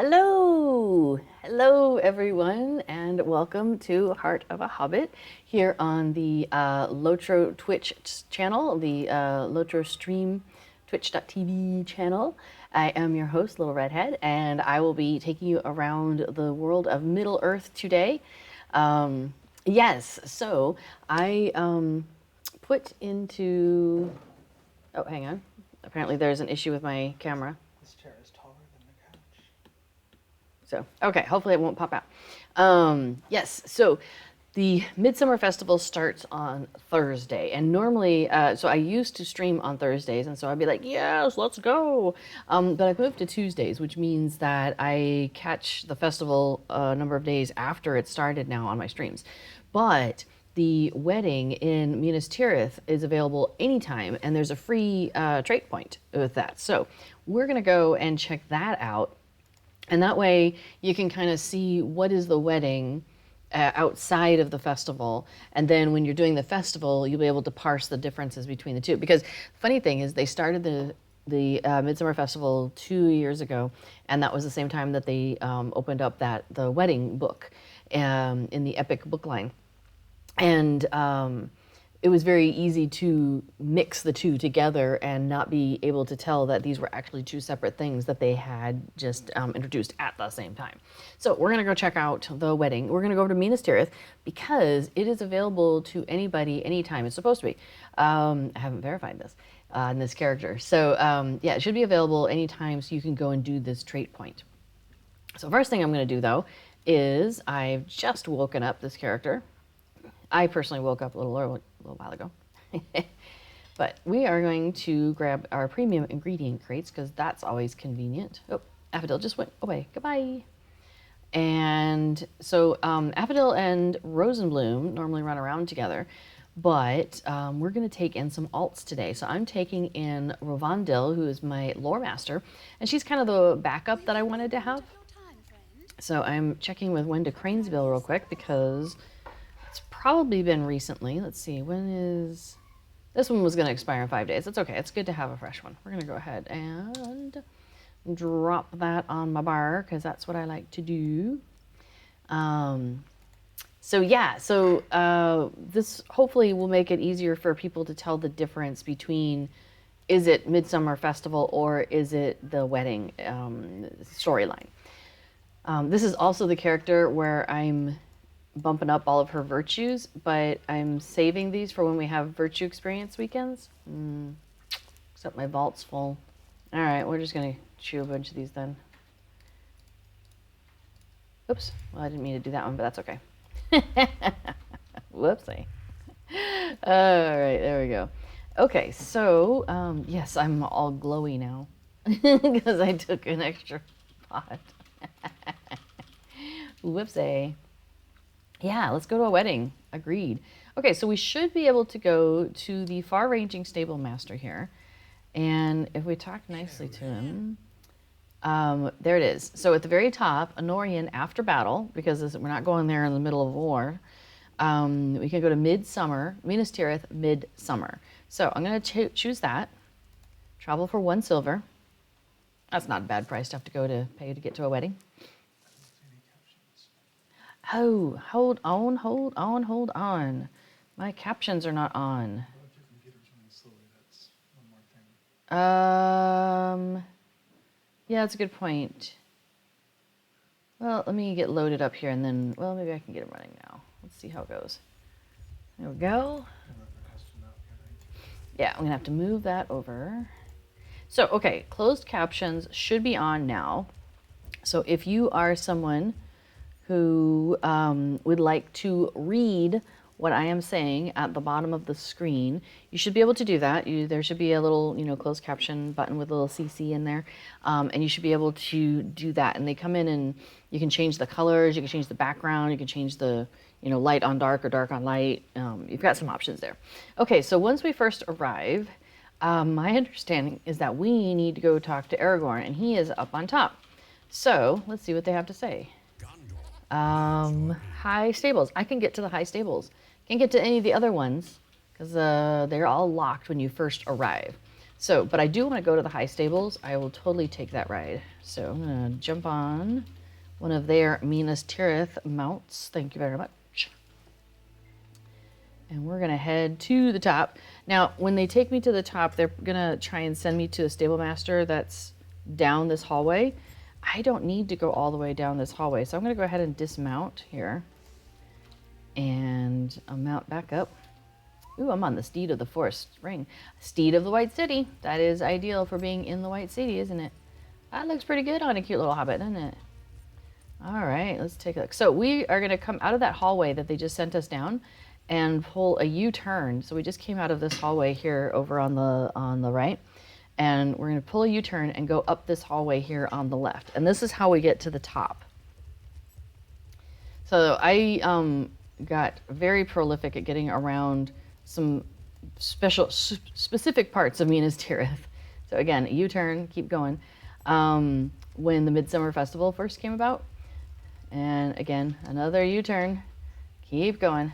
Hello everyone, and welcome to Heart of a Hobbit here on the Lotro Twitch channel, the Lotro stream twitch.tv channel. I am your host, Little Redhead, and I will be taking you around the world of Middle Earth today. Yes, so I put into... Oh, hang on. Apparently there's an issue with my camera. This chair is taller than the couch. So, okay, hopefully it won't pop out. Yes, so the Midsummer Festival starts on Thursday. And normally, so I used to stream on Thursdays, and so I'd be like, yes, let's go. But I've moved to Tuesdays, which means that I catch the festival a number of days after it started now on my streams. But the wedding in Minas Tirith is available anytime, and there's a free trait point with that. So we're going to go and check that out. And that way you can kind of see what is the wedding outside of the festival. And then when you're doing the festival, you'll be able to parse the differences between the two. Because the funny thing is they started the Midsummer Festival 2 years ago, and that was the same time that they opened up the wedding book in the Epic book line. And it was very easy to mix the two together and not be able to tell that these were actually two separate things that they had just introduced at the same time. So we're going to go check out the wedding. We're going to go over to Minas Tirith because it is available to anybody, anytime. It's supposed to be. I haven't verified this in this character. So yeah, it should be available anytime so you can go and do this trait point. So first thing I'm going to do though is I've just woken up this character. I personally woke up a little while ago. But we are going to grab our premium ingredient crates because that's always convenient. Oh, Affodil just went away. Goodbye. And so Affodil and Rosenbloom normally run around together, but we're going to take in some alts today. So I'm taking in Rovandil, who is my lore master, and she's kind of the backup that I wanted to have. So I'm checking with Wenda Cranesville real quick because it's probably been recently. Let's see, when is... This one was going to expire in 5 days. That's okay. It's good to have a fresh one. We're going to go ahead and drop that on my bar because that's what I like to do. So yeah, so this hopefully will make it easier for people to tell the difference between is it Midsummer Festival or is it the wedding storyline. This is also the character where I'm bumping up all of her virtues, but I'm saving these for when we have virtue experience weekends. Except my vault's full. All right, we're just gonna chew a bunch of these then. Oops, well, I didn't mean to do that one, but that's okay. Whoopsie. All right, there we go. Okay, so yes, I'm all glowy now because I took an extra pot. Whoopsie. Yeah, let's go to a wedding. Agreed. Okay, so we should be able to go to the Far Ranging Stablemaster here. And if we talk nicely to him, there it is. So at the very top, Anorian after battle, because we're not going there in the middle of war, we can go to Midsummer, Minas Tirith, Midsummer. So I'm going to choose that. Travel for 1 silver. That's not a bad price to have to go to pay to get to a wedding. Oh, hold on. My captions are not on. Yeah, that's a good point. Well, let me get loaded up here and then, well, maybe I can get them running now. Let's see how it goes. There we go. Yeah, I'm gonna have to move that over. So, okay, closed captions should be on now. So if you are someone who would like to read what I am saying at the bottom of the screen, you should be able to do that. There should be a little, closed caption button with a little CC in there, and you should be able to do that. And they come in and you can change the colors, you can change the background, you can change the, light on dark or dark on light. You've got some options there. Okay, so once we first arrive, my understanding is that we need to go talk to Aragorn, and he is up on top. So let's see what they have to say. High stables. I can get to the high stables. Can't get to any of the other ones because they're all locked when you first arrive. So, but I do want to go to the high stables. I will totally take that ride. So I'm going to jump on one of their Minas Tirith mounts. Thank you very much. And we're going to head to the top. Now, when they take me to the top, they're going to try and send me to a stablemaster that's down this hallway. I don't need to go all the way down this hallway. So I'm going to go ahead and dismount here. And I'll mount back up. Ooh, I'm on the Steed of the Forest Ring. Steed of the White City. That is ideal for being in the White City, isn't it? That looks pretty good on a cute little hobbit, doesn't it? All right, let's take a look. So we are going to come out of that hallway that they just sent us down and pull a U-turn. So we just came out of this hallway here over on the right. And we're going to pull a U-turn and go up this hallway here on the left. And this is how we get to the top. So I got very prolific at getting around some specific parts of Minas Tirith. So again, U-turn, keep going. When the Midsummer Festival first came about, and again, another U-turn, keep going.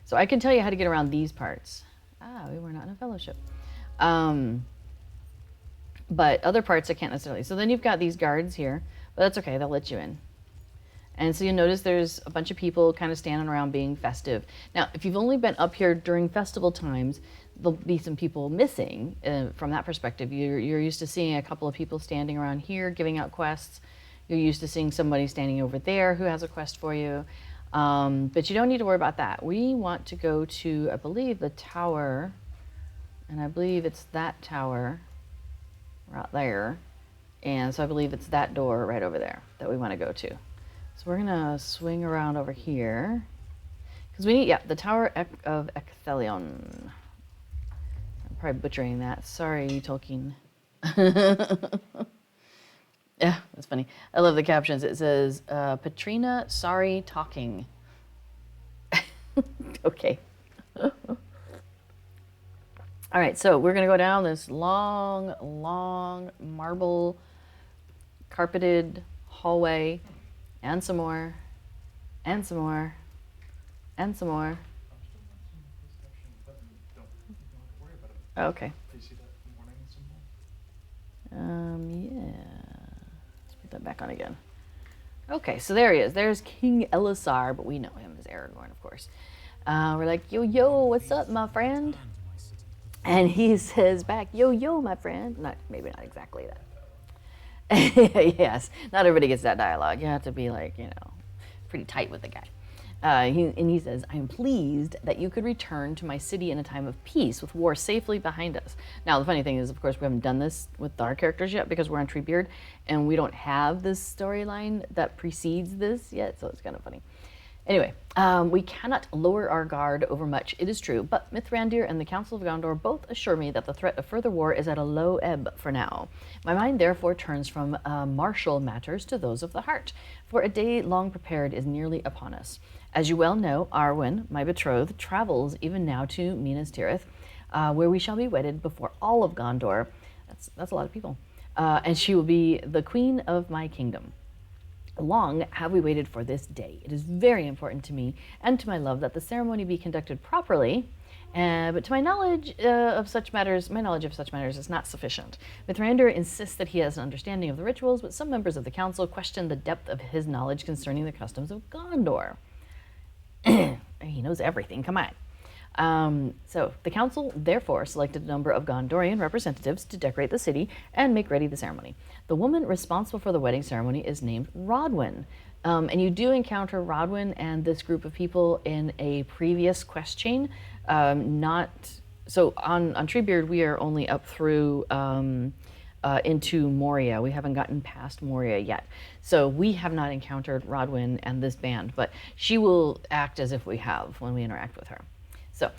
So I can tell you how to get around these parts. We were not in a fellowship. But other parts I can't necessarily. So then you've got these guards here, but that's okay, they'll let you in. And so you'll notice there's a bunch of people kind of standing around being festive. Now, if you've only been up here during festival times, there'll be some people missing from that perspective. You're used to seeing a couple of people standing around here giving out quests. You're used to seeing somebody standing over there who has a quest for you. But you don't need to worry about that. We want to go to, I believe, the tower. And I believe it's that tower right there. And so I believe it's that door right over there that we want to go to. So we're going to swing around over here. Because we need, the Tower of Ecthelion. I'm probably butchering that. Sorry, Tolkien. Yeah, that's funny. I love the captions. It says, Patrina, sorry, talking. Okay. All right, so we're going to go down this long, long marble carpeted hallway. And some more, and some more, and some more. Okay. Yeah. Let's put that back on again. Okay, so there he is. There's King Elisar, but we know him as Aragorn, of course. We're like, yo, what's up, my friend? And he says back, yo, my friend. Maybe not exactly that. Yes, not everybody gets that dialogue. You have to be like, pretty tight with the guy. He says, I'm pleased that you could return to my city in a time of peace with war safely behind us. Now, the funny thing is, of course, we haven't done this with our characters yet because we're on Treebeard and we don't have this storyline that precedes this yet, so it's kind of funny. Anyway, we cannot lower our guard overmuch, it is true, but Mithrandir and the Council of Gondor both assure me that the threat of further war is at a low ebb for now. My mind therefore turns from martial matters to those of the heart, for a day long prepared is nearly upon us. As you well know, Arwen, my betrothed, travels even now to Minas Tirith, where we shall be wedded before all of Gondor. That's a lot of people. And she will be the queen of my kingdom. Long have we waited for this day. It is very important to me and to my love that the ceremony be conducted properly, but to my knowledge of such matters is not sufficient. Mithrandir insists that he has an understanding of the rituals, but some members of the council question the depth of his knowledge concerning the customs of Gondor. He knows everything, come on. So the council therefore selected a number of Gondorian representatives to decorate the city and make ready the ceremony. The woman responsible for the wedding ceremony is named Rodwin. And you do encounter Rodwin and this group of people in a previous quest chain. So on Treebeard, we are only up through into Moria. We haven't gotten past Moria yet. So we have not encountered Rodwin and this band, but she will act as if we have when we interact with her. So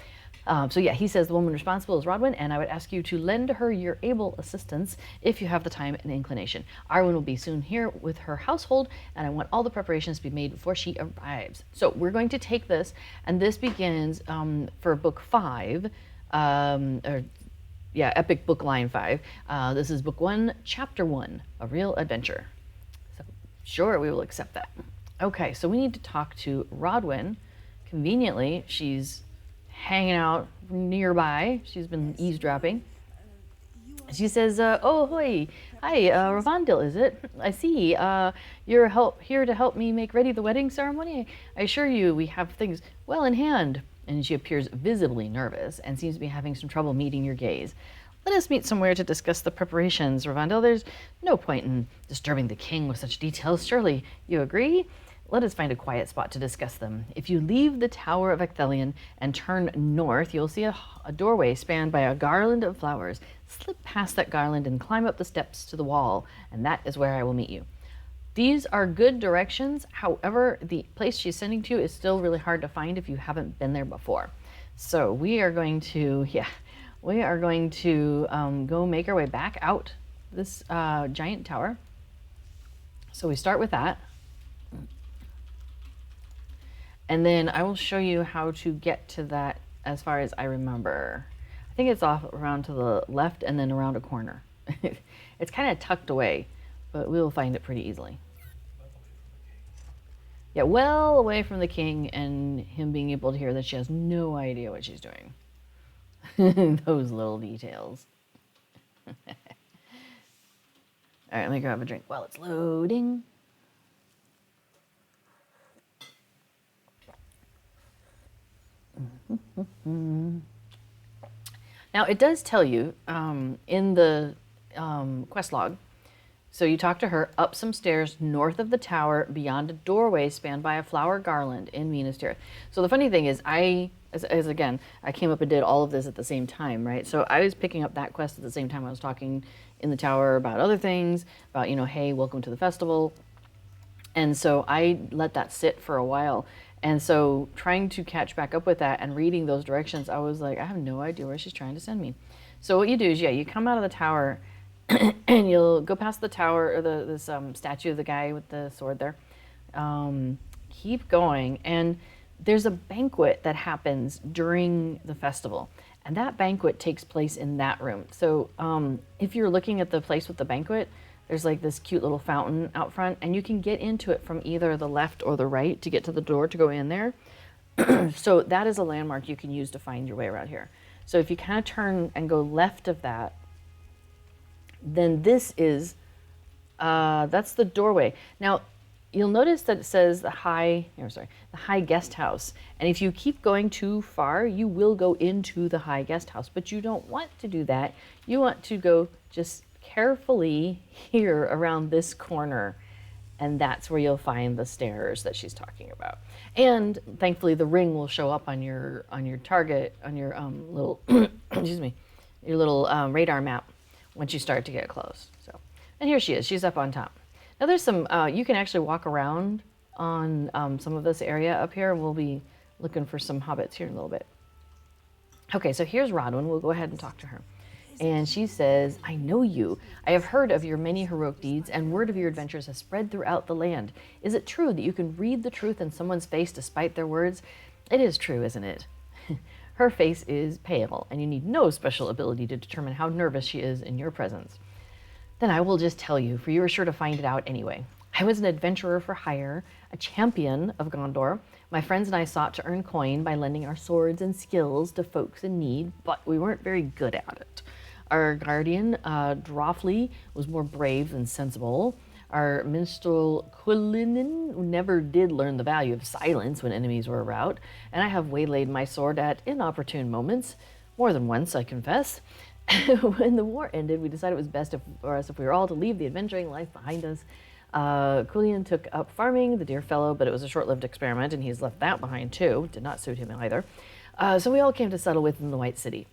yeah, he says the woman responsible is Rodwin, and I would ask you to lend her your able assistance if you have the time and inclination. Arwen will be soon here with her household, and I want all the preparations to be made before she arrives. So we're going to take this, and this begins for book 5, Epic Book Line 5. This is book 1, chapter 1, A Real Adventure. So sure, we will accept that. Okay, so we need to talk to Rodwin. Conveniently, she's hanging out nearby. She's been eavesdropping. She says, "Oh, hoi, hi, Ravandil, is it? I see. You're here to help me make ready the wedding ceremony. I assure you, we have things well in hand." And she appears visibly nervous and seems to be having some trouble meeting your gaze. "Let us meet somewhere to discuss the preparations, Ravandil. There's no point in disturbing the king with such details. Surely you agree? Let us find a quiet spot to discuss them. If you leave the Tower of Ecthelion and turn north, you'll see a doorway spanned by a garland of flowers. Slip past that garland and climb up the steps to the wall, and that is where I will meet you." These are good directions. However, the place she's sending to is still really hard to find if you haven't been there before. So we are going to, go make our way back out this giant tower. So we start with that. And then I will show you how to get to that as far as I remember. I think it's off around to the left and then around a corner. It's kind of tucked away, but we'll find it pretty easily. Yeah, well away from the king and him being able to hear that she has no idea what she's doing. Those little details. All right, let me grab a drink while it's loading. Now it does tell you in the quest log. So you talk to her up some stairs north of the tower beyond a doorway spanned by a flower garland in Minas Tirith. So the funny thing is I came up and did all of this at the same time, right? So I was picking up that quest at the same time I was talking in the tower about other things, about, hey, welcome to the festival. And so I let that sit for a while. And so trying to catch back up with that and reading those directions, I was like, I have no idea where she's trying to send me. So what you do is, you come out of the tower and you'll go past the tower, or this statue of the guy with the sword there. Keep going, and there's a banquet that happens during the festival. And that banquet takes place in that room. So if you're looking at the place with the banquet, there's like this cute little fountain out front, and you can get into it from either the left or the right to get to the door to go in there. So that is a landmark you can use to find your way around here. So if you kind of turn and go left of that, then this is, that's the doorway. Now, you'll notice that it says the high guest house. And if you keep going too far, you will go into the high guest house, but you don't want to do that. You want to go just carefully here around this corner, and that's where you'll find the stairs that she's talking about. And thankfully the ring will show up on your target, on your little your little radar map once you start to get close. So, and here she is, she's up on top. Now there's some you can actually walk around on some of this area up here. We'll be looking for some hobbits here in a little bit. Okay, so here's Rodwin. We'll go ahead and talk to her. And she says, "I know you. I have heard of your many heroic deeds, and word of your adventures has spread throughout the land. Is it true that you can read the truth in someone's face despite their words?" "It is true, isn't it?" Her face is pale, and you need no special ability to determine how nervous she is in your presence. "Then I will just tell you, for you are sure to find it out anyway. I was an adventurer for hire, a champion of Gondor. My friends and I sought to earn coin by lending our swords and skills to folks in need, but we weren't very good at it. Our guardian, Drawfleet, was more brave than sensible. Our minstrel, Quilinin, never did learn the value of silence when enemies were around, and I have waylaid my sword at inopportune moments, more than once, I confess. When the war ended, we decided it was best for us if we were all to leave the adventuring life behind us. Quillian took up farming, the dear fellow, but it was a short-lived experiment, and he's left that behind too. Did not suit him either. So we all came to settle within the White City.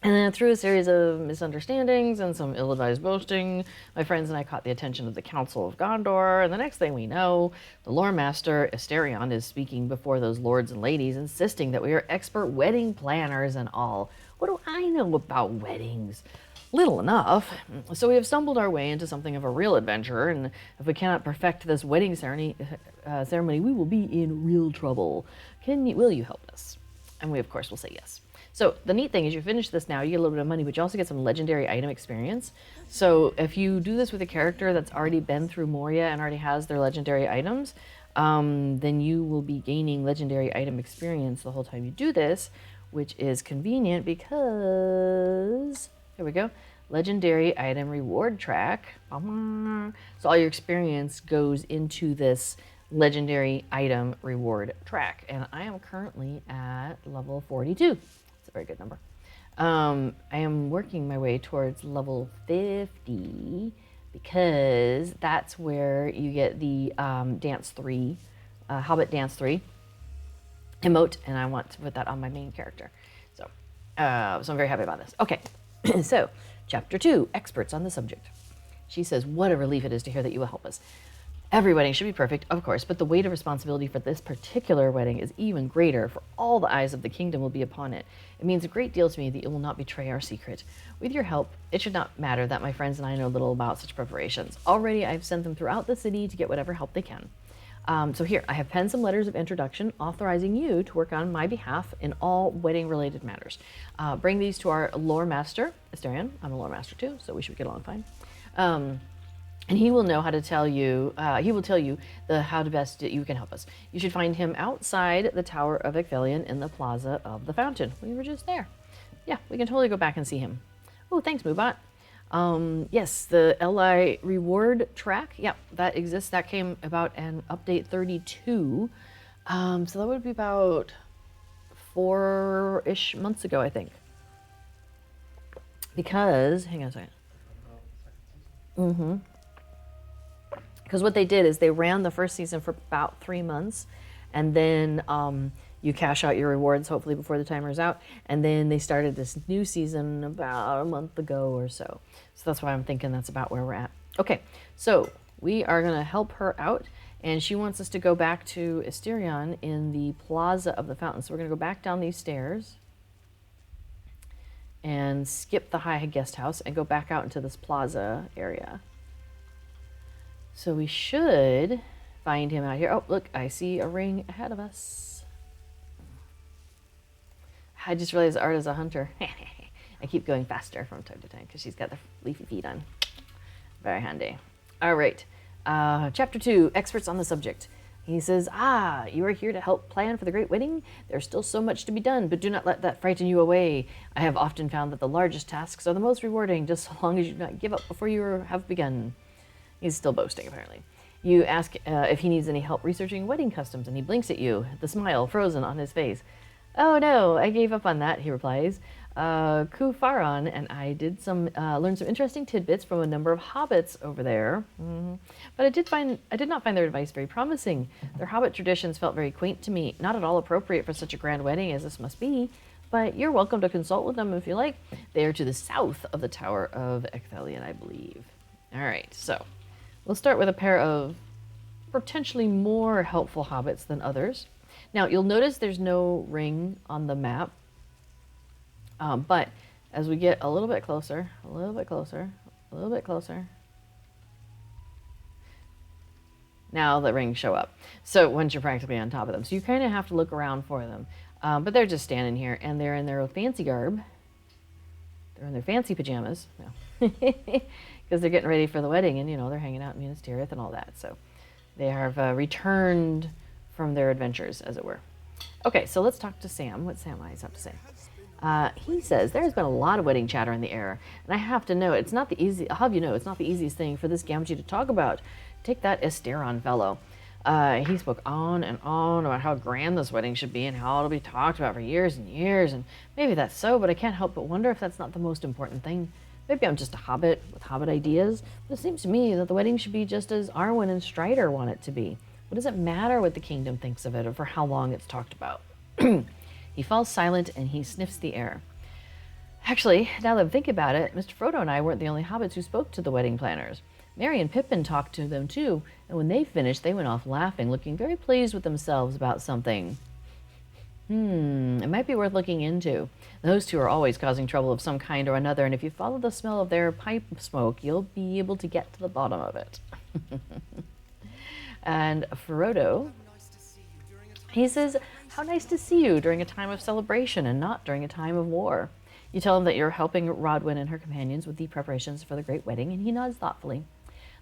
And then through a series of misunderstandings and some ill-advised boasting, my friends and I caught the attention of the Council of Gondor, and the next thing we know, the lore master, Asterion, is speaking before those lords and ladies, insisting that we are expert wedding planners and all. What do I know about weddings? Little enough. So we have stumbled our way into something of a real adventure, and if we cannot perfect this wedding ceremony, we will be in real trouble. Will you help us? And we, of course, will say yes. So the neat thing is you finish this now, you get a little bit of money, but you also get some legendary item experience. So if you do this with a character that's already been through Moria and already has their legendary items, then you will be gaining legendary item experience the whole time you do this, which is convenient because, here we go, legendary item reward track. So all your experience goes into this legendary item reward track. And I am currently at level 42. That's a very good number. I am working my way towards level 50 because that's where you get the Dance 3, Hobbit Dance 3 emote, and I want to put that on my main character. So I'm very happy about this. Okay, so Chapter 2, Experts on the Subject. She says, what a relief it is to hear that you will help us. Every wedding should be perfect, of course, but the weight of responsibility for this particular wedding is even greater, for all the eyes of the kingdom will be upon it. It means a great deal to me that you will not betray our secret. With your help, it should not matter that my friends and I know little about such preparations. Already I've sent them throughout the city to get whatever help they can. So here, I have penned some letters of introduction authorizing you to work on my behalf in all wedding-related matters. Bring these to our lore master, Asterion. I'm a lore master too, so we should get along fine. And he will know how to tell you, he will tell you how to best you can help us. You should find him outside the Tower of Ecthelion in the Plaza of the Fountain. We were just there. Yeah, we can totally go back and see him. Oh, thanks, Moobot. Yes, the LI reward track. Yeah, that exists. That came about in update 32. So that would be about 4-ish months ago, I think. Because, hang on a second. Because what they did is they ran the first season for about 3 months, and then you cash out your rewards hopefully before the timer's out, and then they started this new season about a month ago or so. So that's why I'm thinking that's about where we're at. Okay, so we are going to help her out, and she wants us to go back to Asterion in the Plaza of the Fountain. So we're going to go back down these stairs and skip the high guest house and go back out into this plaza area. So we should find him out here. Oh, look, I see a ring ahead of us. I just realized Art is a hunter. I keep going faster from time to time because she's got the leafy feet on. Very handy. All right. Chapter 2, Experts on the Subject. He says, you are here to help plan for the great wedding? There's still so much to be done, but do not let that frighten you away. I have often found that the largest tasks are the most rewarding, just so long as you do not give up before you have begun. He's still boasting, apparently. You ask if he needs any help researching wedding customs, and he blinks at you, the smile frozen on his face. Oh no, I gave up on that, he replies. Kufaron and I did learned some interesting tidbits from a number of hobbits over there. But I did not find their advice very promising. Their hobbit traditions felt very quaint to me, not at all appropriate for such a grand wedding as this must be. But you're welcome to consult with them if you like. They are to the south of the Tower of Ecthelion, I believe. All right, so we'll start with a pair of potentially more helpful hobbits than others. Now, you'll notice there's no ring on the map, but as we get a little bit closer, now the rings show up. So once you're practically on top of them. So you kind of have to look around for them. But they're just standing here, and they're in their fancy garb. They're in their fancy pajamas. No. Because they're getting ready for the wedding, and, they're hanging out in Minas Tirith and all that. So they have returned from their adventures, as it were. Okay, so let's talk to Sam. What Samwise have to say? He says, there's been a lot of wedding chatter in the air, and I have to know, it's not the easiest thing for this Gamgee to talk about. Take that Esteron fellow. He spoke on and on about how grand this wedding should be and how it'll be talked about for years and years, and maybe that's so, but I can't help but wonder if that's not the most important thing. Maybe I'm just a hobbit with hobbit ideas, but it seems to me that the wedding should be just as Arwen and Strider want it to be. What does it matter what the kingdom thinks of it or for how long it's talked about? He falls silent and he sniffs the air. Actually, now that I'm thinking about it, Mr. Frodo and I weren't the only hobbits who spoke to the wedding planners. Merry and Pippin talked to them too, and when they finished, they went off laughing, looking very pleased with themselves about something. It might be worth looking into. Those two are always causing trouble of some kind or another, and if you follow the smell of their pipe smoke, you'll be able to get to the bottom of it. And Frodo, he says, how nice to see you during a time of celebration and not during a time of war. You tell him that you're helping Rodwin and her companions with the preparations for the great wedding, and he nods thoughtfully.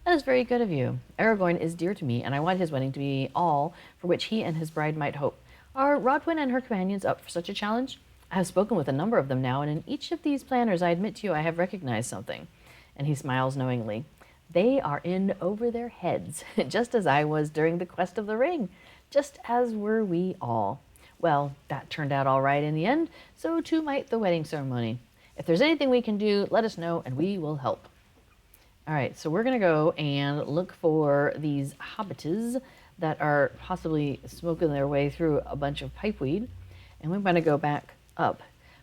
That is very good of you. Aragorn is dear to me, and I want his wedding to be all for which he and his bride might hope. Are Rodwin and her companions up for such a challenge? I have spoken with a number of them now, and in each of these planners, I admit to you, I have recognized something. And he smiles knowingly. They are in over their heads, just as I was during the Quest of the Ring, just as were we all. Well, that turned out all right in the end, so too might the wedding ceremony. If there's anything we can do, let us know, and we will help. All right, so we're going to go and look for these hobbitas that are possibly smoking their way through a bunch of pipeweed, and we're going to go back up.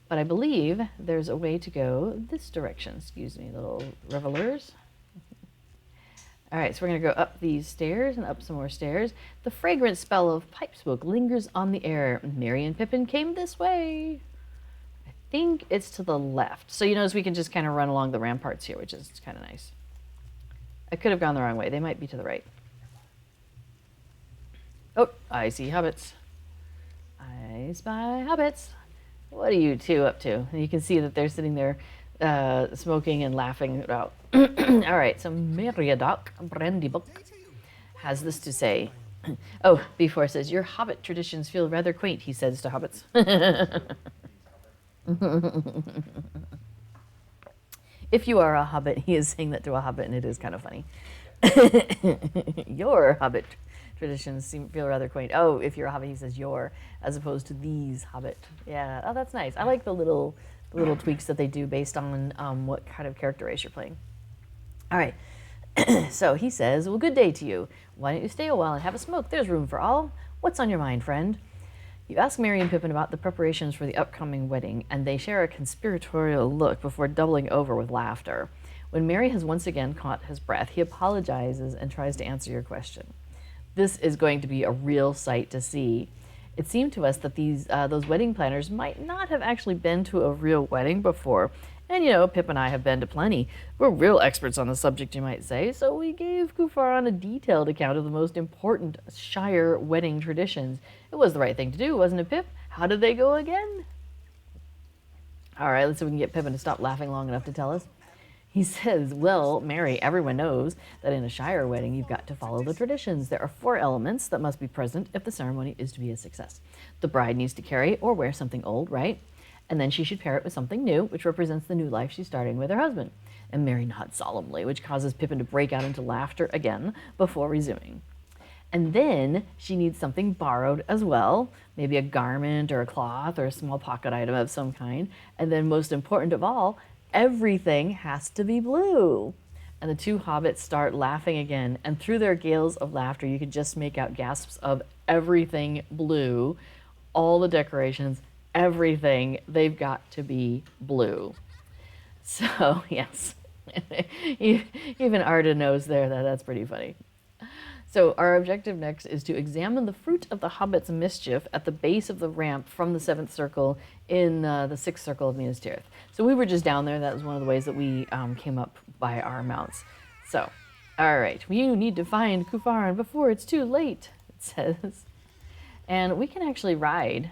But I believe there's a way to go this direction. Excuse me, little revelers. All right, so we're going to go up these stairs and up some more stairs. The fragrant spell of pipe smoke lingers on the air. Merry and Pippin came this way. I think it's to the left. So you notice we can just kind of run along the ramparts here, which is kind of nice. I could have gone the wrong way. They might be to the right. Oh, I see hobbits. I spy hobbits. What are you two up to? And you can see that they're sitting there smoking and laughing about. All right, so Meriadoc Brandybook has this to say. Oh, before it says, your hobbit traditions feel rather quaint, he says to hobbits. If you are a hobbit, he is saying that to a hobbit, and it is kind of funny. Your hobbit traditions feel rather quaint. Oh, if you're a hobbit, he says your, as opposed to these hobbit. Yeah, oh, that's nice. I like the little tweaks that they do based on what kind of character race you're playing. All right, so he says, well, good day to you. Why don't you stay a while and have a smoke? There's room for all. What's on your mind, friend? You ask Merry and Pippin about the preparations for the upcoming wedding, and they share a conspiratorial look before doubling over with laughter. When Merry has once again caught his breath, he apologizes and tries to answer your question. This is going to be a real sight to see. It seemed to us that those wedding planners might not have actually been to a real wedding before. And, you know, Pip and I have been to plenty. We're real experts on the subject, you might say, so we gave Kufaran a detailed account of the most important Shire wedding traditions. It was the right thing to do, wasn't it, Pip? How did they go again? All right, let's see if we can get Pippin to stop laughing long enough to tell us. He says, well, Mary, everyone knows that in a Shire wedding, you've got to follow the traditions. There are 4 elements that must be present if the ceremony is to be a success. The bride needs to carry or wear something old, right? And then she should pair it with something new, which represents the new life she's starting with her husband. And Mary nods solemnly, which causes Pippin to break out into laughter again before resuming. And then she needs something borrowed as well, maybe a garment or a cloth or a small pocket item of some kind. And then most important of all, everything has to be blue. And the 2 hobbits start laughing again, and through their gales of laughter, you can just make out gasps of everything blue, all the decorations, everything, they've got to be blue. So, yes, even Arda knows there that that's pretty funny. So our objective next is to examine the fruit of the Hobbit's mischief at the base of the ramp from the 7th circle in the 6th circle of Minas Tirith. So we were just down there. That was one of the ways that we came up by our mounts. So, all right, you need to find Kufaran before it's too late, it says. And we can actually ride.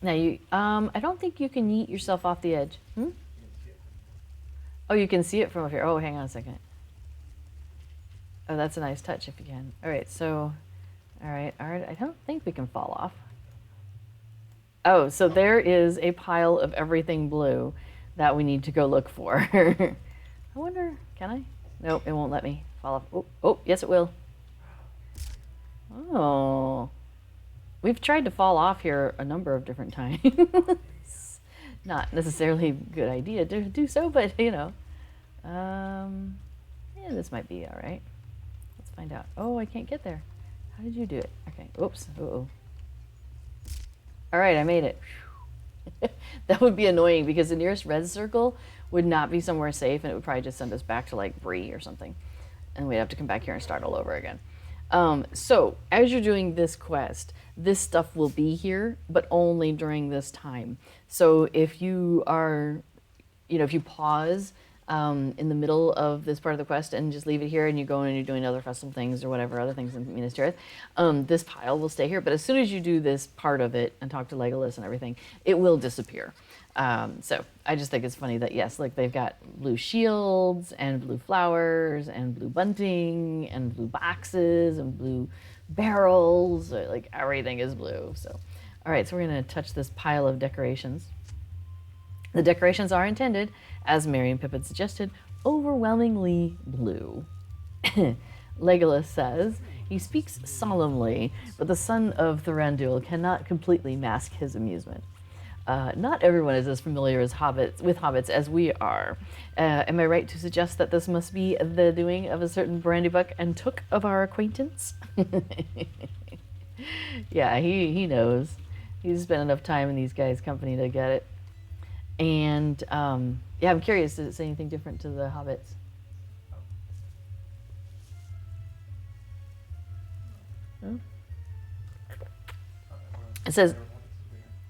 Now, I don't think you can yeet yourself off the edge. Oh, you can see it from up here. Oh, hang on a second. Oh, that's a nice touch if you can. All right, so, all right, I don't think we can fall off. Oh, so there is a pile of everything blue that we need to go look for. I wonder, can I? Nope, it won't let me fall off. Oh, yes, it will. Oh. We've tried to fall off here a number of different times. Not necessarily a good idea to do so, but, you know. Yeah, this might be all right. Let's find out. Oh, I can't get there. How did you do it? Okay, oops, uh-oh. All right, I made it. That would be annoying because the nearest red circle would not be somewhere safe, and it would probably just send us back to, like, Bree or something. And we'd have to come back here and start all over again. So, as you're doing this quest, this stuff will be here, but only during this time. So if you are, if you pause in the middle of this part of the quest and just leave it here and you go in and you're doing other festival things or whatever, other things in Minas Tirith, this pile will stay here. But as soon as you do this part of it and talk to Legolas and everything, it will disappear. So I just think it's funny that, yes, like they've got blue shields and blue flowers and blue bunting and blue boxes and blue barrels, like everything is blue. So All right, so we're going to touch this pile of decorations. The decorations are intended, as Merry and Pippin suggested, overwhelmingly blue. Legolas says, he speaks solemnly, but the son of Thranduil cannot completely mask his amusement. Not everyone is as familiar with hobbits as we are. Am I right to suggest that this must be the doing of a certain Brandybuck and Took of our acquaintance? Yeah, he knows. He's spent enough time in these guys' company to get it. And yeah, I'm curious, does it say anything different to the hobbits? No? It says,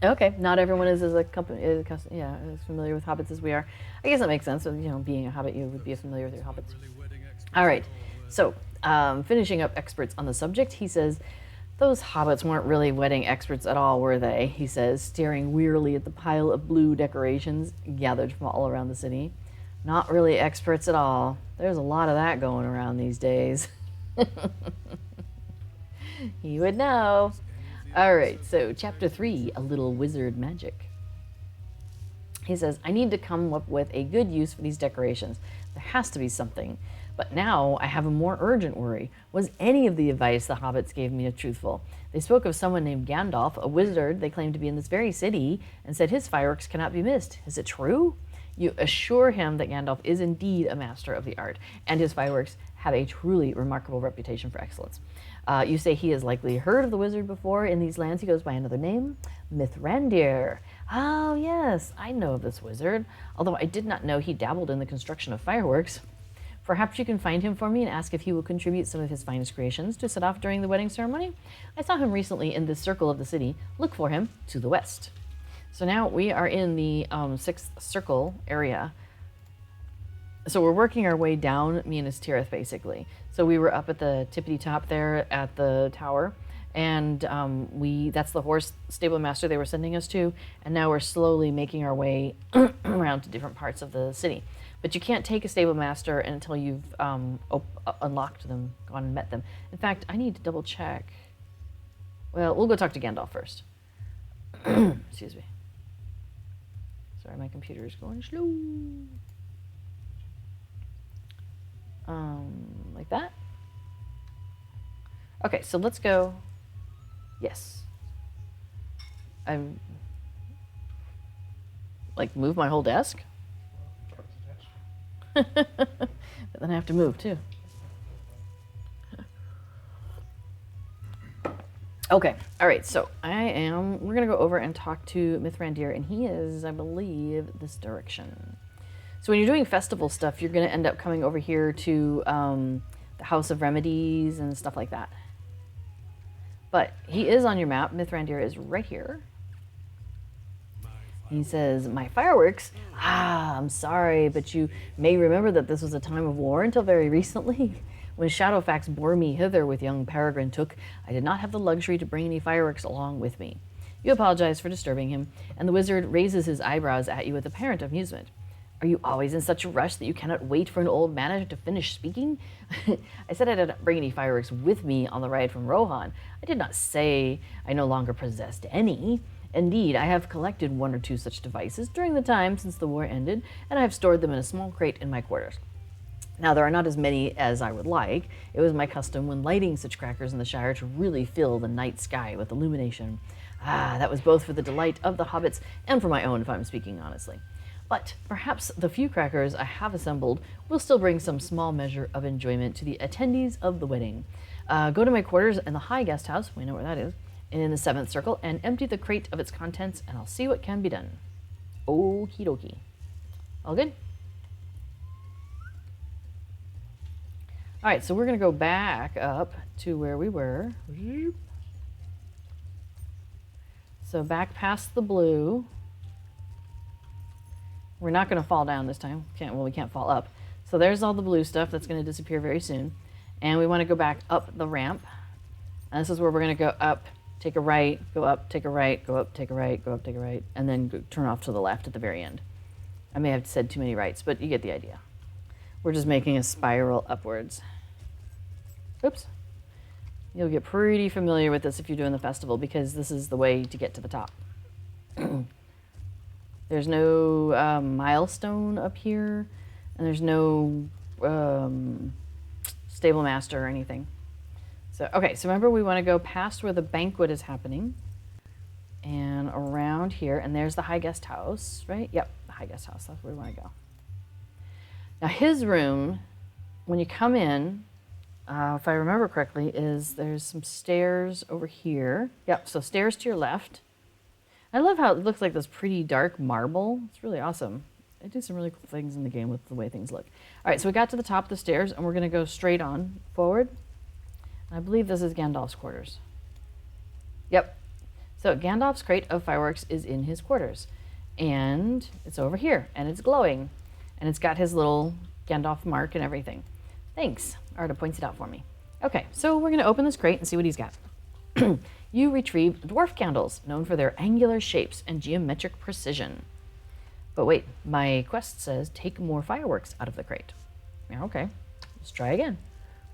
okay, not everyone is as familiar with hobbits as we are. I guess that makes sense. So, being a hobbit, you would be familiar with your hobbits. All right, so finishing up experts on the subject, he says, those hobbits weren't really wedding experts at all, were they? He says, staring wearily at the pile of blue decorations gathered from all around the city. Not really experts at all. There's a lot of that going around these days. He would know. All right, so chapter 3, A Little Wizard Magic. He says, I need to come up with a good use for these decorations. There has to be something. But now I have a more urgent worry. Was any of the advice the hobbits gave me truthful? They spoke of someone named Gandalf, a wizard they claim to be in this very city, and said his fireworks cannot be missed. Is it true? You assure him that Gandalf is indeed a master of the art, and his fireworks have a truly remarkable reputation for excellence. You say he has likely heard of the wizard before. In these lands he goes by another name, Mithrandir. Oh yes, I know of this wizard, although I did not know he dabbled in the construction of fireworks. Perhaps you can find him for me and ask if he will contribute some of his finest creations to set off during the wedding ceremony. I saw him recently in this circle of the city. Look for him to the west. So now we are in the 6th circle area. So we're working our way down Minas Tirith, basically. So we were up at the tippity top there at the tower, and that's the horse stablemaster they were sending us to, and now we're slowly making our way around to different parts of the city. But you can't take a stablemaster until you've unlocked them, gone and met them. In fact, I need to double check. Well, we'll go talk to Gandalf first. Excuse me. Sorry, my computer is going slow. Like that. Okay, so let's go. Yes. I'm like move my whole desk. But then I have to move too. Okay, all right, so we're gonna go over and talk to Mithrandir, and he is, I believe, this direction. So when you're doing festival stuff, you're gonna end up coming over here to the House of Remedies and stuff like that. But he is on your map. Mithrandir is right here. He says, my fireworks? I'm sorry, but you may remember that this was a time of war until very recently. When Shadowfax bore me hither with young Peregrine Took, I did not have the luxury to bring any fireworks along with me. You apologize for disturbing him, and the wizard raises his eyebrows at you with apparent amusement. Are you always in such a rush that you cannot wait for an old manager to finish speaking? I said I didn't bring any fireworks with me on the ride from Rohan. I did not say I no longer possessed any. Indeed, I have collected 1 or 2 such devices during the time since the war ended, and I have stored them in a small crate in my quarters. Now, there are not as many as I would like. It was my custom when lighting such crackers in the Shire to really fill the night sky with illumination. That was both for the delight of the hobbits and for my own, if I'm speaking honestly. But perhaps the few crackers I have assembled will still bring some small measure of enjoyment to the attendees of the wedding. Go to my quarters in the High Guest House, we know where that is, in the 7th circle, and empty the crate of its contents, and I'll see what can be done. Okie dokie. All good? All right, so we're going to go back up to where we were. So back past the blue. We're not going to fall down this time. We can't fall up. So there's all the blue stuff that's going to disappear very soon. And we want to go back up the ramp. And this is where we're going to go up, take a right, go up, take a right, go up, take a right, go up, take a right, and then turn off to the left at the very end. I may have said too many rights, but you get the idea. We're just making a spiral upwards. Oops. You'll get pretty familiar with this if you're doing the festival, because this is the way to get to the top. There's no milestone up here, and there's no Stablemaster or anything. So, okay, so remember we want to go past where the banquet is happening and around here, and there's the high guest house, right? Yep, the high guest house, that's where we want to go. Now his room, when you come in, if I remember correctly, there's some stairs over here. Yep, so stairs to your left. I love how it looks like this pretty dark marble. It's really awesome. They do some really cool things in the game with the way things look. All right, so we got to the top of the stairs, and we're going to go straight on forward. I believe this is Gandalf's quarters. Yep. So Gandalf's crate of fireworks is in his quarters. And it's over here, and it's glowing. And it's got his little Gandalf mark and everything. Thanks. Arda points it out for me. Okay, so we're going to open this crate and see what he's got. You retrieve dwarf candles, known for their angular shapes and geometric precision. But wait, my quest says take more fireworks out of the crate. Yeah, okay, let's try again.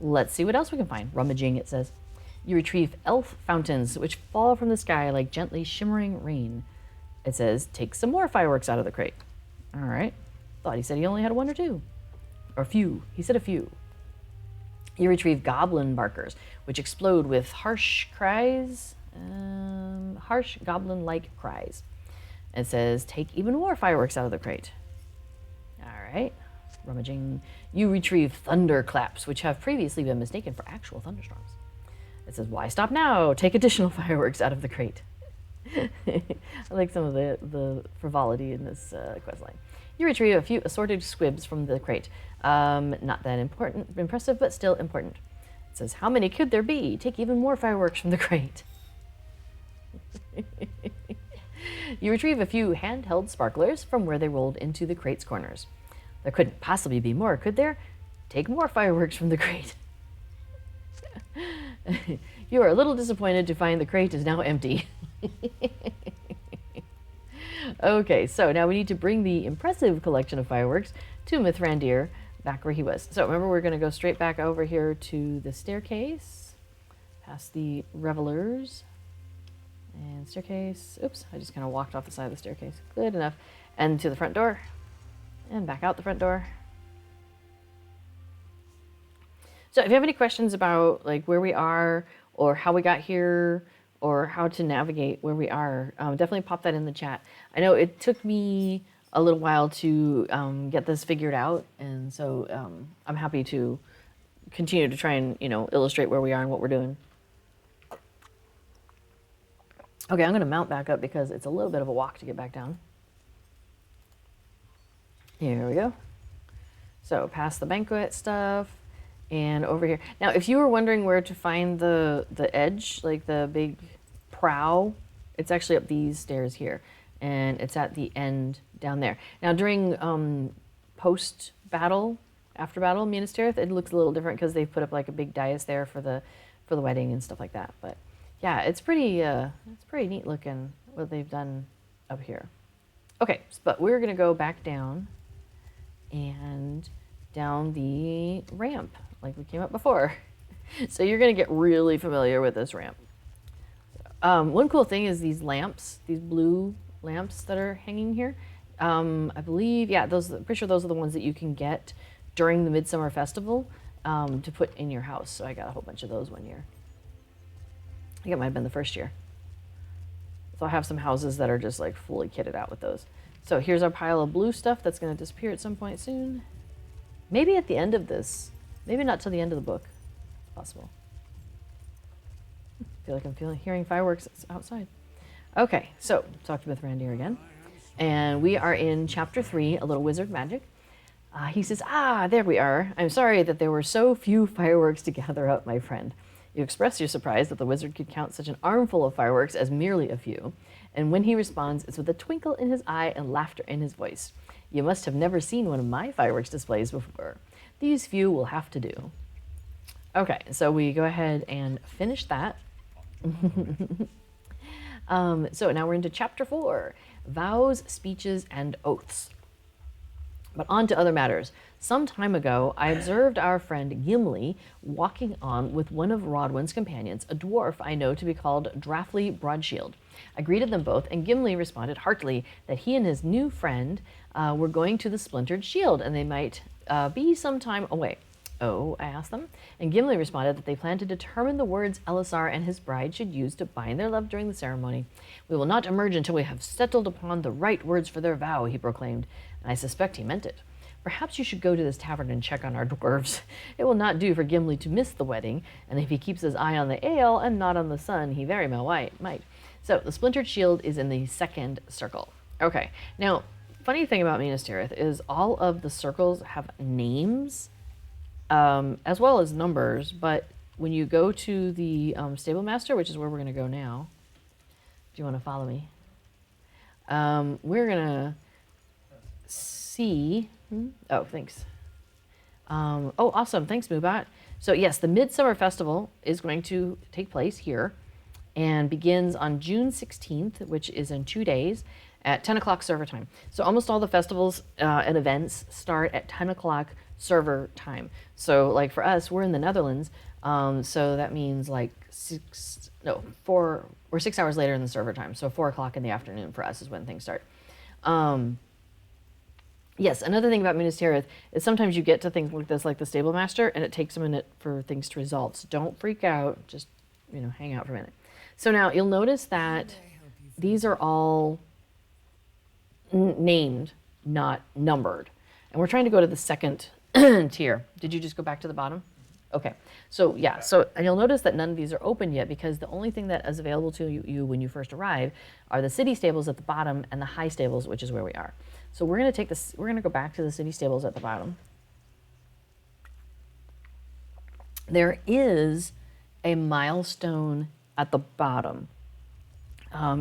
Let's see what else we can find. Rummaging, it says. You retrieve elf fountains, which fall from the sky like gently shimmering rain. It says take some more fireworks out of the crate. All right, thought he said he only had one or two. Or a few, he said a few. You retrieve goblin barkers, which explode with harsh cries, harsh goblin-like cries. It says, take even more fireworks out of the crate. All right, rummaging. You retrieve thunderclaps, which have previously been mistaken for actual thunderstorms. It says, why stop now? Take additional fireworks out of the crate. I like some of the frivolity in this quest line. You retrieve a few assorted squibs from the crate. Not that impressive, but still important. It says, how many could there be? Take even more fireworks from the crate. You retrieve a few handheld sparklers from where they rolled into the crate's corners. There couldn't possibly be more, could there? Take more fireworks from the crate. You are a little disappointed to find the crate is now empty. Okay, so now we need to bring the impressive collection of fireworks to Mithrandir, back where he was. So remember, we're going to go straight back over here to the staircase, past the revelers, and staircase. Oops, I just kind of walked off the side of the staircase. Good enough. And to the front door, and back out the front door. So if you have any questions about like where we are, or how we got here, or how to navigate where we are, definitely pop that in the chat. I know it took me a little while to get this figured out, and so I'm happy to continue to try and illustrate where we are and what we're doing. Okay, I'm going to mount back up because it's a little bit of a walk to get back down. Here we go. So past the banquet stuff and over here. Now, if you were wondering where to find the edge, like the big prow, it's actually up these stairs here, and it's at the end down there. Now, during post-battle, after-battle Minas Tirith, it looks a little different because they've put up like a big dais there for the wedding and stuff like that. But yeah, it's pretty neat looking what they've done up here. Okay, but we're gonna go back down and down the ramp like we came up before. So you're gonna get really familiar with this ramp. One cool thing is these lamps, these blue lamps that are hanging here. I believe, yeah, pretty sure those are the ones that you can get during the Midsummer Festival to put in your house. So I got a whole bunch of those one year. I think it might have been the first year. So I have some houses that are just like fully kitted out with those. So here's our pile of blue stuff that's going to disappear at some point soon. Maybe at the end of this. Maybe not till the end of the book. It's possible. I feel like I'm hearing fireworks outside. Okay, so talk to Mithrandir again. And we are in Chapter 3, A Little Wizard Magic. He says, there we are. I'm sorry that there were so few fireworks to gather up, my friend. You express your surprise that the wizard could count such an armful of fireworks as merely a few. And when he responds, it's with a twinkle in his eye and laughter in his voice. You must have never seen one of my fireworks displays before. These few will have to do. Okay, so we go ahead and finish that. So now we're into Chapter 4, Vows, Speeches, and Oaths. But on to other matters. Some time ago, I observed our friend Gimli walking on with one of Rodwin's companions, a dwarf I know to be called Drafly Broadshield. I greeted them both, and Gimli responded heartily that he and his new friend were going to the Splintered Shield, and they might be some time away. Oh, I asked them, and Gimli responded that they planned to determine the words Elisar and his bride should use to bind their love during the ceremony. We will not emerge until we have settled upon the right words for their vow, he proclaimed, and I suspect he meant it. Perhaps you should go to this tavern and check on our dwarves. It will not do for Gimli to miss the wedding, and if he keeps his eye on the ale and not on the sun, he very well might. So the Splintered Shield is in the second circle. Okay, now, funny thing about Minas Tirith is all of the circles have names, as well as numbers, but when you go to the Stablemaster, which is where we're going to go now, do you want to follow me? We're going to see... Oh, thanks. Oh, awesome. Thanks, Moobot. So yes, the Midsummer Festival is going to take place here and begins on June 16th, which is in 2 days, at 10 o'clock server time. So almost all the festivals and events start at 10 o'clock server time. So like for us, we're in the Netherlands, so that means like 6 hours later in the server time. So 4 o'clock in the afternoon for us is when things start. Yes, another thing about Minas Tirith is sometimes you get to things like this, like the Stablemaster, and it takes a minute for things to resolve. So don't freak out, just, hang out for a minute. So now you'll notice that these are all named, not numbered. And we're trying to go to the second tier. Did you just go back to the bottom? Okay, so yeah, and you'll notice that none of these are open yet because the only thing that is available to you when you first arrive are the city stables at the bottom and the high stables, which is where we are. So we're going to go back to the city stables at the bottom. There is a milestone at the bottom.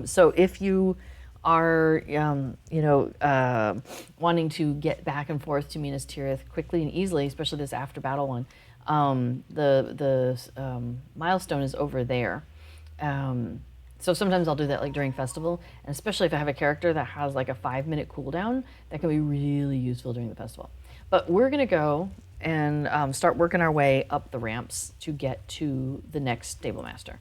So if you are, wanting to get back and forth to Minas Tirith quickly and easily, especially this after battle one, the milestone is over there. So sometimes I'll do that like during festival, and especially if I have a character that has like a 5-minute cooldown, that can be really useful during the festival. But we're gonna go and start working our way up the ramps to get to the next Stablemaster.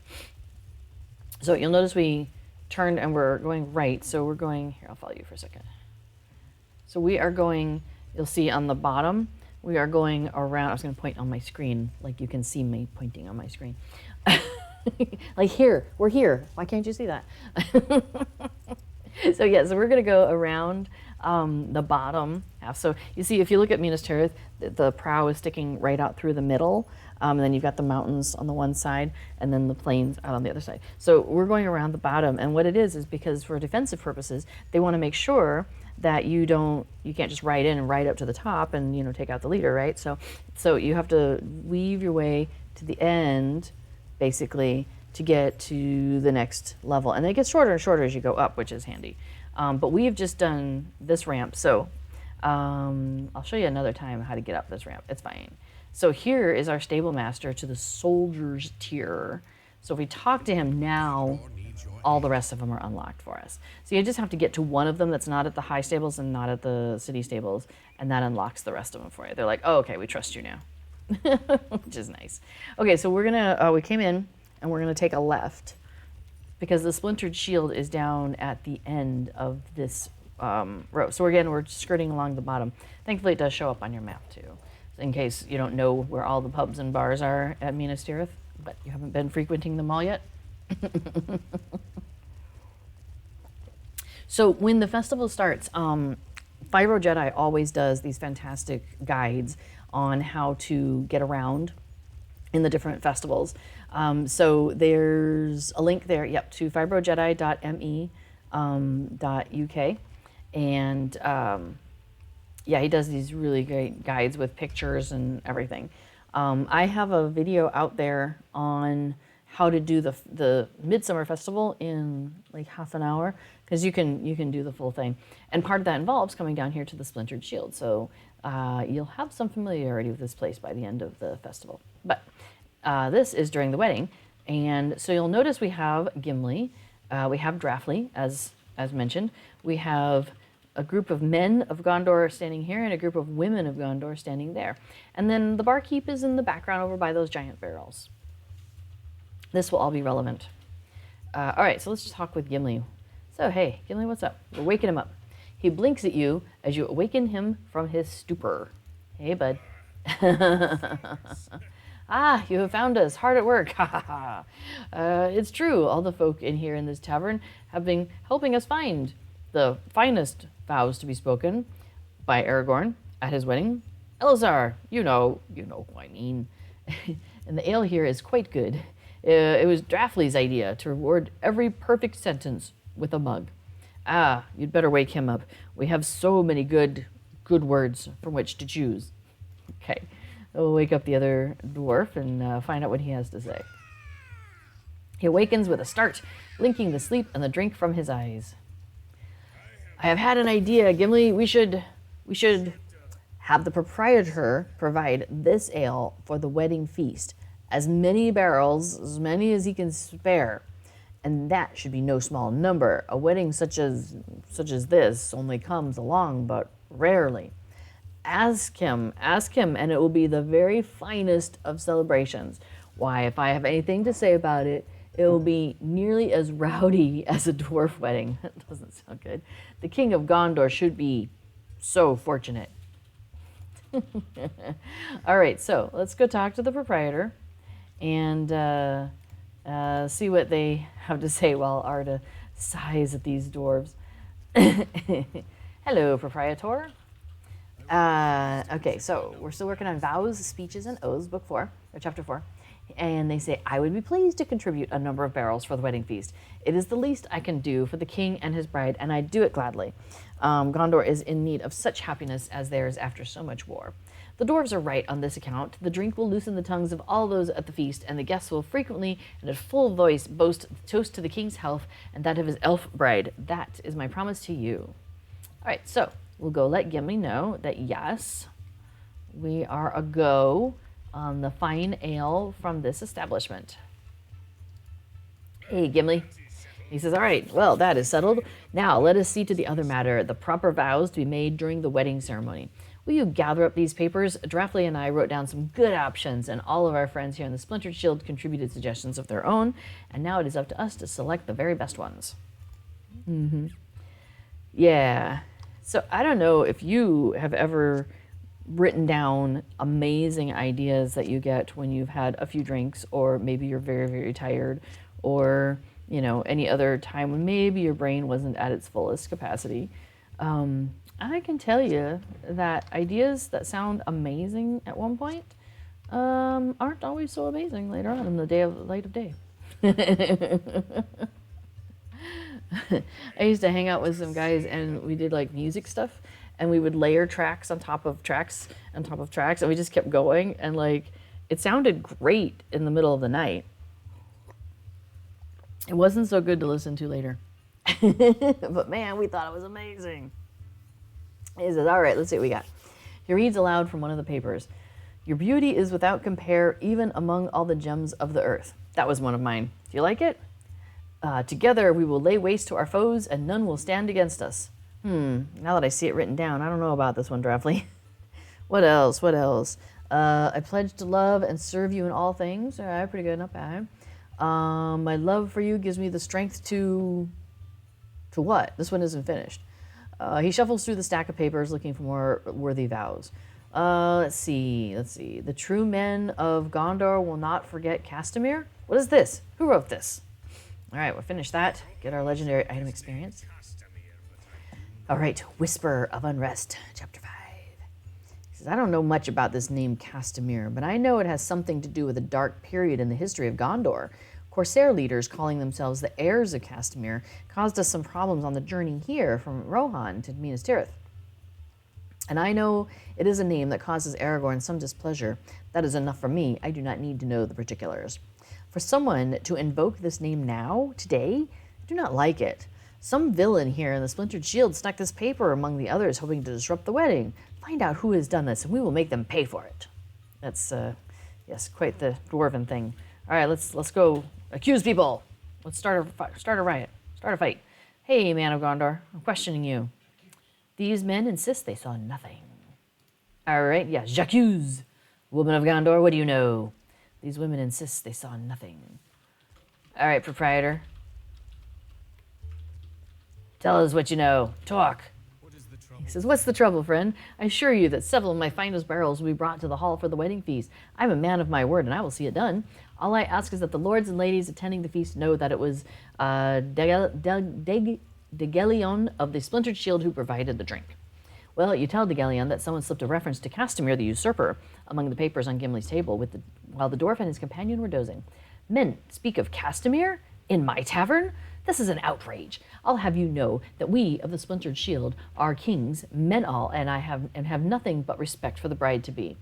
So you'll notice we turned and we're going right. So we're going, here, I'll follow you for a second. So we are going, you'll see on the bottom, we are going around, I was gonna point on my screen, like you can see me pointing on my screen. Like here, we're here. Why can't you see that? So we're gonna go around the bottom half. So you see, if you look at Minas Tirith, the prow is sticking right out through the middle. And then you've got the mountains on the one side and then the plains out on the other side. So we're going around the bottom, and what it is because for defensive purposes, they want to make sure that you can't just ride in and ride up to the top and take out the leader, right? So you have to weave your way to the end, basically, to get to the next level. And it gets shorter and shorter as you go up, which is handy. But we've just done this ramp, so I'll show you another time how to get up this ramp. It's fine. So here is our Stablemaster to the soldiers tier. So if we talk to him now, all the rest of them are unlocked for us. So you just have to get to one of them that's not at the high stables and not at the city stables, and that unlocks the rest of them for you. They're like, oh, okay, we trust you now, which is nice. Okay, so we're gonna, we came in and we're gonna take a left because the Splintered Shield is down at the end of this row. So again, we're skirting along the bottom. Thankfully, it does show up on your map too, in case you don't know where all the pubs and bars are at Minas Tirith, but you haven't been frequenting them all yet. So when the festival starts, Fyro Jedi always does these fantastic guides on how to get around in the different festivals. So there's a link there, to fibrojedi.me.uk. And he does these really great guides with pictures and everything. I have a video out there on how to do the Midsummer Festival in like half an hour, because you can do the full thing. And part of that involves coming down here to the Splintered Shield. So you'll have some familiarity with this place by the end of the festival. But this is during the wedding. And so you'll notice we have Gimli, we have Drafly, as mentioned. We have a group of men of Gondor standing here and a group of women of Gondor standing there. And then the barkeep is in the background over by those giant barrels. This will all be relevant. All right, so let's just talk with Gimli. So, hey, Gimli, what's up? We're waking him up. He blinks at you as you awaken him from his stupor. Hey, bud. Ah, you have found us, hard at work. It's true, all the folk in here in this tavern have been helping us find the finest vows to be spoken by Aragorn at his wedding. Elazar, you know who I mean. And the ale here is quite good. It was Draftley's idea to reward every perfect sentence with a mug. Ah, you'd better wake him up. We have so many good words from which to choose. Okay, we'll wake up the other dwarf and find out what he has to say. He awakens with a start, blinking the sleep and the drink from his eyes. I have had an idea, Gimli. We should have the proprietor provide this ale for the wedding feast. As many barrels, as many as he can spare. And that should be no small number. A wedding such as this only comes along but rarely. Ask him, and it will be the very finest of celebrations. Why, if I have anything to say about it, it will be nearly as rowdy as a dwarf wedding. That doesn't sound good. The king of Gondor should be so fortunate. All right, so let's go talk to the proprietor and see what they have to say while Arda sighs at these dwarves. Hello, proprietor. Okay, so we're still working on vows, speeches, and oaths, book 4, or chapter 4. And they say, I would be pleased to contribute a number of barrels for the wedding feast. It is the least I can do for the king and his bride, and I do it gladly. Gondor is in need of such happiness as theirs after so much war. The dwarves are right on this account. The drink will loosen the tongues of all those at the feast, and the guests will frequently and at full voice boast toast to the king's health and that of his elf bride. That is my promise to you. All right, so we'll go let Gimli know that yes, we are a go on the fine ale from this establishment. Hey, Gimli. He says, all right, well, that is settled. Now let us see to the other matter, the proper vows to be made during the wedding ceremony. Will you gather up these papers? Draftley and I wrote down some good options, and all of our friends here in the Splintered Shield contributed suggestions of their own, and now it is up to us to select the very best ones. Yeah. So I don't know if you have ever written down amazing ideas that you get when you've had a few drinks, or maybe you're very, very tired, or any other time when maybe your brain wasn't at its fullest capacity. I can tell you that ideas that sound amazing at one point aren't always so amazing later on in the light of day. I used to hang out with some guys and we did like music stuff, and we would layer tracks on top of tracks on top of tracks, and we just kept going, and like it sounded great in the middle of the night. It wasn't so good to listen to later. But man, we thought it was amazing. He says, all right, let's see what we got. He reads aloud from one of the papers. Your beauty is without compare even among all the gems of the earth. That was one of mine. Do you like it? Together we will lay waste to our foes, and none will stand against us. Now that I see it written down, I don't know about this one, Draftley. What else? I pledge to love and serve you in all things. All right, pretty good, not bad. My love for you gives me the strength to what? This one isn't finished. He shuffles through the stack of papers looking for more worthy vows. Let's see. The true men of Gondor will not forget Castamere. What is this? Who wrote this? All right, we'll finish that. Get our legendary item experience. All right, Whisper of Unrest, Chapter 5. He says, I don't know much about this name Castamere, but I know it has something to do with a dark period in the history of Gondor. Corsair leaders calling themselves the heirs of Castamere caused us some problems on the journey here from Rohan to Minas Tirith. And I know it is a name that causes Aragorn some displeasure. That is enough for me. I do not need to know the particulars. For someone to invoke this name now, today, I do not like it. Some villain here in the Splintered Shield snuck this paper among the others, hoping to disrupt the wedding. Find out who has done this, and we will make them pay for it. That's, yes, quite the dwarven thing. All right, let's go accuse people. Let's start a riot. Start a fight. Hey, man of Gondor, I'm questioning you. These men insist they saw nothing. All right, yeah, J'accuse. Woman of Gondor, what do you know? These women insist they saw nothing. All right, proprietor. Tell us what you know. Talk. He says, what's the trouble, friend? I assure you that several of my finest barrels will be brought to the hall for the wedding feast. I'm a man of my word, and I will see it done. All I ask is that the lords and ladies attending the feast know that it was Degelion of the Splintered Shield who provided the drink. Well, you tell Degelion that someone slipped a reference to Castamir the Usurper among the papers on Gimli's table while the dwarf and his companion were dozing. Men speak of Castamir in my tavern? This is an outrage. I'll have you know that we of the Splintered Shield are kings, men all, and have nothing but respect for the bride-to-be.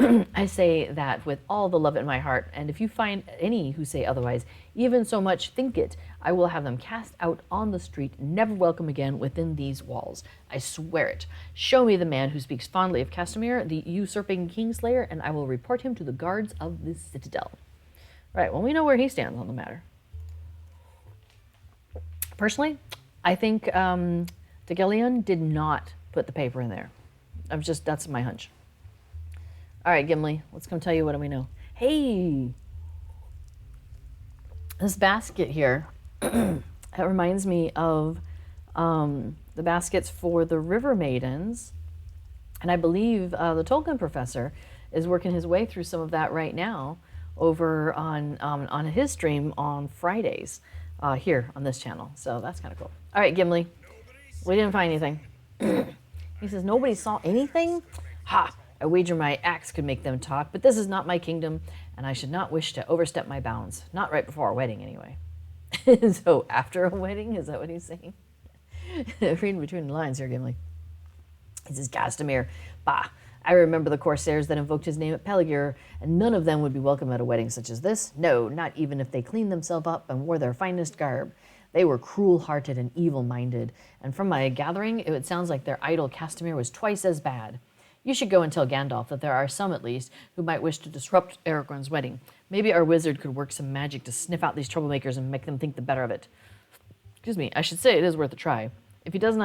I say that with all the love in my heart, and if you find any who say otherwise, even so much think it, I will have them cast out on the street, never welcome again within these walls. I swear it. Show me the man who speaks fondly of Castamir, the usurping kingslayer, and I will report him to the guards of this citadel. Right, well, we know where he stands on the matter. Personally, I think Degelion did not put the paper in there. That's my hunch. All right, Gimli, let's come tell you what do we know. Hey, this basket here, it reminds me of the baskets for the River Maidens. And I believe the Tolkien professor is working his way through some of that right now over on his stream on Fridays here on this channel. So that's kind of cool. All right, Gimli, we didn't find anything. He says, nobody saw anything? Ha! I wager my axe could make them talk, but this is not my kingdom, and I should not wish to overstep my bounds. Not right before a wedding, anyway. So after a wedding, is that what he's saying? Reading between the lines here, Gimli. He says, Castamir, bah, I remember the corsairs that invoked his name at Peligir, and none of them would be welcome at a wedding such as this. No, not even if they cleaned themselves up and wore their finest garb. They were cruel-hearted and evil-minded, and from my gathering, it sounds like their idol Castamir was twice as bad. You should go and tell Gandalf that there are some, at least, who might wish to disrupt Aragorn's wedding. Maybe our wizard could work some magic to sniff out these troublemakers and make them think the better of it. Excuse me, I should say it is worth a try. If that does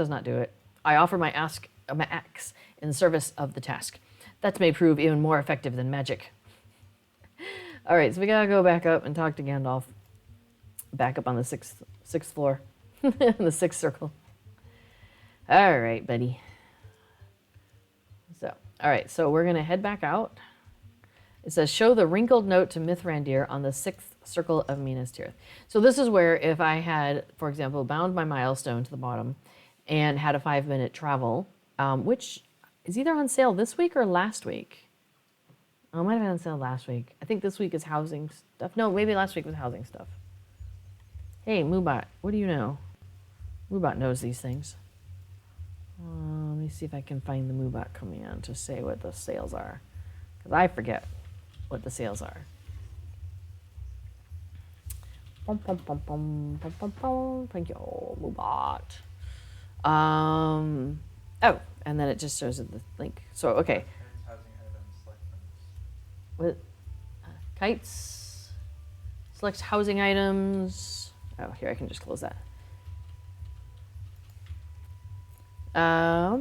not do it, I offer my axe in service of the task. That may prove even more effective than magic. All right, so we gotta go back up and talk to Gandalf. Back up on the sixth floor, the sixth circle. All right, buddy. All right, so we're going to head back out. It says, show the wrinkled note to Mithrandir on the sixth circle of Minas Tirith. So this is where if I had, for example, bound my milestone to the bottom and had a 5-minute travel, which is either on sale this week or last week. Oh, it might have been on sale last week. I think this week is housing stuff. No, maybe last week was housing stuff. Hey, Moobot, what do you know? Moobot knows these things. Let me see if I can find the Moobot coming on to say what the sales are. Because I forget what the sales are. Bum, bum, bum, bum, bum, bum, bum. Thank you, Moobot. Oh, and then it just shows the link. So, okay. What? Kites. Select housing items. Oh, here, I can just close that. Let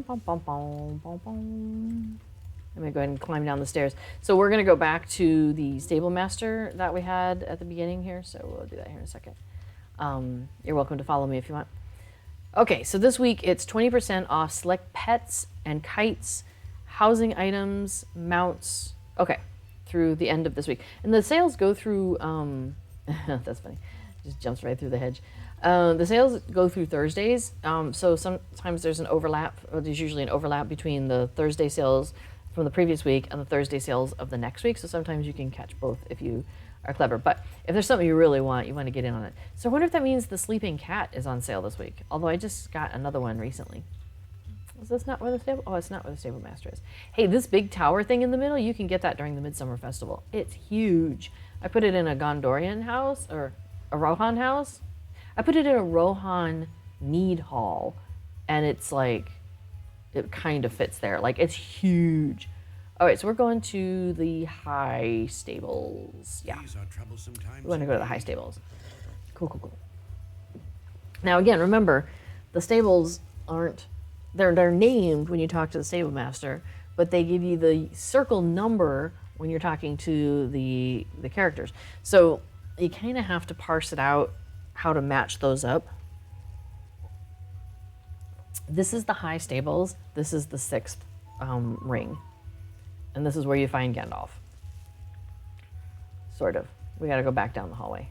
me go ahead and climb down the stairs. So we're going to go back to the Stablemaster that we had at the beginning here. So we'll do that here in a second. You're welcome to follow me if you want. Okay, so this week it's 20% off select pets and kites, housing items, mounts. Okay, through the end of this week. And the sales go through, that's funny, just jumps right through the hedge. The sales go through Thursdays, so sometimes there's an overlap, or there's usually an overlap between the Thursday sales from the previous week and the Thursday sales of the next week, so sometimes you can catch both if you are clever. But if there's something you really want, you want to get in on it. So I wonder if that means the sleeping cat is on sale this week, although I just got another one recently. Is this not where the stable? Oh, it's not where the Stablemaster is. Hey, this big tower thing in the middle, you can get that during the Midsummer Festival. It's huge. I put it in a Gondorian house, or a Rohan house. I put it in a Rohan mead hall, and it's like, it kind of fits there. Like, it's huge. All right, so we're going to the high stables. Yeah, we want to go to the high stables. Cool, cool, cool. Now, again, remember, the stables aren't they're named when you talk to the stablemaster, but they give you the circle number when you're talking to the characters. So you kind of have to parse it out how to match those up. This is the high stables. This is the 6th ring. And this is where you find Gandalf. Sort of. We got to go back down the hallway.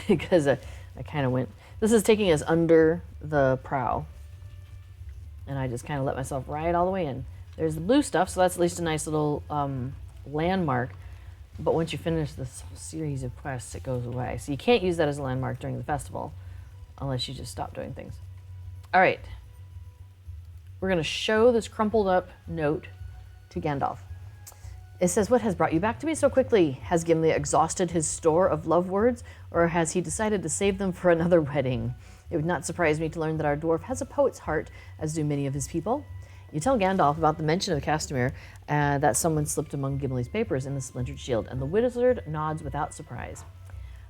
Because I kind of went... This is taking us under the prow. And I just kind of let myself ride all the way in. There's the blue stuff, so that's at least a nice little landmark. But once you finish this series of quests, it goes away. So you can't use that as a landmark during the festival unless you just stop doing things. All right. We're going to show this crumpled up note to Gandalf. It says, "What has brought you back to me so quickly? Has Gimli exhausted his store of love words, or has he decided to save them for another wedding? It would not surprise me to learn that our dwarf has a poet's heart, as do many of his people. You tell Gandalf about the mention of Castamere, that someone slipped among Gimli's papers in the splintered shield, and the wizard nods without surprise.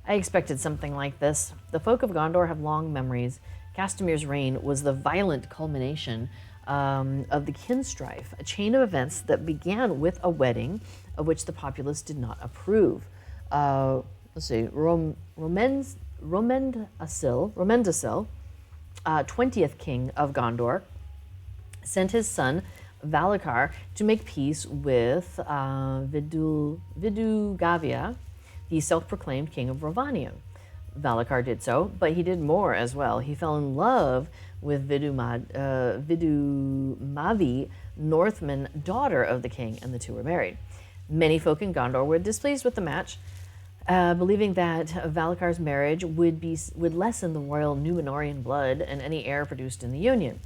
I expected something like this. The folk of Gondor have long memories. Castamere's reign was the violent culmination of the Kinstrife, a chain of events that began with a wedding of which the populace did not approve. Let's see, Romendasil, 20th king of Gondor, sent his son Valakar to make peace with Vidugavia, the self-proclaimed king of Rovania. Valakar did so, but he did more as well. He fell in love with Vidumavi, Northman, daughter of the king, and the two were married. Many folk in Gondor were displeased with the match, believing that Valakar's marriage would lessen the royal Númenorian blood and any heir produced in the union.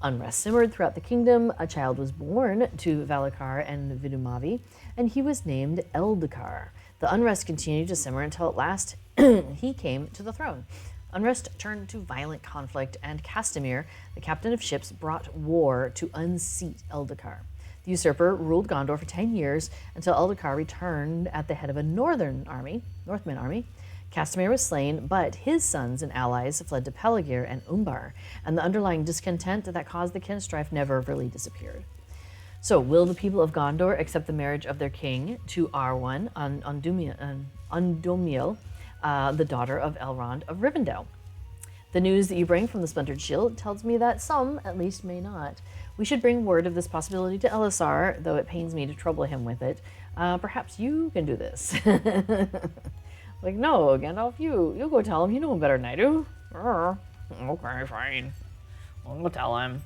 Unrest simmered throughout the kingdom. A child was born to Valakar and Vidumavi, and he was named Eldakar. The unrest continued to simmer until at last he came to the throne. Unrest turned to violent conflict, and Castamere, the captain of ships, brought war to unseat Eldakar. The usurper ruled Gondor for 10 years until Eldakar returned at the head of a Northman army. Castamere was slain, but his sons and allies fled to Peligir and Umbar, and the underlying discontent that caused the Kinstrife never really disappeared. So, will the people of Gondor accept the marriage of their king to Arwen Undomiel, the daughter of Elrond of Rivendell? The news that you bring from the Splintered Shield tells me that some, at least, may not. We should bring word of this possibility to Elisar, though it pains me to trouble him with it. Perhaps you can do this. Like, no, Gandalf, you go tell him. You know him better than I do. Okay, fine. I'll go tell him.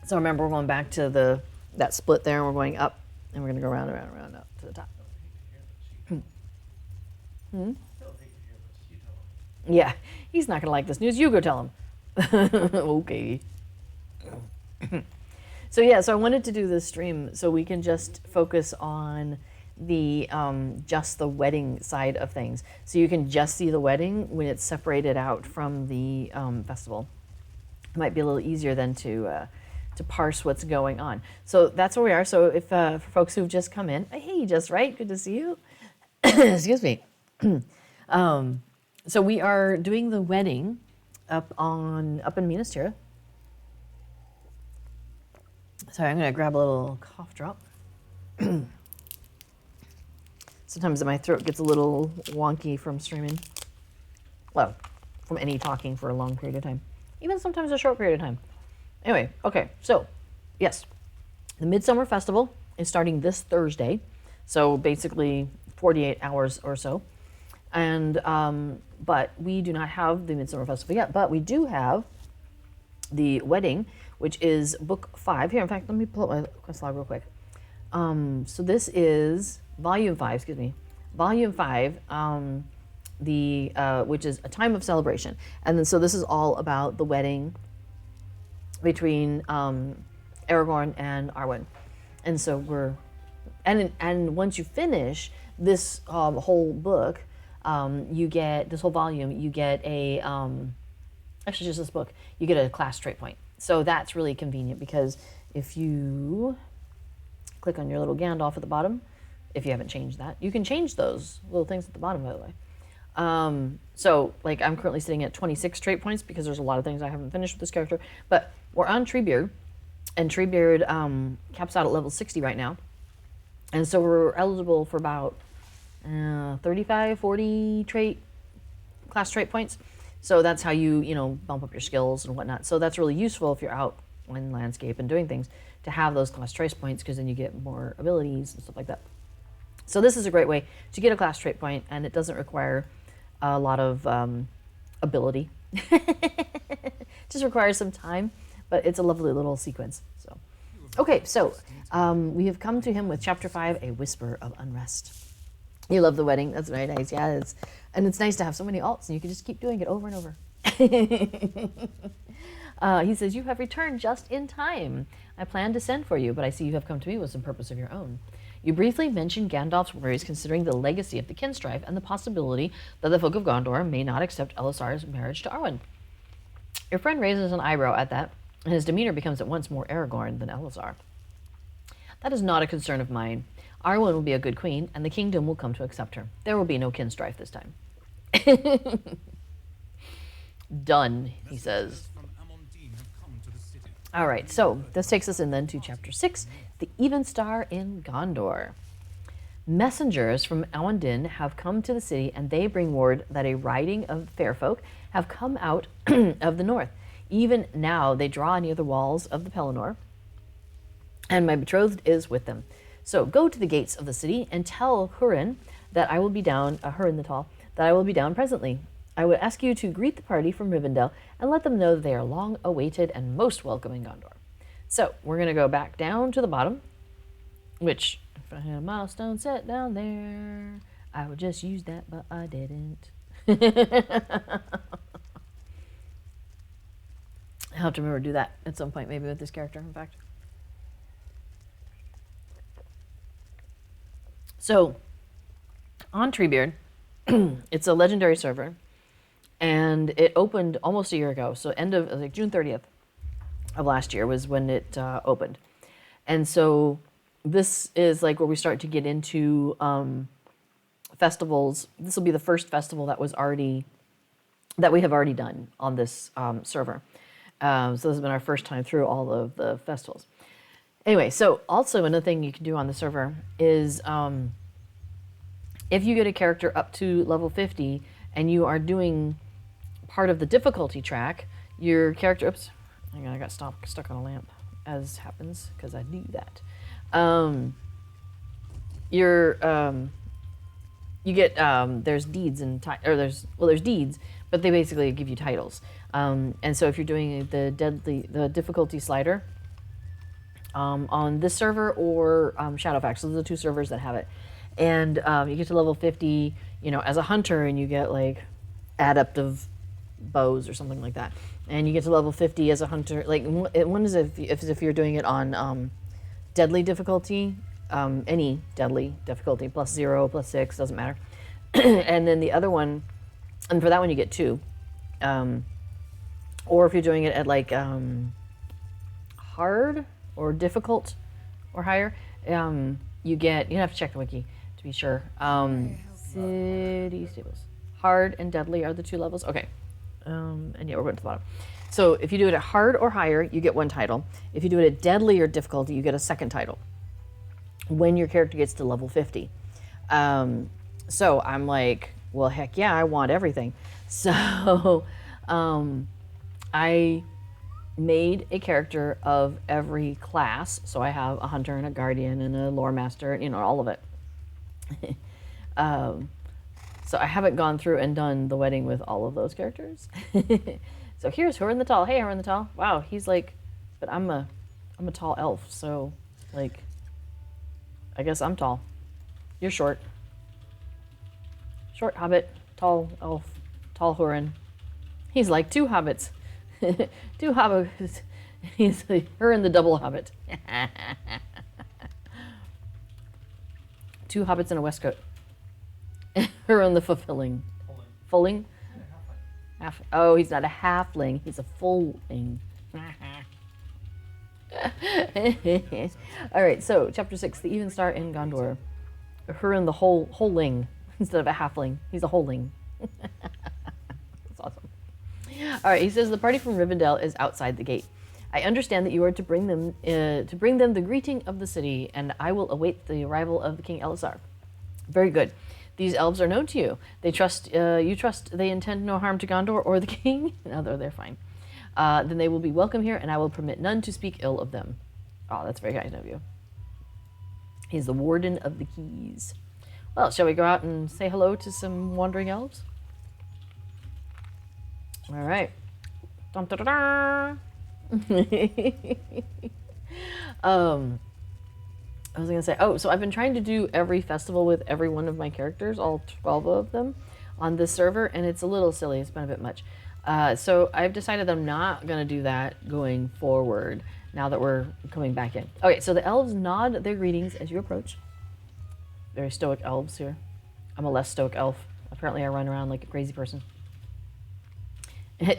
So remember, we're going back to that split there, and we're going up, and we're going to go round, up to the top. Yeah, he's not going to like this news. You go tell him. Okay. So yeah, so I wanted to do this stream so we can just focus on the just the wedding side of things. So you can just see the wedding when it's separated out from the festival. It might be a little easier then to parse what's going on. So that's where we are. So if for folks who've just come in, hey, just right, good to see you. Excuse me. So we are doing the wedding up in Minas Tirith. Sorry, I'm gonna grab a little cough drop. Sometimes my throat gets a little wonky from streaming. Well, from any talking for a long period of time. Even sometimes a short period of time. Anyway, okay, so, yes. The Midsummer Festival is starting this Thursday. So basically 48 hours or so. And, but we do not have the Midsummer Festival yet, but we do have the wedding, which is book 5. Here, in fact, let me pull up my quest log real quick. So this is volume 5, Volume 5, which is a time of celebration. And then, so this is all about the wedding between Aragorn and Arwen. And so and once you finish this whole book, you get, this whole volume, you get a, actually just this book, you get a class trait point. So that's really convenient because if you click on your little Gandalf at the bottom, if you haven't changed that, you can change those little things at the bottom, by the way. So, like, I'm currently sitting at 26 trait points because there's a lot of things I haven't finished with this character. But we're on Treebeard, and Treebeard caps out at level 60 right now. And so we're eligible for about 35, 40 class trait points. So that's how you bump up your skills and whatnot. So that's really useful if you're out in landscape and doing things to have those class trait points, because then you get more abilities and stuff like that. So this is a great way to get a class trait point, and it doesn't require a lot of ability. It just requires some time, but it's a lovely little sequence. So, okay, so we have come to him with Chapter 5, A Whisper of Unrest. You love the wedding. That's very nice. Yeah, and it's nice to have so many alts, and you can just keep doing it over and over. He says, you have returned just in time. I planned to send for you, but I see you have come to me with some purpose of your own. You briefly mentioned Gandalf's worries considering the legacy of the kinstrife and the possibility that the folk of Gondor may not accept Elisar's marriage to Arwen. Your friend raises an eyebrow at that, and his demeanor becomes at once more Aragorn than Elisar. That is not a concern of mine. Arwen will be a good queen, and the kingdom will come to accept her. There will be no kinstrife this time. Done, he says. All right, so this takes us in then to Chapter 6, The Even Star in Gondor. Messengers from Elendil have come to the city, and they bring word that a riding of fair folk have come out of the north. Even now they draw near the walls of the Pelennor, and my betrothed is with them. So go to the gates of the city and tell Hurin that I will be down, Hurin the Tall, that I will be down presently. I would ask you to greet the party from Rivendell and let them know that they are long awaited and most welcome in Gondor. So we're going to go back down to the bottom, which, if I had a milestone set down there, I would just use that, but I didn't. I'll have to remember to do that at some point, maybe with this character, in fact. So, on Treebeard, it's a legendary server, and it opened almost a year ago. So end of like June 30th of last year was when it opened. And so this is like where we start to get into festivals. This will be the first festival that we have already done on this server. So this has been our first time through all of the festivals. Anyway, so also another thing you can do on the server is if you get a character up to level 50 and you are doing part of the difficulty track, your character, oops, hang on, I got stuck on a lamp, as happens, because I do that. You get, there's deeds and, there's deeds, but they basically give you titles. And so if you're doing the difficulty slider, on this server or Shadowfax, those are the two servers that have it. And you get to level 50, as a hunter, and you get like adept of bows or something like that. And you get to level 50 as a hunter. Like one is if you're doing it on deadly difficulty, any deadly difficulty, +0, +6, doesn't matter. And then the other one, and for that one you get 2. Or if you're doing it at like hard or difficult or higher, you have to check the wiki to be sure. City stables. Hard and deadly are the 2 levels. Okay. And yeah, we're going to the bottom. So if you do it at hard or higher, you get 1 title. If you do it at deadly or difficulty, you get a 2nd title when your character gets to level 50. So I'm like, well, heck yeah, I want everything. So I made a character of every class. So I have a hunter and a guardian and a lore master, all of it. So I haven't gone through and done the wedding with all of those characters. So here's Hurin the Tall. Hey, Hurin the Tall. Wow, he's like, but I'm a tall elf, so like, I guess I'm tall. You're short. Short hobbit, tall elf, tall Hurin. He's like 2 hobbits. 2 hobbits. He's like Hurin the double hobbit. 2 hobbits in a waistcoat. Hurin the fulfilling. Fulling? Half. Oh, he's not a halfling. He's a fulling. All right, so Chapter 6, The Even Star in Gondor. Hurin the holing instead of a halfling. He's a holing. That's awesome. All right, he says the party from Rivendell is outside the gate. I understand that you are to bring them the greeting of the city, and I will await the arrival of the King Elisar. Very good. These elves are known to you. They trust you. Trust they intend no harm to Gondor or the king. No, they're fine. Then they will be welcome here, and I will permit none to speak ill of them. Oh, that's very kind of you. He's the warden of the keys. Well, shall we go out and say hello to some wandering elves? All right. Dun, dun, dun, dun. I was gonna say, so I've been trying to do every festival with every one of my characters, all 12 of them, on this server, and it's a little silly. It's been a bit much. So I've decided I'm not gonna do that going forward now that we're coming back in. Okay, so the elves nod their greetings as you approach. Very stoic elves here. I'm a less stoic elf. Apparently I run around like a crazy person.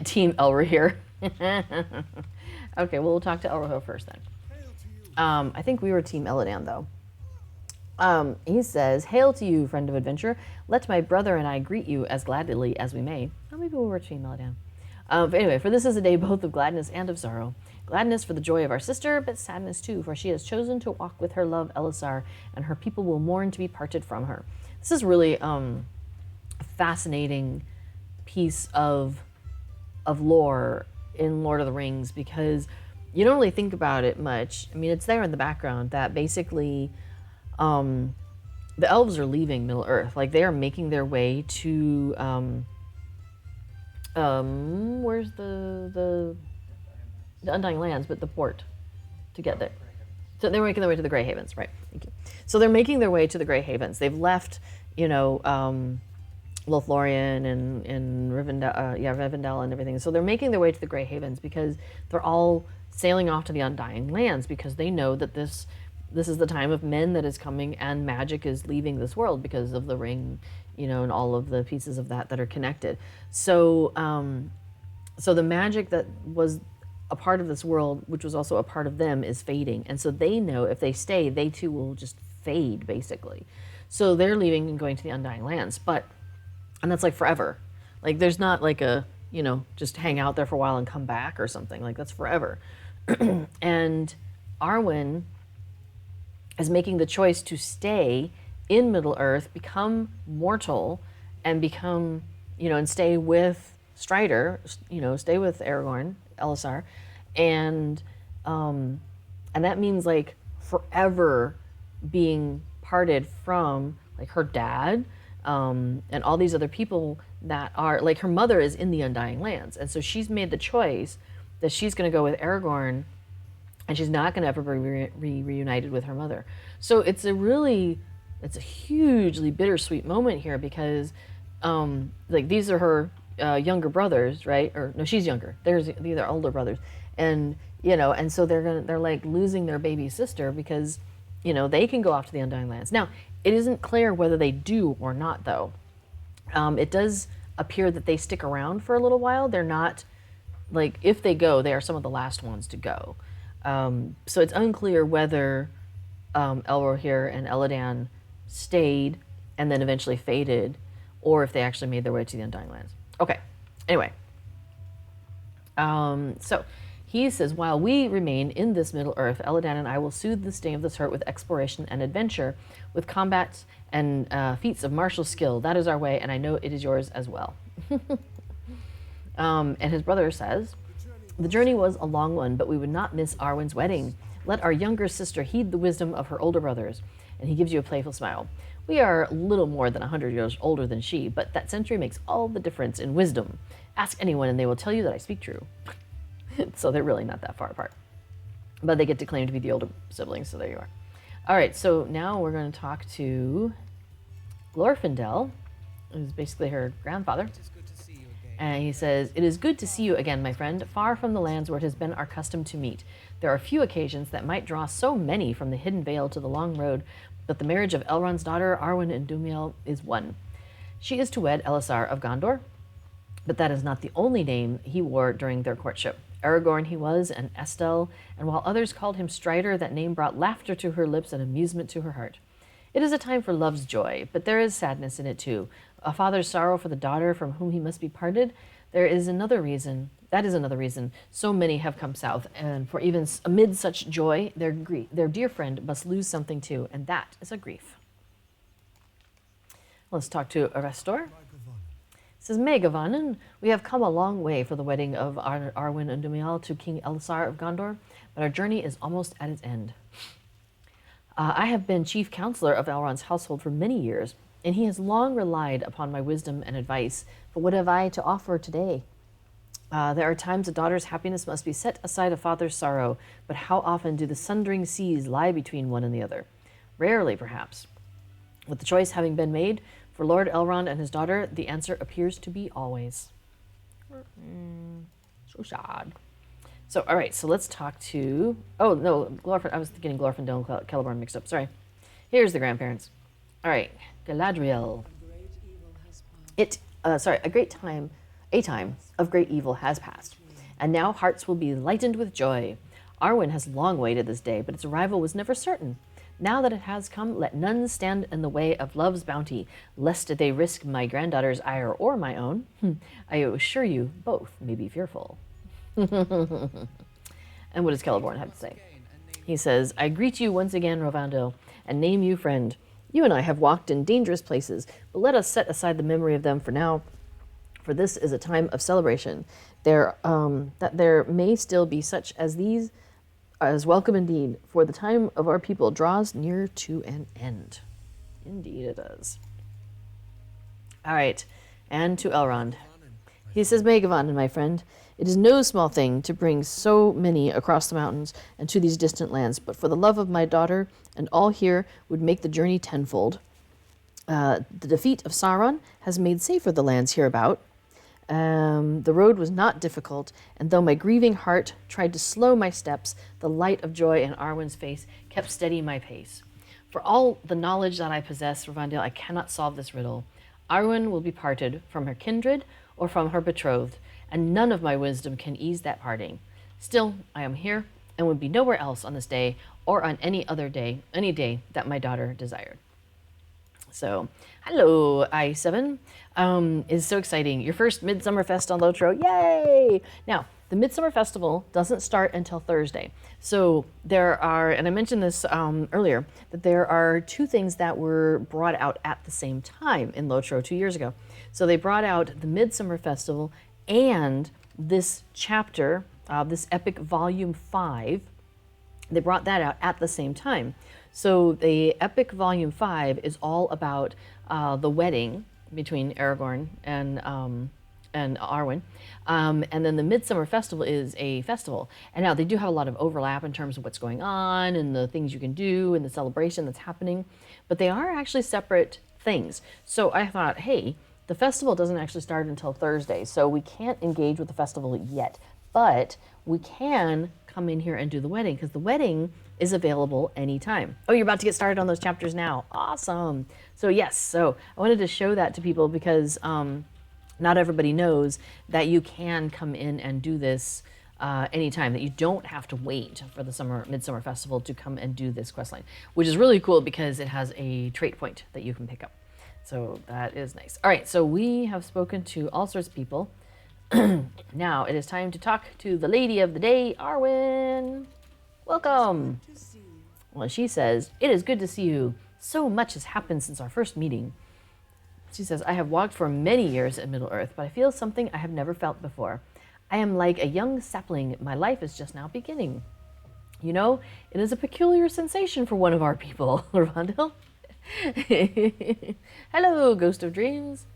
Team Elra here. Okay, well, we'll talk to Elroho first then. I think we were Team Elladan, though. He says, "Hail to you, friend of adventure. Let my brother and I greet you as gladly as we may." Oh, maybe we were Team Elladan. But anyway, for this is a day both of gladness and of sorrow. Gladness for the joy of our sister, but sadness too, for she has chosen to walk with her love Elisar, and her people will mourn to be parted from her. This is really a fascinating piece of lore in Lord of the Rings, because you don't really think about it much. I mean, it's there in the background that basically the elves are leaving Middle Earth. Like, they are making their way to where's the Undying Lands, but the port to get there. So they're making their way to the Grey Havens, right? Thank you. So they're making their way to the Grey Havens. They've left, Lothlorien and Rivendell and everything. So they're making their way to the Grey Havens because they're all sailing off to the Undying Lands, because they know that this is the time of men that is coming, and magic is leaving this world because of the ring, and all of the pieces of that are connected. So so the magic that was a part of this world, which was also a part of them, is fading. And so they know if they stay, they too will just fade, basically. So they're leaving and going to the Undying Lands. And that's like forever. Like, there's not like a, just hang out there for a while and come back or something. Like, that's forever. And Arwen is making the choice to stay in Middle Earth, become mortal, and become, and stay with Strider, stay with Aragorn, Elisar. And that means, like, forever being parted from, like, her dad, and all these other people that are, like, her mother is in the Undying Lands. And so she's made the choice that she's going to go with Aragorn, and she's not going to ever be reunited with her mother. So it's a hugely bittersweet moment here, because, like, these are her younger brothers, right? Or no, she's younger. These are older brothers. And, and so they're like losing their baby sister, because, they can go off to the Undying Lands. Now, it isn't clear whether they do or not, though. It does appear that they stick around for a little while. They're not, like, if they go, they are some of the last ones to go. So it's unclear whether Elrohir and Elladan stayed and then eventually faded, or if they actually made their way to the Undying Lands. Okay, anyway. So he says, while we remain in this Middle Earth, Elladan and I will soothe the sting of this hurt with exploration and adventure, with combats and feats of martial skill. That is our way, and I know it is yours as well. And his brother says, the journey was a long one, but we would not miss Arwen's wedding. Let our younger sister heed the wisdom of her older brothers. And he gives you a playful smile. We are little more than 100 years older than she, but that century makes all the difference in wisdom. Ask anyone and they will tell you that I speak true. So they're really not that far apart. But they get to claim to be the older siblings, so there you are. All right, so now we're going to talk to Glorfindel, who's basically her grandfather. And he says, it is good to see you again, my friend, far from the lands where it has been our custom to meet. There are few occasions that might draw so many from the hidden vale to the long road, but the marriage of Elrond's daughter, Arwen and Dumiel, is one. She is to wed Elisar of Gondor, but that is not the only name he wore during their courtship. Aragorn he was, and Estel, and while others called him Strider, that name brought laughter to her lips and amusement to her heart. It is a time for love's joy, but there is sadness in it too. a father's sorrow for the daughter from whom he must be parted, there is another reason. That is another reason so many have come south, and for even amid such joy, their dear friend must lose something too, and that is a grief. Let's talk to Arestor. It says, Megavanen, we have come a long way for the wedding of Arwen and Dumial to King Elisar of Gondor, but our journey is almost at its end. I have been chief counselor of Elrond's household for many years, and he has long relied upon my wisdom and advice. But what have I to offer today? There are times a daughter's happiness must be set aside a father's sorrow, but how often do the sundering seas lie between one and the other? Rarely, perhaps. With the choice having been made for Lord Elrond and his daughter, the answer appears to be always. So sad. So, all right, so let's talk to... Oh, no, I was getting Glorfindel and Celeborn mixed up. Sorry. Here's the grandparents. All right, Galadriel. A time of great evil has passed, and now hearts will be lightened with joy. Arwen has long waited this day, but its arrival was never certain. Now that it has come, let none stand in the way of love's bounty, lest they risk my granddaughter's ire or my own. I assure you, both may be fearful. And what does Celeborn have to say? He says, I greet you once again, Rovandil, and name you friend. You and I have walked in dangerous places, but let us set aside the memory of them for now, for this is a time of celebration. That there may still be such as these, as welcome indeed, for the time of our people draws near to an end. Indeed it does. All right, and to Elrond. He says, Megavanen, my friend, it is no small thing to bring so many across the mountains and to these distant lands, but for the love of my daughter and all here would make the journey tenfold. The defeat of Sauron has made safer the lands hereabout. The road was not difficult, and though my grieving heart tried to slow my steps, the light of joy in Arwen's face kept steady my pace. For all the knowledge that I possess, Rovandil, I cannot solve this riddle. Arwen will be parted from her kindred or from her betrothed, and none of my wisdom can ease that parting. Still, I am here, and would be nowhere else on this day, or on any other day, any day that my daughter desired. So, hello, I7. It's so exciting. Your first Midsummer Fest on Lotro. Yay! Now, the Midsummer Festival doesn't start until Thursday. So there are, and I mentioned this earlier, that there are two things that were brought out at the same time in Lotro 2 years ago. So they brought out the Midsummer Festival and this chapter, this epic volume 5. They brought that out at the same time. So the epic volume 5 is all about the wedding between Aragorn and Arwen. And then the Midsummer Festival is a festival. And now they do have a lot of overlap in terms of what's going on and the things you can do and the celebration that's happening. But they are actually separate things. So I thought, hey, the festival doesn't actually start until Thursday. So we can't engage with the festival yet. But we can come in here and do the wedding, because the wedding is available anytime. Oh, you're about to get started on those chapters now. Awesome. So yes, so I wanted to show that to people because not everybody knows that you can come in and do this anytime, that you don't have to wait for the Midsummer Festival to come and do this questline, which is really cool because it has a trait point that you can pick up. So that is nice. All right, so we have spoken to all sorts of people. Now it is time to talk to the lady of the day, Arwen. Welcome. Well, she says, it is good to see you. So much has happened since our first meeting. She says, I have walked for many years in Middle-earth, but I feel something I have never felt before. I am like a young sapling. My life is just now beginning. You know, it is a peculiar sensation for one of our people, Rovandil. Hello, Ghost of Dreams.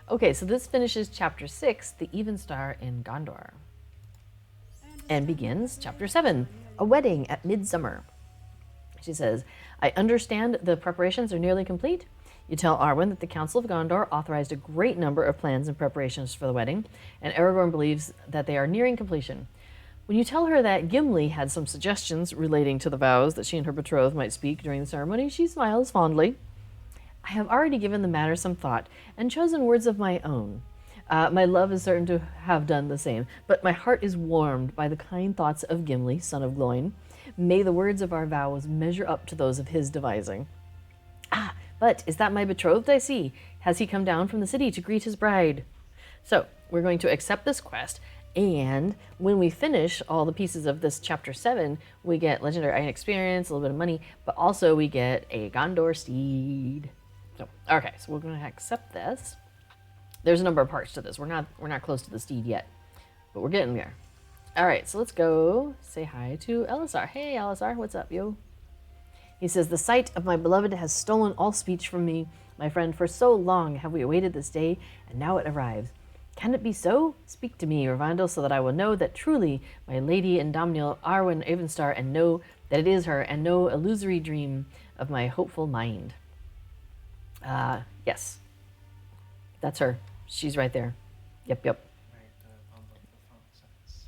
Okay, so this finishes Chapter 6, The Even Star in Gondor. And begins Chapter 7, A Wedding at Midsummer. She says, I understand the preparations are nearly complete. You tell Arwen that the Council of Gondor authorized a great number of plans and preparations for the wedding, and Aragorn believes that they are nearing completion. When you tell her that Gimli had some suggestions relating to the vows that she and her betrothed might speak during the ceremony, she smiles fondly. I have already given the matter some thought and chosen words of my own. My love is certain to have done the same, but my heart is warmed by the kind thoughts of Gimli, son of Gloin. May the words of our vows measure up to those of his devising. But is that my betrothed I see? Has he come down from the city to greet his bride? So we're going to accept this quest, and when we finish all the pieces of this chapter 7, we get legendary iron experience, a little bit of money, but also we get a Gondor steed. So okay, so we're going to accept this. There's a number of parts to this. We're not close to the steed yet, but we're getting there. All right, so let's go say hi to Elisar. Hey, Elisar, what's up, yo? He says, the sight of my beloved has stolen all speech from me. My friend, for so long have we awaited this day, and now it arrives. Can it be so? Speak to me, Ravandel, so that I will know that truly my lady Indomniel Arwen Avenstar, and know that it is her, and no illusory dream of my hopeful mind. Yes. That's her. She's right there. Yep. Right, bump up the font size.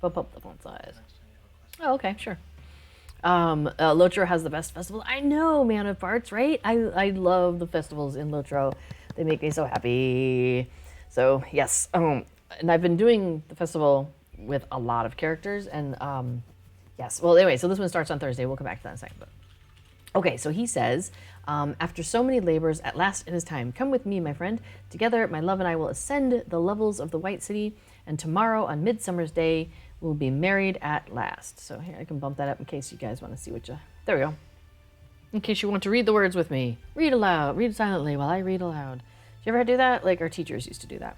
Bump up the font size. Next time you have a question. Oh, okay, sure. Lotro has the best festival. I know, Man of Parts, right? I love the festivals in Lotro. They make me so happy. So, yes. And I've been doing the festival with a lot of characters. And, yes. Well, anyway, so this one starts on Thursday. We'll come back to that in a second. But okay, so he says, after so many labors, at last it is time. Come with me, my friend. Together, my love and I will ascend the levels of the White City. And tomorrow, on Midsummer's Day, we'll be married at last. So here, I can bump that up in case you guys want to see what you... There we go. In case you want to read the words with me. Read aloud. Read silently while I read aloud. Did you ever do that? Like, our teachers used to do that.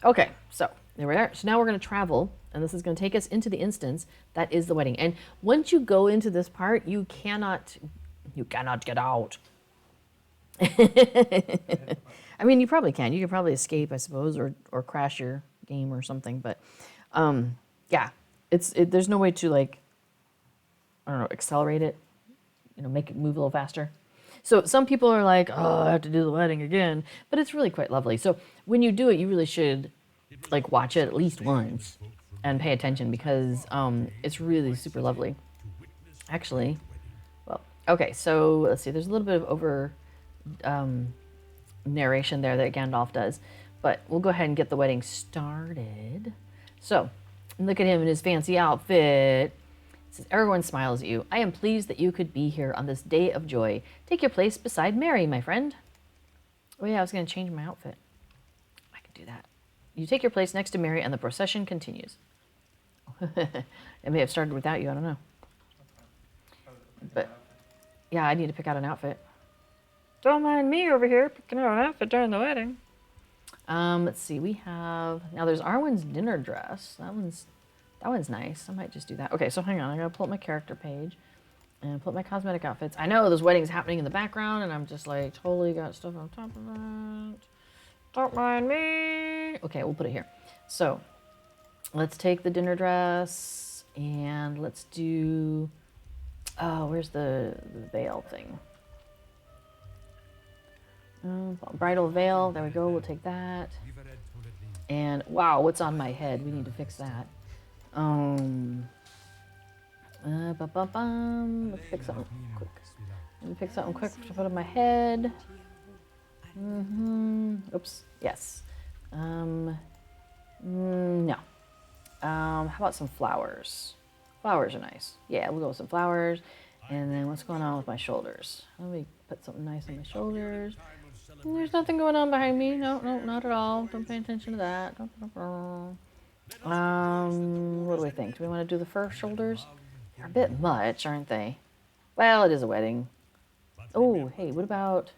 Okay, so there we are. So now we're going to travel, and this is going to take us into the instance that is the wedding. And once you go into this part, you cannot get out. I mean, you probably can. You could probably escape, I suppose, or crash your game or something, but... yeah, there's no way to, like, I don't know, accelerate it, make it move a little faster. So some people are like, oh, I have to do the wedding again, but it's really quite lovely. So when you do it, you really should, like, watch it at least once and pay attention because it's really super lovely. Actually, well, okay, so let's see, there's a little bit of over narration there that Gandalf does, but we'll go ahead and get the wedding started. So, look at him in his fancy outfit. It says, Aragorn smiles at you. I am pleased that you could be here on this day of joy. Take your place beside Mary, my friend. Oh yeah, I was going to change my outfit. I can do that. You take your place next to Mary and the procession continues. It may have started without you, I don't know. But, yeah, I need to pick out an outfit. Don't mind me over here picking out an outfit during the wedding. Let's see, we have, now there's Arwen's dinner dress. That one's nice. I might just do that. Okay, so hang on, I gotta pull up my character page and pull up my cosmetic outfits. I know there's weddings happening in the background and I'm just like totally got stuff on top of that. Don't mind me. Okay, we'll put it here. So let's take the dinner dress and let's do, oh, where's the veil thing? Bridal Veil, there we go, we'll take that. And wow, what's on my head? We need to fix that. Let's fix something quick. Let me pick something quick to put on my head. Oops, yes. No. How about some flowers? Flowers are nice. Yeah, we'll go with some flowers. And then what's going on with my shoulders? Let me put something nice on my shoulders. There's nothing going on behind me. No, not at all. Don't pay attention to that. What do we think? Do we want to do the fur shoulders? They're a bit much, aren't they? Well, it is a wedding. Oh, hey, what about...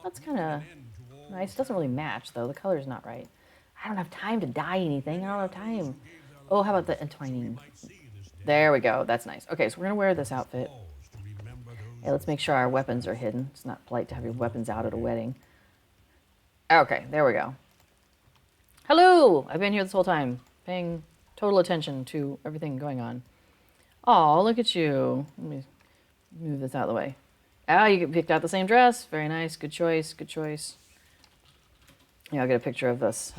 That's kind of nice. It doesn't really match, though. The color's not right. I don't have time to dye anything. I don't have time. Oh, how about the entwining? There we go. That's nice. Okay, so we're going to wear this outfit. Hey, let's make sure our weapons are hidden. It's not polite to have your weapons out at a wedding. Okay, there we go. Hello! I've been here this whole time, paying total attention to everything going on. Oh, look at you. Let me move this out of the way. Ah, you picked out the same dress. Very nice. Good choice. Good choice. Yeah, I'll get a picture of us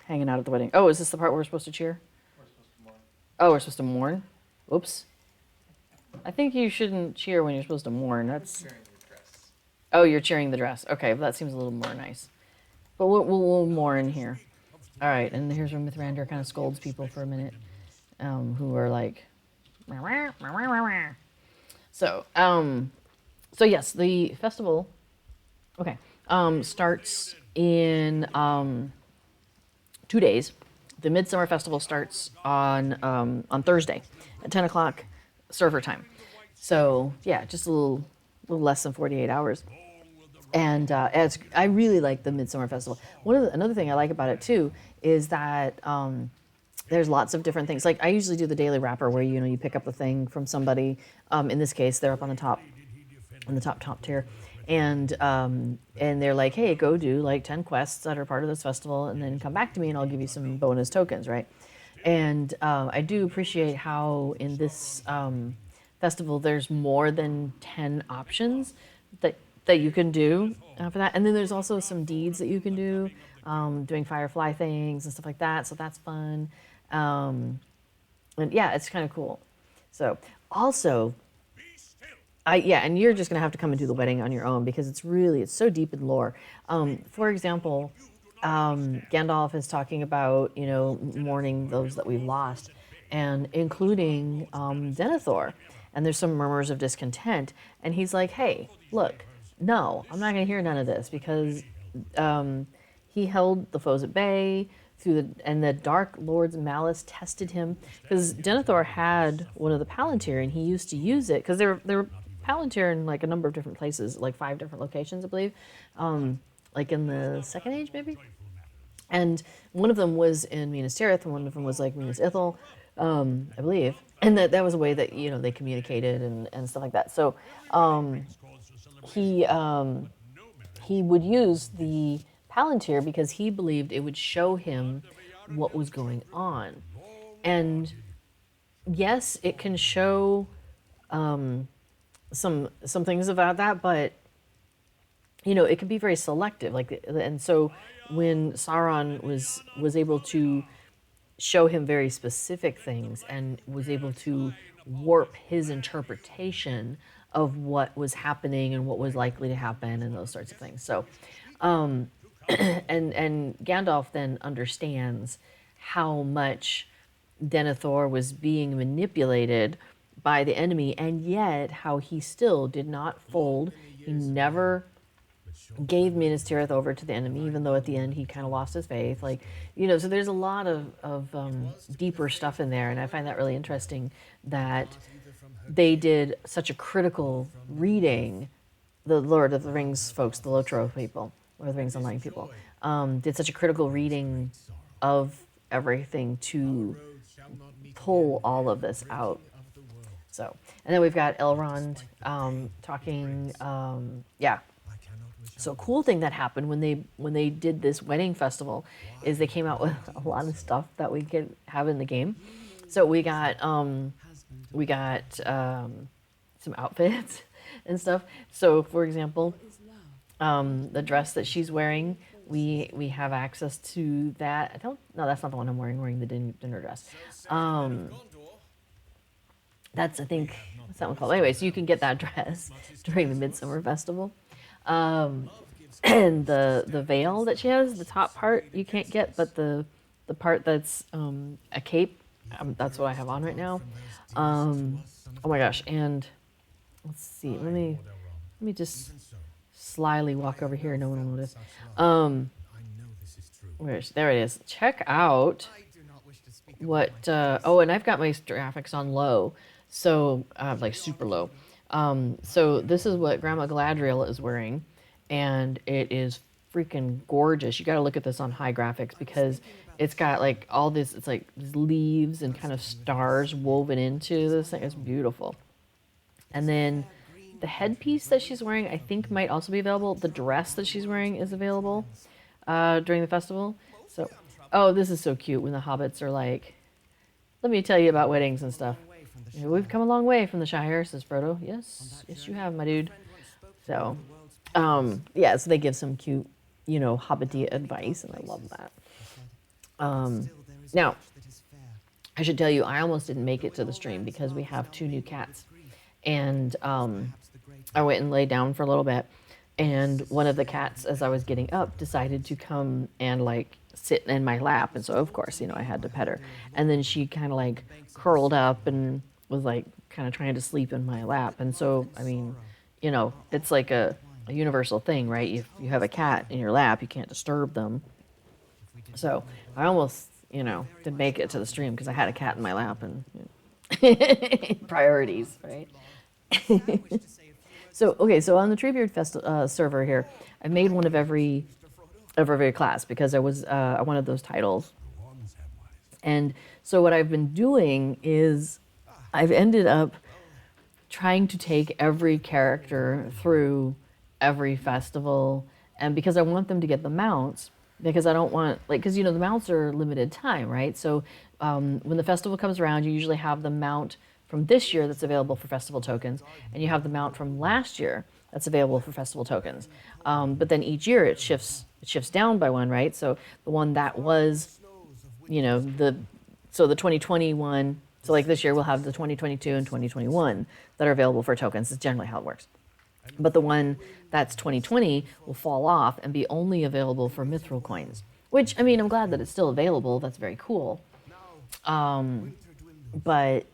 hanging out at the wedding. Oh, is this the part where we're supposed to cheer? We're supposed to mourn. Oh, we're supposed to mourn? Oops. I think you shouldn't cheer when you're supposed to mourn. That's Cheering your dress. Oh, you're cheering the dress. Okay, well, that seems a little more nice. But we'll mourn here. All right, and here's where Mithrandir kind of scolds people for a minute, who are like, so, So yes, the festival, okay, starts in 2 days. The Midsummer Festival starts on Thursday at 10 o'clock server time. So yeah, just little less than 48 hours. And I really like the Midsummer Festival. Another thing I like about it too is that there's lots of different things. Like I usually do the daily wrapper where you pick up the thing from somebody. In this case, they're up on the top tier, and they're like, hey, go do like 10 quests that are part of this festival, and then come back to me, and I'll give you some bonus tokens, right? And I do appreciate how in this festival there's more than 10 options that you can do for that, and then there's also some deeds that you can do, doing firefly things and stuff like that. So that's fun, and yeah, it's kind of cool. So also and you're just gonna have to come and do the wedding on your own because it's so deep in lore. For example, Gandalf is talking about mourning those that we've lost, and including Denethor. And there's some murmurs of discontent, and he's like, "Hey, look, no, I'm not gonna hear none of this because he held the foes at bay and the Dark Lord's malice tested him because Denethor had one of the Palantir and he used to use it because there were Palantir in like a number of different places, like 5 different locations, I believe, like in the Second Age maybe. And one of them was in Minas Tirith, and one of them was like Minas Ithil, I believe. And that was a way that they communicated and stuff like that. So he he would use the Palantir because he believed it would show him what was going on. And yes, it can show some things about that, but it can be very selective. And so when Sauron was able to show him very specific things and was able to warp his interpretation of what was happening and what was likely to happen and those sorts of things. So and Gandalf then understands how much Denethor was being manipulated by the enemy, and yet how he still did not fold. He never gave Minas Tirith over to the enemy, even though at the end he kind of lost his faith. So there's a lot of deeper stuff in there, and I find that really interesting that they did such a critical reading. The Lord of the Rings folks, the Lotro people, Lord of the Rings Online people, did such a critical reading of everything to pull all of this out. So, and then we've got Elrond talking. So a cool thing that happened when they did this wedding festival is they came out with a lot of stuff that we could have in the game. So we got some outfits and stuff. So for example, the dress that she's wearing, we have access to that. No, that's not the one I'm wearing. I'm wearing the dinner dress. That's, I think, what's that one called? Anyway, so you can get that dress during the Midsummer Festival. And the veil that she has, the top part you can't get, but the part that's a cape, that's what I have on right now. Oh my gosh! And let's see, let me just slyly walk over here. No one will notice. There it is. Check out what. And I've got my graphics on low, so like super low. So this is what Grandma Galadriel is wearing, and it is freaking gorgeous. You got to look at this on high graphics because it's got like all this. It's like these leaves and kind of stars woven into this thing. It's beautiful. And then the headpiece that she's wearing, I think, might also be available. The dress that she's wearing is available during the festival. So, this is so cute when the hobbits are like, "Let me tell you about weddings and stuff." We've come a long way from the Shire, says Frodo. Yes, you have, my dude. So, so they give some cute, Hobbity advice, and I love that. Now, I should tell you, I almost didn't make it to the stream because we have 2 new cats, and I went and laid down for a little bit, and one of the cats, as I was getting up, decided to come and sit in my lap, and so of course, I had to pet her, and then she kind of curled up and was kind of trying to sleep in my lap, and so it's like a universal thing, right? If you have a cat in your lap, you can't disturb them. So I almost, didn't make it to the stream because I had a cat in my lap and priorities, right? So okay, so on the Treebeard server here, I made one of every class because I wanted those titles. And so what I've been doing is I've ended up trying to take every character through every festival, and because I want them to get the mounts, because I don't want because the mounts are limited time, right? So when the festival comes around, you usually have the mount from this year that's available for festival tokens, and you have the mount from last year that's available for festival tokens. But then each year it shifts down by one, right? So the one that was, the 2021. So like this year we'll have the 2022 and 2021 that are available for tokens. That's generally how it works. But the one that's 2020 will fall off and be only available for mithril coins, which, I mean, I'm glad that it's still available. That's very cool. But,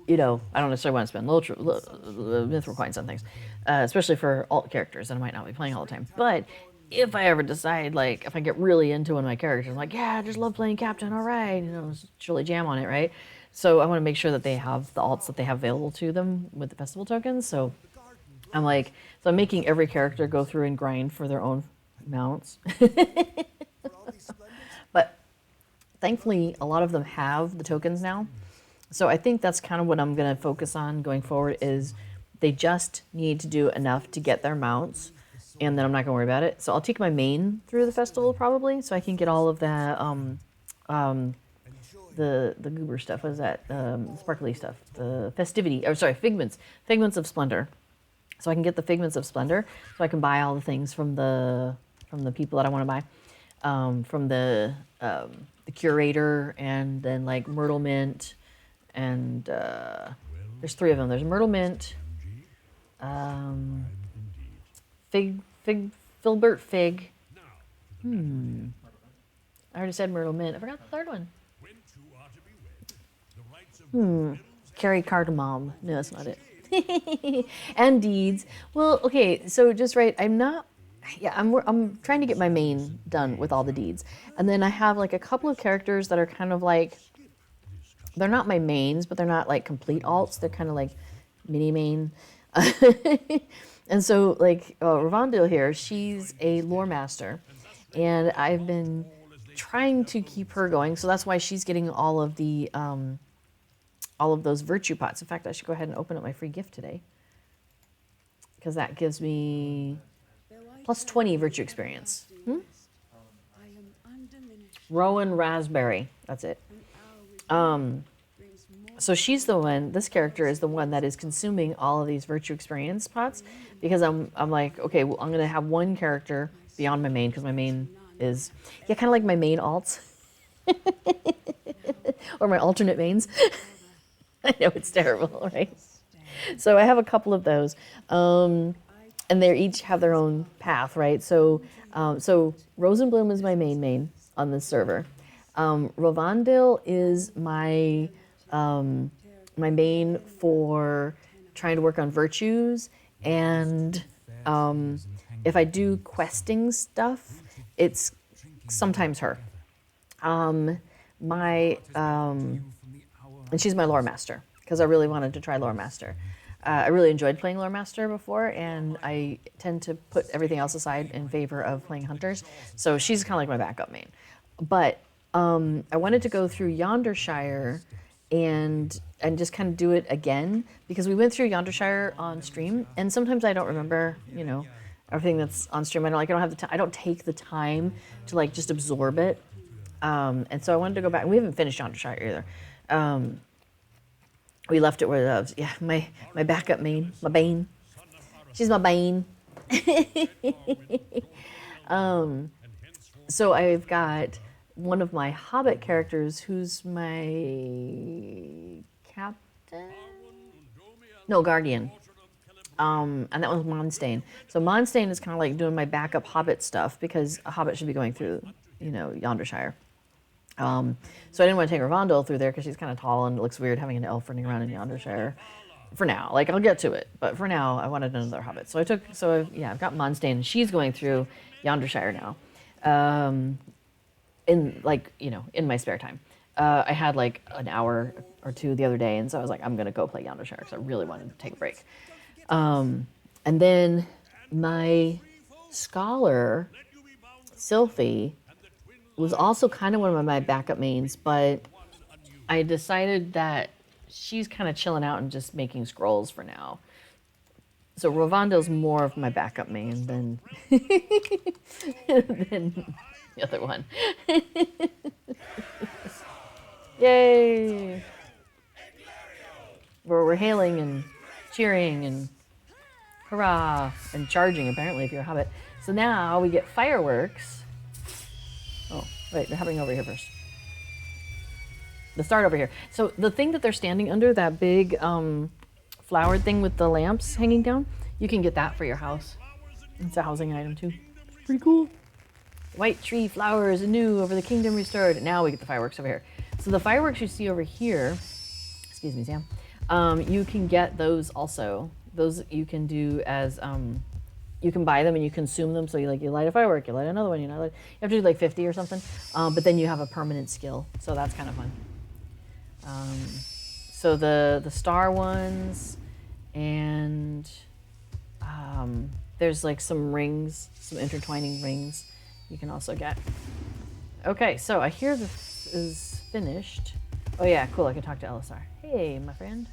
I don't necessarily want to spend mithril coins on things, especially for alt characters that I might not be playing all the time. But if I ever decide, if I get really into one of my characters, yeah, I just love playing Captain, all right, just really jam on it, right? So I want to make sure that they have the alts that they have available to them with the festival tokens. So I'm making every character go through and grind for their own mounts. But thankfully, a lot of them have the tokens now. So I think that's kind of what I'm going to focus on going forward is they just need to do enough to get their mounts, and then I'm not going to worry about it. So I'll take my main through the festival probably, so I can get all of that, the goober stuff. What is that? Sparkly stuff. The figments of splendor. So I can get the figments of splendor, so I can buy all the things from the people that I want to buy, from the curator, and then myrtle mint, and there's three of them. There's myrtle mint, filbert fig. I already said myrtle mint. I forgot the third one. Carry cardamom. No, that's not it. And deeds. Well, okay, so just right. I'm trying to get my main done with all the deeds, and then I have a couple of characters that are kind of they're not my mains, but they're not complete alts. They're kind of mini main. And so Ravondale here, she's a lore master, and I've been trying to keep her going. So that's why she's getting all of those virtue pots. In fact, I should go ahead and open up my free gift today, because that gives me plus 20 virtue experience. Rowan Raspberry, that's it. So she's the one, this character is the one that is consuming all of these virtue experience pots, because I'm okay, well, I'm going to have one character beyond my main, because my main is, kind of like my main alts. Or my alternate mains. I know it's terrible, right? So I have a couple of those, and they each have their own path, right? So, Rosenbloom is my main on this server. Rovandale is my main for trying to work on virtues, and if I do questing stuff, it's sometimes her. And she's my lore master, because I really wanted to try lore master. I really enjoyed playing lore master before, and I tend to put everything else aside in favor of playing hunters. So she's kind of like my backup main. But I wanted to go through Yondershire and just kind of do it again, because we went through Yondershire on stream, and sometimes I don't remember, everything that's on stream. I don't have the time. I don't take the time to just absorb it. And so I wanted to go back. We haven't finished Yondershire either. We left it where it was. Yeah, my backup main, my bane. She's my bane. So I've got one of my Hobbit characters who's my captain? No, guardian. And that one's Monstein. So Monstein is kind of doing my backup Hobbit stuff, because a Hobbit should be going through, Yondershire. So I didn't want to take Ravondale through there, because she's kind of tall and it looks weird having an elf running around in Yondershire. for now. Like, I'll get to it, but for now, I wanted another Hobbit. So I've got Mondstaine, and she's going through Yondershire now. In in my spare time. I had like an hour or two the other day, and so I was like, I'm gonna go play Yondershire because I really wanted to take a break. And then my scholar, Sylphie, was also kind of one of my backup mains, but I decided that she's kind of chilling out and just making scrolls for now. So Rovondale's more of my backup main than than the other one. Yay! We're hailing and cheering and hurrah and charging, apparently, if you're a Hobbit. So now we get fireworks. Oh, wait, they're hovering over here first. The start over here. So the thing that they're standing under, that big flowered thing with the lamps hanging down, you can get that for your house. It's a housing item too. Pretty cool. White tree flowers anew over the kingdom restored. Now we get the fireworks over here. So the fireworks you see over here, excuse me, Sam, you can get those also. Those you can do as, you can buy them and you consume them. So you light a firework, you light another one, you have to do like 50 or something. But then you have a permanent skill. So that's kind of fun. So the star ones, and there's like some rings, some intertwining rings you can also get. Okay, so I hear this is finished. Oh yeah, cool, I can talk to Elisar. Hey, my friend.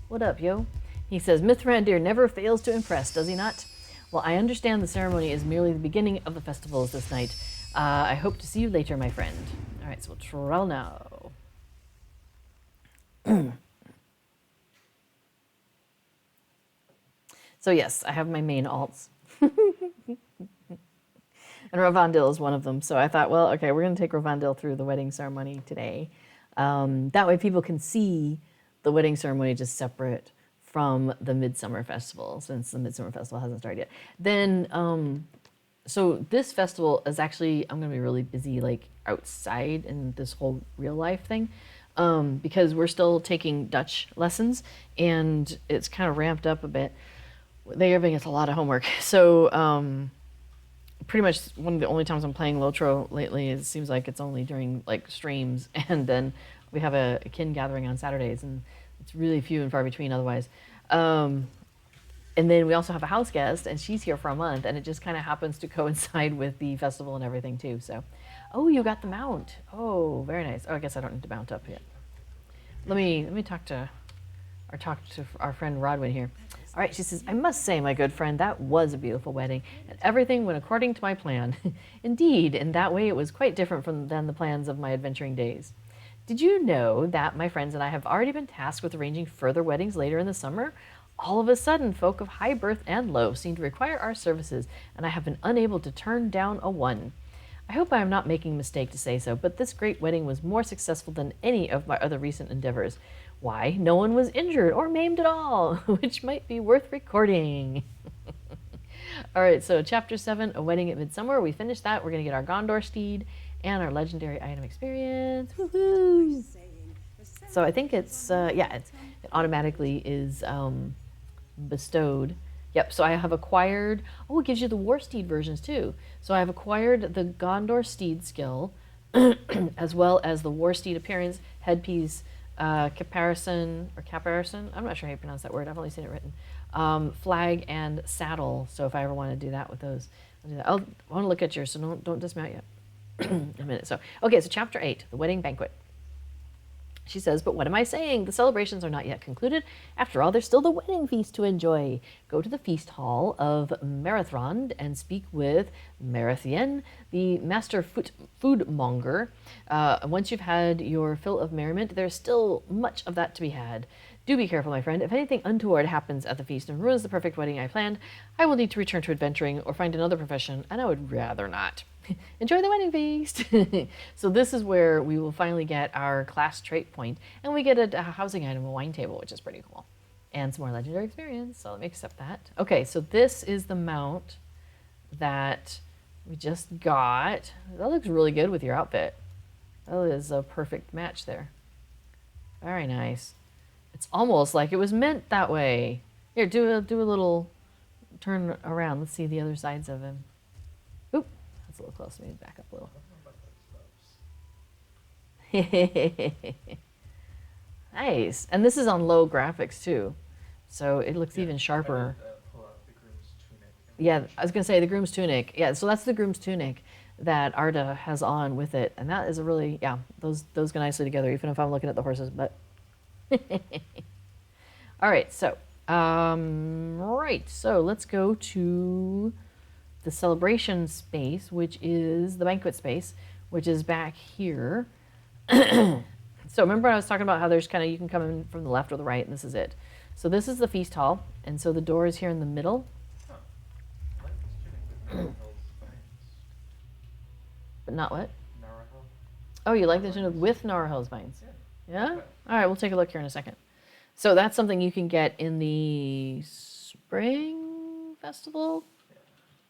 What up, yo? He says, Mithrandir never fails to impress, does he not? Well, I understand the ceremony is merely the beginning of the festivals this night. I hope to see you later, my friend. All right, so we'll travel now. So yes, I have my main alts. And Rovondale is one of them. So I thought, well, okay, we're going to take Rovondale through the wedding ceremony today. That way people can see the wedding ceremony just separate from the Midsummer Festival, since the Midsummer Festival hasn't started yet. Then, so this festival is actually, I'm going to be really busy like outside in this whole real life thing. Because we're still taking Dutch lessons and it's kind of ramped up a bit. They're giving us a lot of homework. So pretty much one of the only times I'm playing Lotro lately, it seems like it's only during like streams, and then we have a kin gathering on Saturdays, and it's really few and far between otherwise. And then we also have a house guest, and she's here for a month, and it just kind of happens to coincide with the festival and everything too. So, oh, you got the mount. Oh, very nice. Oh, I guess I don't need to mount up yet. Let me talk to our friend Rodwin here. All right, she says, I must say, my good friend, that was a beautiful wedding, and everything went according to my plan. Indeed, in that way it was quite different than the plans of my adventuring days. Did you know that my friends and I have already been tasked with arranging further weddings later in the summer? All of a sudden, folk of high birth and low seem to require our services, and I have been unable to turn down a one. I hope I am not making a mistake to say so, but this great wedding was more successful than any of my other recent endeavors. Why, no one was injured or maimed at all, which might be worth recording. All right, so Chapter 7, A Wedding at Midsummer. We finished that. We're going to get our Gondor steed and our legendary item experience. Woohoo! So I think it's, it automatically is bestowed. Yep, so I have acquired, oh, it gives you the War Steed versions too. So I have acquired the Gondor Steed skill, as well as the War Steed appearance, headpiece, caparison, I'm not sure how you pronounce that word, I've only seen it written, flag and saddle. So if I ever want to do that with those, I'll do that. I want to look at yours, so don't dismount yet. A minute. So, okay, so Chapter 8, The Wedding Banquet. She says, but what am I saying? The celebrations are not yet concluded. After all, there's still the wedding feast to enjoy. Go to the feast hall of Merathrond and speak with Marathien, the master foodmonger. Once you've had your fill of merriment, there's still much of that to be had. Do be careful, my friend. If anything untoward happens at the feast and ruins the perfect wedding I planned, I will need to return to adventuring or find another profession, and I would rather not. Enjoy the wedding feast. So this is where we will finally get our class trait point, and we get a housing item, a wine table, which is pretty cool, and some more legendary experience. So let me accept that. Okay, so this is the mount that we just got. That looks really good with your outfit. That is a perfect match there. Very nice. It's almost like it was meant that way. Here, do a little turn around. Let's see the other sides of him. Oop, that's a little close. Maybe back up a little. Nice. And this is on low graphics too, so it looks even sharper. Pull out the groom's tunic. Yeah, I was gonna say the groom's tunic. Yeah, so that's the groom's tunic that Arda has on with it, and that is a really, yeah, those go nicely together. Even if I'm looking at the horses, but. All right, so right, so let's go to the celebration space, which is the banquet space, which is back here. So remember I was talking about how there's kind of, you can come in from the left or the right, and this is it. So this is the feast hall, and so the door is here in the middle. Huh. I like this tunic with Narahell's vines. But not what? Narahel? Oh, you like the tunic with Narahell's vines? Yeah. Yeah? All right, we'll take a look here in a second. So that's something you can get in the spring festival,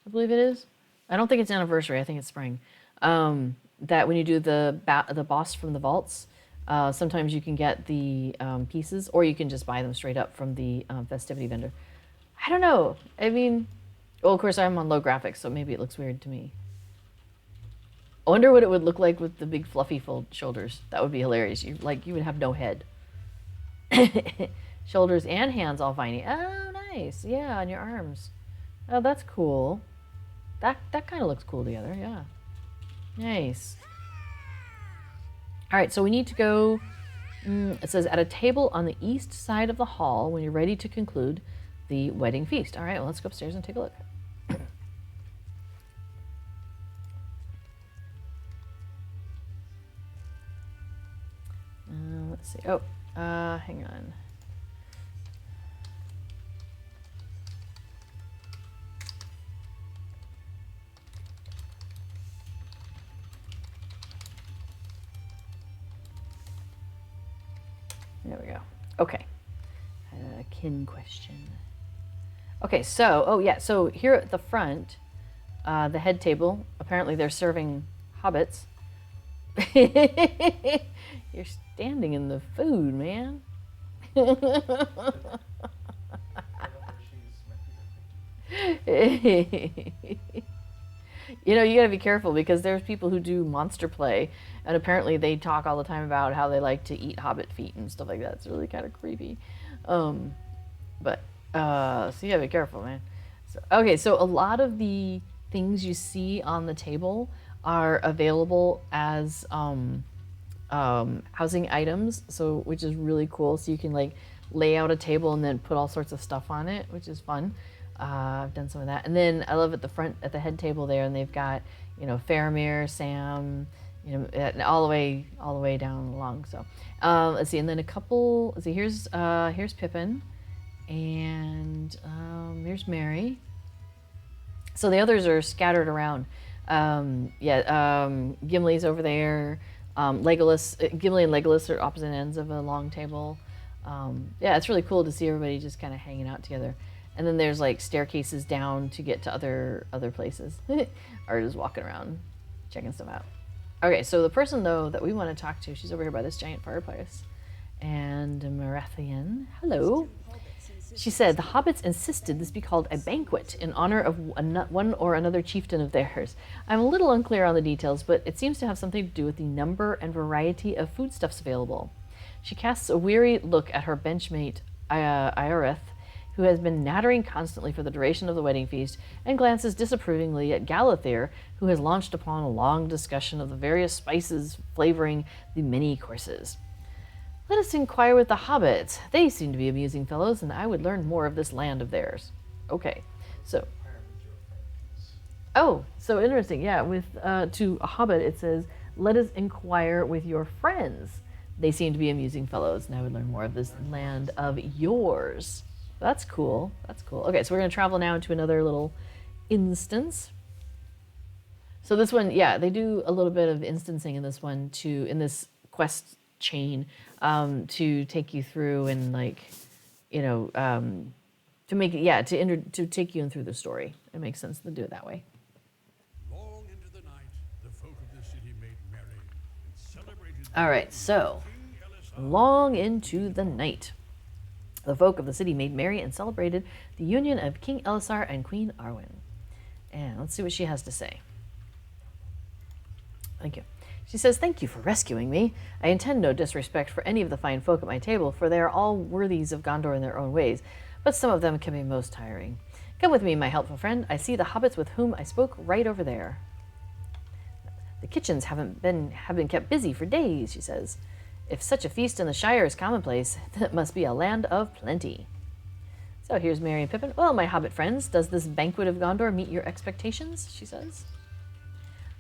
I believe it is. I don't think it's anniversary, I think it's spring. That when you do the boss from the vaults, sometimes you can get the pieces, or you can just buy them straight up from the festivity vendor. I don't know. I mean, well, of course, I'm on low graphics, so maybe it looks weird to me. I wonder what it would look like with the big fluffy shoulders. That would be hilarious. You would have no head. Shoulders and hands all viney. Oh, nice. Yeah, on your arms. Oh, that's cool. That kind of looks cool together. Yeah. Nice. All right, so we need to go. It says at a table on the east side of the hall when you're ready to conclude the wedding feast. All right, well, let's go upstairs and take a look. Let's see. Oh, hang on. There we go. Okay. Kin question. Okay, so, oh yeah, so here at the front, the head table, apparently they're serving hobbits. You're standing in the food, man. You know, you gotta be careful because there's people who do monster play, and apparently they talk all the time about how they like to eat hobbit feet and stuff like that. It's really kind of creepy. So you gotta be careful, man. So, okay, so a lot of the things you see on the table are available as housing items, so which is really cool. So you can like lay out a table and then put all sorts of stuff on it, which is fun. I've done some of that, and then I love at the front at the head table there, and they've got, you know, Faramir, Sam, you know, all the way down along. So let's see, and then a couple. Let's see, here's Pippin, and here's Merry. So the others are scattered around. Gimli's over there. Legolas, Gimli and Legolas are opposite ends of a long table. Yeah, it's really cool to see everybody just kind of hanging out together. And then there's like staircases down to get to other places. Or just walking around, checking stuff out. Okay, so the person though that we want to talk to, she's over here by this giant fireplace. And Marathian, hello. She said, the hobbits insisted this be called a banquet in honor of one or another chieftain of theirs. I'm a little unclear on the details, but it seems to have something to do with the number and variety of foodstuffs available. She casts a weary look at her benchmate, Ioreth, who has been nattering constantly for the duration of the wedding feast, and glances disapprovingly at Galathyr, who has launched upon a long discussion of the various spices flavoring the many courses. Let us inquire with the hobbits. They seem to be amusing fellows, and I would learn more of this land of theirs. Okay, so... Oh, so interesting. Yeah, with to a hobbit it says, let us inquire with your friends. They seem to be amusing fellows, and I would learn more of this land of yours. That's cool. That's cool. Okay, so we're going to travel now into another little instance. So this one, yeah, they do a little bit of instancing in this one in this quest chain, to take you through and like, you know, to make it, yeah, to take you in through the story. It makes sense to do it that way. Long into the night, the folk of the city made merry and celebrated. All right, so long into the night. The folk of the city made merry and celebrated the union of King Elisar and Queen Arwen. And let's see what she has to say. Thank you. She says, "Thank you for rescuing me. I intend no disrespect for any of the fine folk at my table, for they are all worthies of Gondor in their own ways, but some of them can be most tiring. Come with me, my helpful friend. I see the hobbits with whom I spoke right over there. The kitchens have been kept busy for days," she says. "If such a feast in the Shire is commonplace, that must be a land of plenty." So here's Merry and Pippin. "Well, my hobbit friends, does this banquet of Gondor meet your expectations?" she says.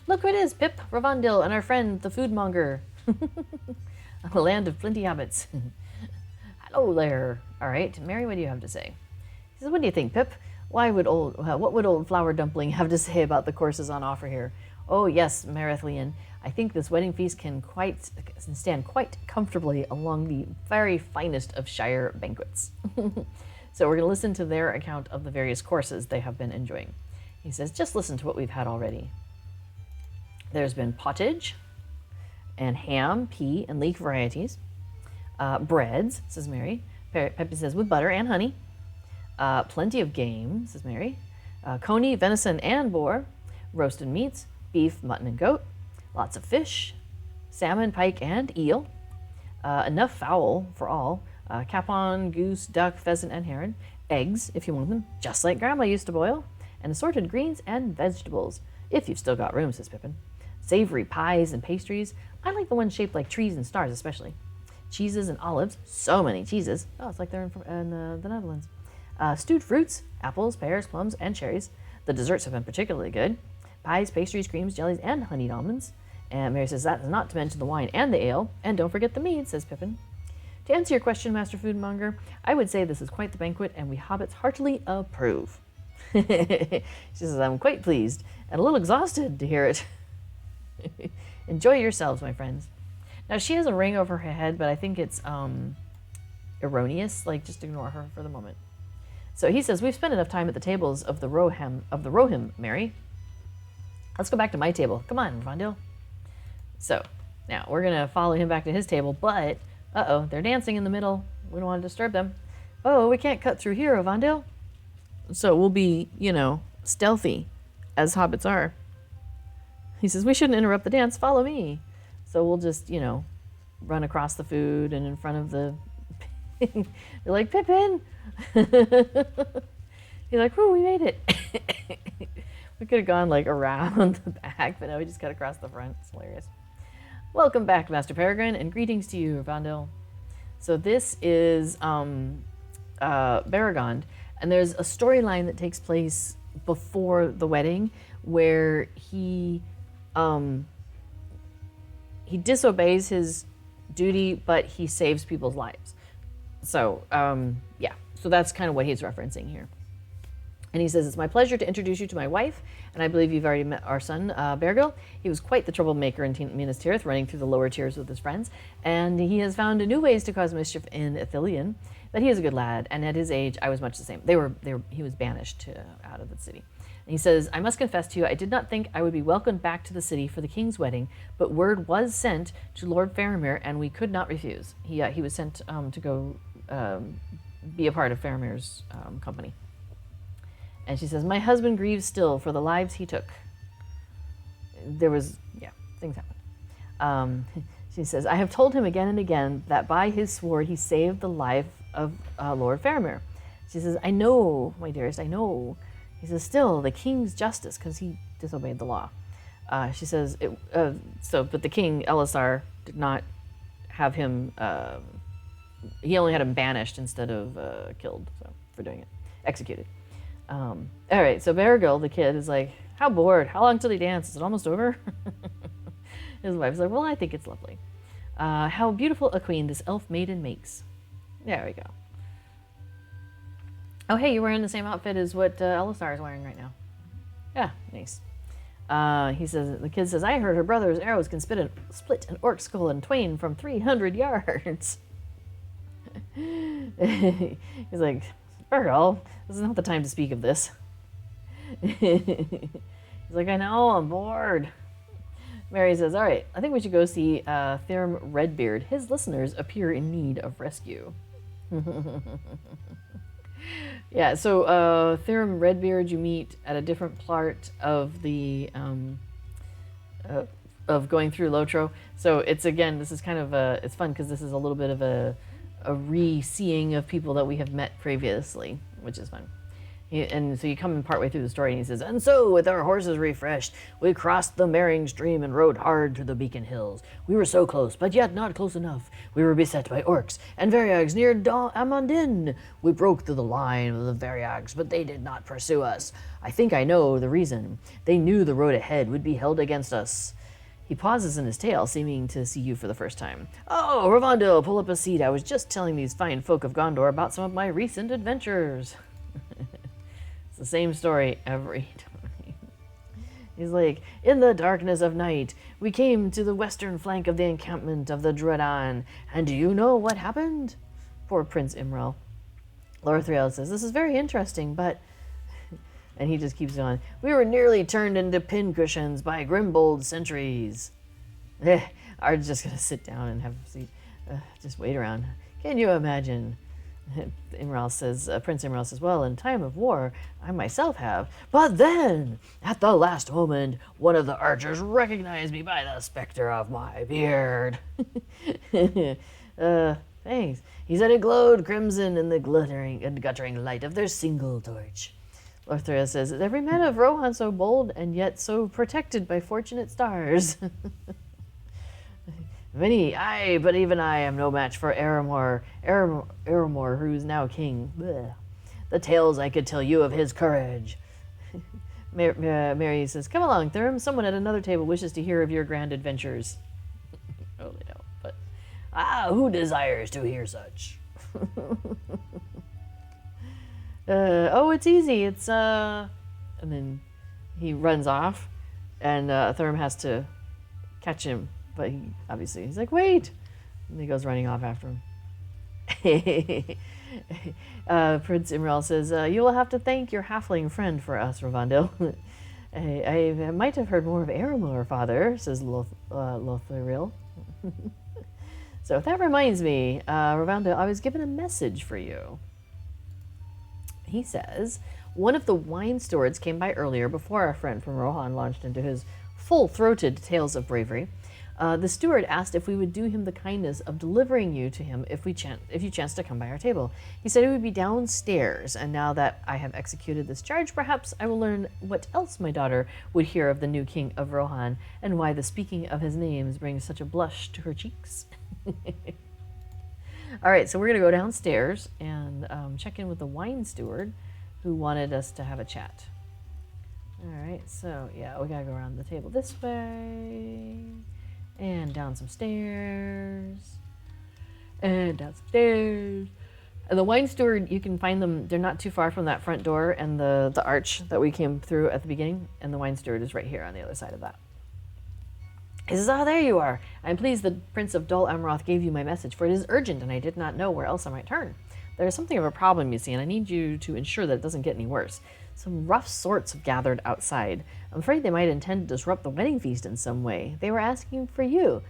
"Look who it is, Pip, Ravandil, and our friend, the foodmonger. A land of plenty hobbits." "Hello there. All right, Merry, what do you have to say?" He says, "What do you think, Pip? What would old Flower Dumpling have to say about the courses on offer here? Oh, yes, Marathlian, I think this wedding feast can stand quite comfortably along the very finest of Shire banquets." So we're going to listen to their account of the various courses they have been enjoying. He says, "Just listen to what we've had already. There's been pottage and ham, pea, and leek varieties. Breads," says Mary. Peppy says, "with butter and honey. Plenty of game," says Mary. "Coney, venison, and boar. Roasted meats, beef, mutton, and goat. Lots of fish, salmon, pike, and eel. Enough fowl for all. Capon, goose, duck, pheasant, and heron. Eggs, if you want them, just like Grandma used to boil. And assorted greens and vegetables, if you've still got room," says Pippin. "Savory pies and pastries. I like the ones shaped like trees and stars especially. Cheeses and olives. So many cheeses. Oh, it's like they're in the Netherlands. Stewed fruits, apples, pears, plums, and cherries. The desserts have been particularly good. Pies, pastries, creams, jellies, and honeyed almonds." And Mary says, "That is not to mention the wine and the ale. And don't forget the mead," says Pippin. "To answer your question, Master Foodmonger, I would say this is quite the banquet, and we hobbits heartily approve." She says, "I'm quite pleased and a little exhausted to hear it." "Enjoy yourselves, my friends." Now, she has a ring over her head, but I think it's erroneous. Like, just ignore her for the moment. So he says, "We've spent enough time at the tables of the Rohim, Mary. Let's go back to my table. Come on, Ravandil." So now we're going to follow him back to his table, but they're dancing in the middle. We don't want to disturb them. "Oh, we can't cut through here, Ravandil." So we'll be, stealthy, as hobbits are. He says, "We shouldn't interrupt the dance. Follow me." So we'll just, run across the food and in front of the... They're like, "Pippin!" He's like, "Whoo, we made it." We could have gone, around the back, but no, we just got across the front. It's hilarious. "Welcome back, Master Peregrine, and greetings to you, Ravandil." So this is Baragond, and there's a storyline that takes place before the wedding where he disobeys his duty, but he saves people's lives. So, so that's kind of what he's referencing here. And he says, "It's my pleasure to introduce you to my wife, and I believe you've already met our son, Bergil. He was quite the troublemaker in Minas Tirith, running through the lower tiers with his friends, and he has found new ways to cause mischief in Ithilien, but he is a good lad, and at his age, I was much the same." He was banished out of the city. And he says, "I must confess to you, I did not think I would be welcomed back to the city for the king's wedding, but word was sent to Lord Faramir, and we could not refuse." He was sent to go be a part of Faramir's company. And she says, "My husband grieves still for the lives he took." There was, things happened. She says, "I have told him again and again that by his sword he saved the life of Lord Faramir." She says, "I know, my dearest, I know." He says, "Still, the king's justice, because he disobeyed the law." She says, but the king, Elisar, did not have him, he only had him banished instead of killed, for doing it, executed. All right, so Baragil, the kid, is like, "How bored? How long till he dance? Is it almost over?" His wife's like, "Well, I think it's lovely. How beautiful a queen this elf maiden makes." There we go. "Oh, hey, you're wearing the same outfit as what Elisar is wearing right now." Yeah, nice. The kid says, "I heard her brother's arrows can split an orc skull in twain from 300 yards. He's like, "Virgil, this is not the time to speak of this." He's like, "I know, I'm bored." Mary says, "All right, I think we should go see Thirm Redbeard. His listeners appear in need of rescue." Yeah, so Therum Redbeard you meet at a different part of the of going through Lotro. So it's again, this is kind of it's fun because this is a little bit of a re-seeing of people that we have met previously, which is fun. And so you come in partway through the story, and he says, "And so, with our horses refreshed, we crossed the Mering stream and rode hard to the Beacon Hills. We were so close, but yet not close enough. We were beset by orcs and varyags near Amandin. We broke through the line of the varyags, but they did not pursue us. I think I know the reason. They knew the road ahead would be held against us." He pauses in his tale, seeming to see you for the first time. "Oh, Ravandil, pull up a seat. I was just telling these fine folk of Gondor about some of my recent adventures." It's the same story every time. He's like, "In the darkness of night, we came to the western flank of the encampment of the Druadan, and do you know what happened?" Poor Prince Imral. Lorthriel says, "This is very interesting, but..." And he just keeps going. "We were nearly turned into pincushions by Grimbold sentries." Ard's just going to sit down and have a seat. Just wait around. "Can you imagine?" Prince Imral says, "Well, in time of war, I myself have. But then, at the last moment, one of the archers recognized me by the specter of my beard." Thanks. He said it glowed crimson in the glittering and guttering light of their single torch. Lorthriel says, "Is every man of Rohan so bold and yet so protected by fortunate stars?" But even I am no match for Aramor, who is now king. Blech. The tales I could tell you of his courage." Mary says, "Come along, Thurum. Someone at another table wishes to hear of your grand adventures." Oh, they don't, but... who desires to hear such?" "Oh, it's easy. It's, And then he runs off, and Thurum has to catch him. But he's like, "Wait!" And he goes running off after him. Prince Imral says, "You will have to thank your halfling friend for us, Ravandil." I might have heard more of Aramor, father," says Lothloril. "So that reminds me, Ravandil, I was given a message for you." He says, "One of the wine stewards came by earlier before our friend from Rohan launched into his full-throated tales of bravery. The steward asked if we would do him the kindness of delivering you to him if you chanced to come by our table. He said it would be downstairs, and now that I have executed this charge, perhaps I will learn what else my daughter would hear of the new king of Rohan, and why the speaking of his names brings such a blush to her cheeks." All right, so we're going to go downstairs and check in with the wine steward who wanted us to have a chat. All right, so yeah, we got to go around the table this way. And down some stairs. And down some stairs. And the wine steward, you can find them, they're not too far from that front door and the arch that we came through at the beginning. And the wine steward is right here on the other side of that. He says, "There you are. I'm pleased the Prince of Dol Amroth gave you my message, for it is urgent and I did not know where else I might turn. There is something of a problem, you see, and I need you to ensure that it doesn't get any worse. Some rough sorts have gathered outside. I'm afraid they might intend to disrupt the wedding feast in some way. They were asking for you.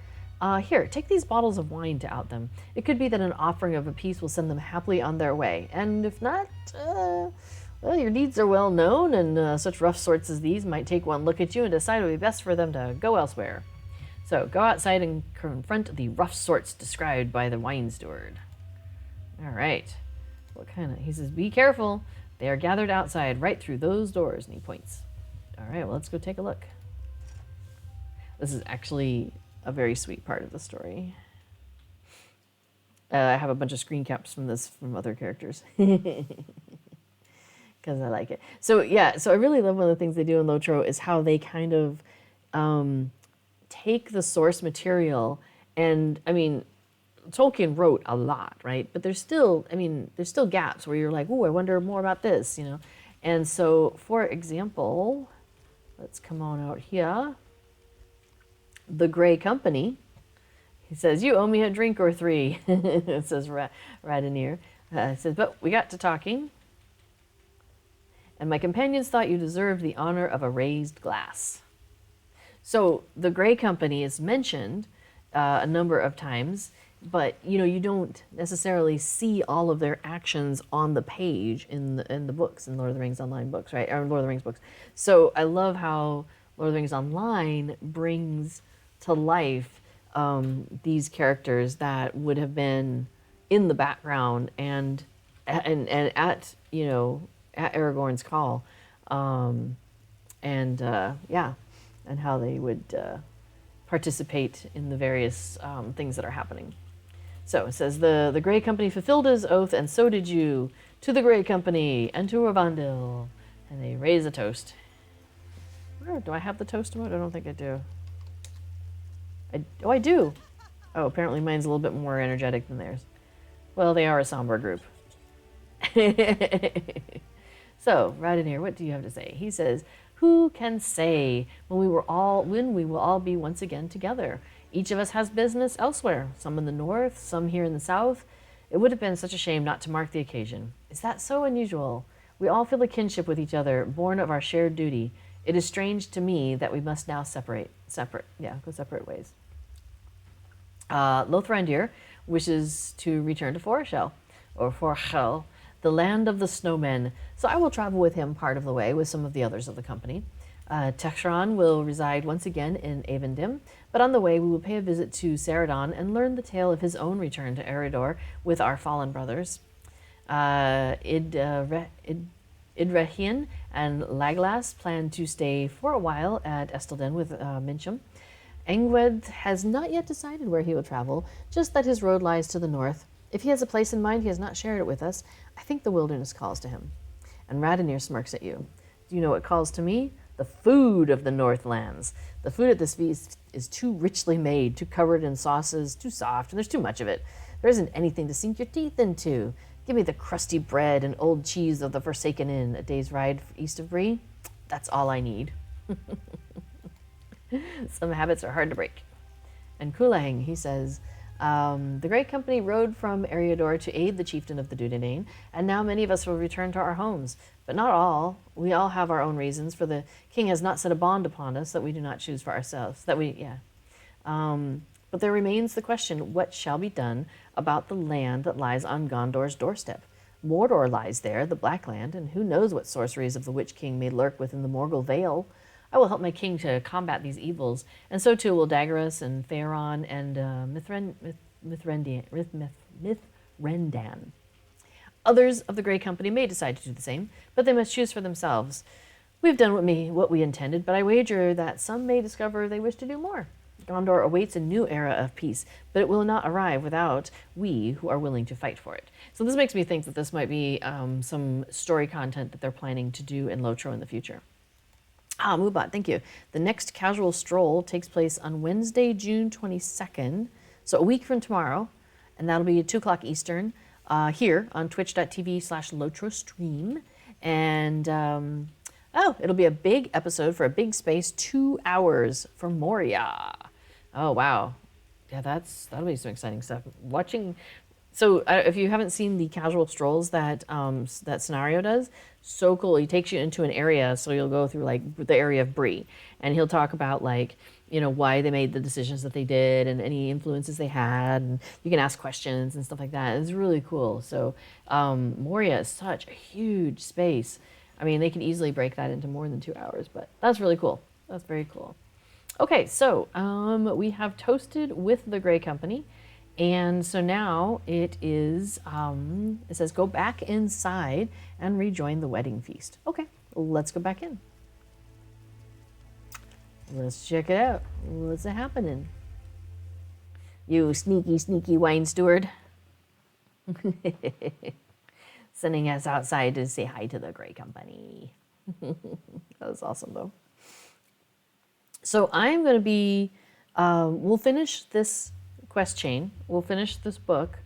Here, take these bottles of wine to out them. It could be that an offering of a peace will send them happily on their way. And if not, well, your deeds are well known, and such rough sorts as these might take one look at you and decide it would be best for them to go elsewhere. So go outside and confront the rough sorts described by the wine steward." All right. He says, "Be careful. They are gathered outside, right through those doors," and he points. All right, well, let's go take a look. This is actually a very sweet part of the story. I have a bunch of screen caps from other characters. Because I like it. So yeah, so I really love one of the things they do in Lotro is how they kind of take the source material, and I mean, Tolkien wrote a lot, right? But there's still gaps where you're like, "Ooh, I wonder more about this," you know? And so, for example, let's come on out here. The Grey Company. He says, "You owe me a drink or three," it says Radinir. It says, "But we got to talking, and my companions thought you deserved the honor of a raised glass." So the Grey Company is mentioned a number of times. but you don't necessarily see all of their actions on the page in the books, in Lord of the Rings Online books, right? Or Lord of the Rings books. So I love how Lord of the Rings Online brings to life these characters that would have been in the background and at at Aragorn's call, and and how they would participate in the various things that are happening. So it says, the Grey Company fulfilled his oath, and so did you. To the Grey Company, and to Rivendell. And they raise a toast. Where, do I have the toast emote? I don't think I do. I do. Oh, apparently mine's a little bit more energetic than theirs. Well, they are a somber group. So, Radinir, what do you have to say? He says, who can say when we will all be once again together? Each of us has business elsewhere, some in the north, some here in the south. It would have been such a shame not to mark the occasion. Is that so unusual? We all feel a kinship with each other, born of our shared duty. It is strange to me that we must now go separate ways. Lothrandir wishes to return to Forchel, the land of the snowmen, so I will travel with him part of the way with some of the others of the company. Texran will reside once again in Avendim, but on the way we will pay a visit to Ceridon and learn the tale of his own return to Eredor with our fallen brothers. Idrehian and Laglas plan to stay for a while at Estelden with Mincham. Engwed has not yet decided where he will travel, just that his road lies to the north. If he has a place in mind, he has not shared it with us. I think the wilderness calls to him. And Radinir smirks at you. Do you know what calls to me? The food of the Northlands. The food at this feast is too richly made, too covered in sauces, too soft, and there's too much of it. There isn't anything to sink your teeth into. Give me the crusty bread and old cheese of the Forsaken Inn, a day's ride east of Bree. That's all I need. Some habits are hard to break. And Kulang, he says, the Great Company rode from Eriador to aid the chieftain of the Dunedain, and now many of us will return to our homes. But not all. We all have our own reasons, for the king has not set a bond upon us that we do not choose for ourselves. But there remains the question, what shall be done about the land that lies on Gondor's doorstep? Mordor lies there, the Black Land, and who knows what sorceries of the Witch King may lurk within the Morgul Veil. I will help my king to combat these evils, and so too will Daggeras and Faeron and Mithrandan. Others of the Grey Company may decide to do the same, but they must choose for themselves. We have done what we intended, but I wager that some may discover they wish to do more. Gondor awaits a new era of peace, but it will not arrive without we who are willing to fight for it. So this makes me think that this might be some story content that they're planning to do in Lotro in the future. Mubot, thank you. The next Casual Stroll takes place on Wednesday, June 22nd, so a week from tomorrow, and that'll be at 2 o'clock Eastern, here on twitch.tv/LotroStream. And, it'll be a big episode for a big space, 2 hours for Moria. Oh, wow. Yeah, that'll be some exciting stuff. So if you haven't seen the Casual Strolls that that scenario does, so cool. He takes you into an area, so you'll go through like the area of Bree, and he'll talk about like, why they made the decisions that they did and any influences they had, and you can ask questions and stuff like that. It's really cool. So Moria is such a huge space. I mean, they could easily break that into more than 2 hours, but that's really cool. That's very cool. Okay, so we have toasted with the Grey Company. And so now it is, it says go back inside and rejoin the wedding feast. Okay, let's go back in. Let's check it out. What's happening? You sneaky, sneaky wine steward. Sending us outside to say hi to the Grey Company. That was awesome, though. So I'm going to be, we'll finish this quest chain. We'll finish this book,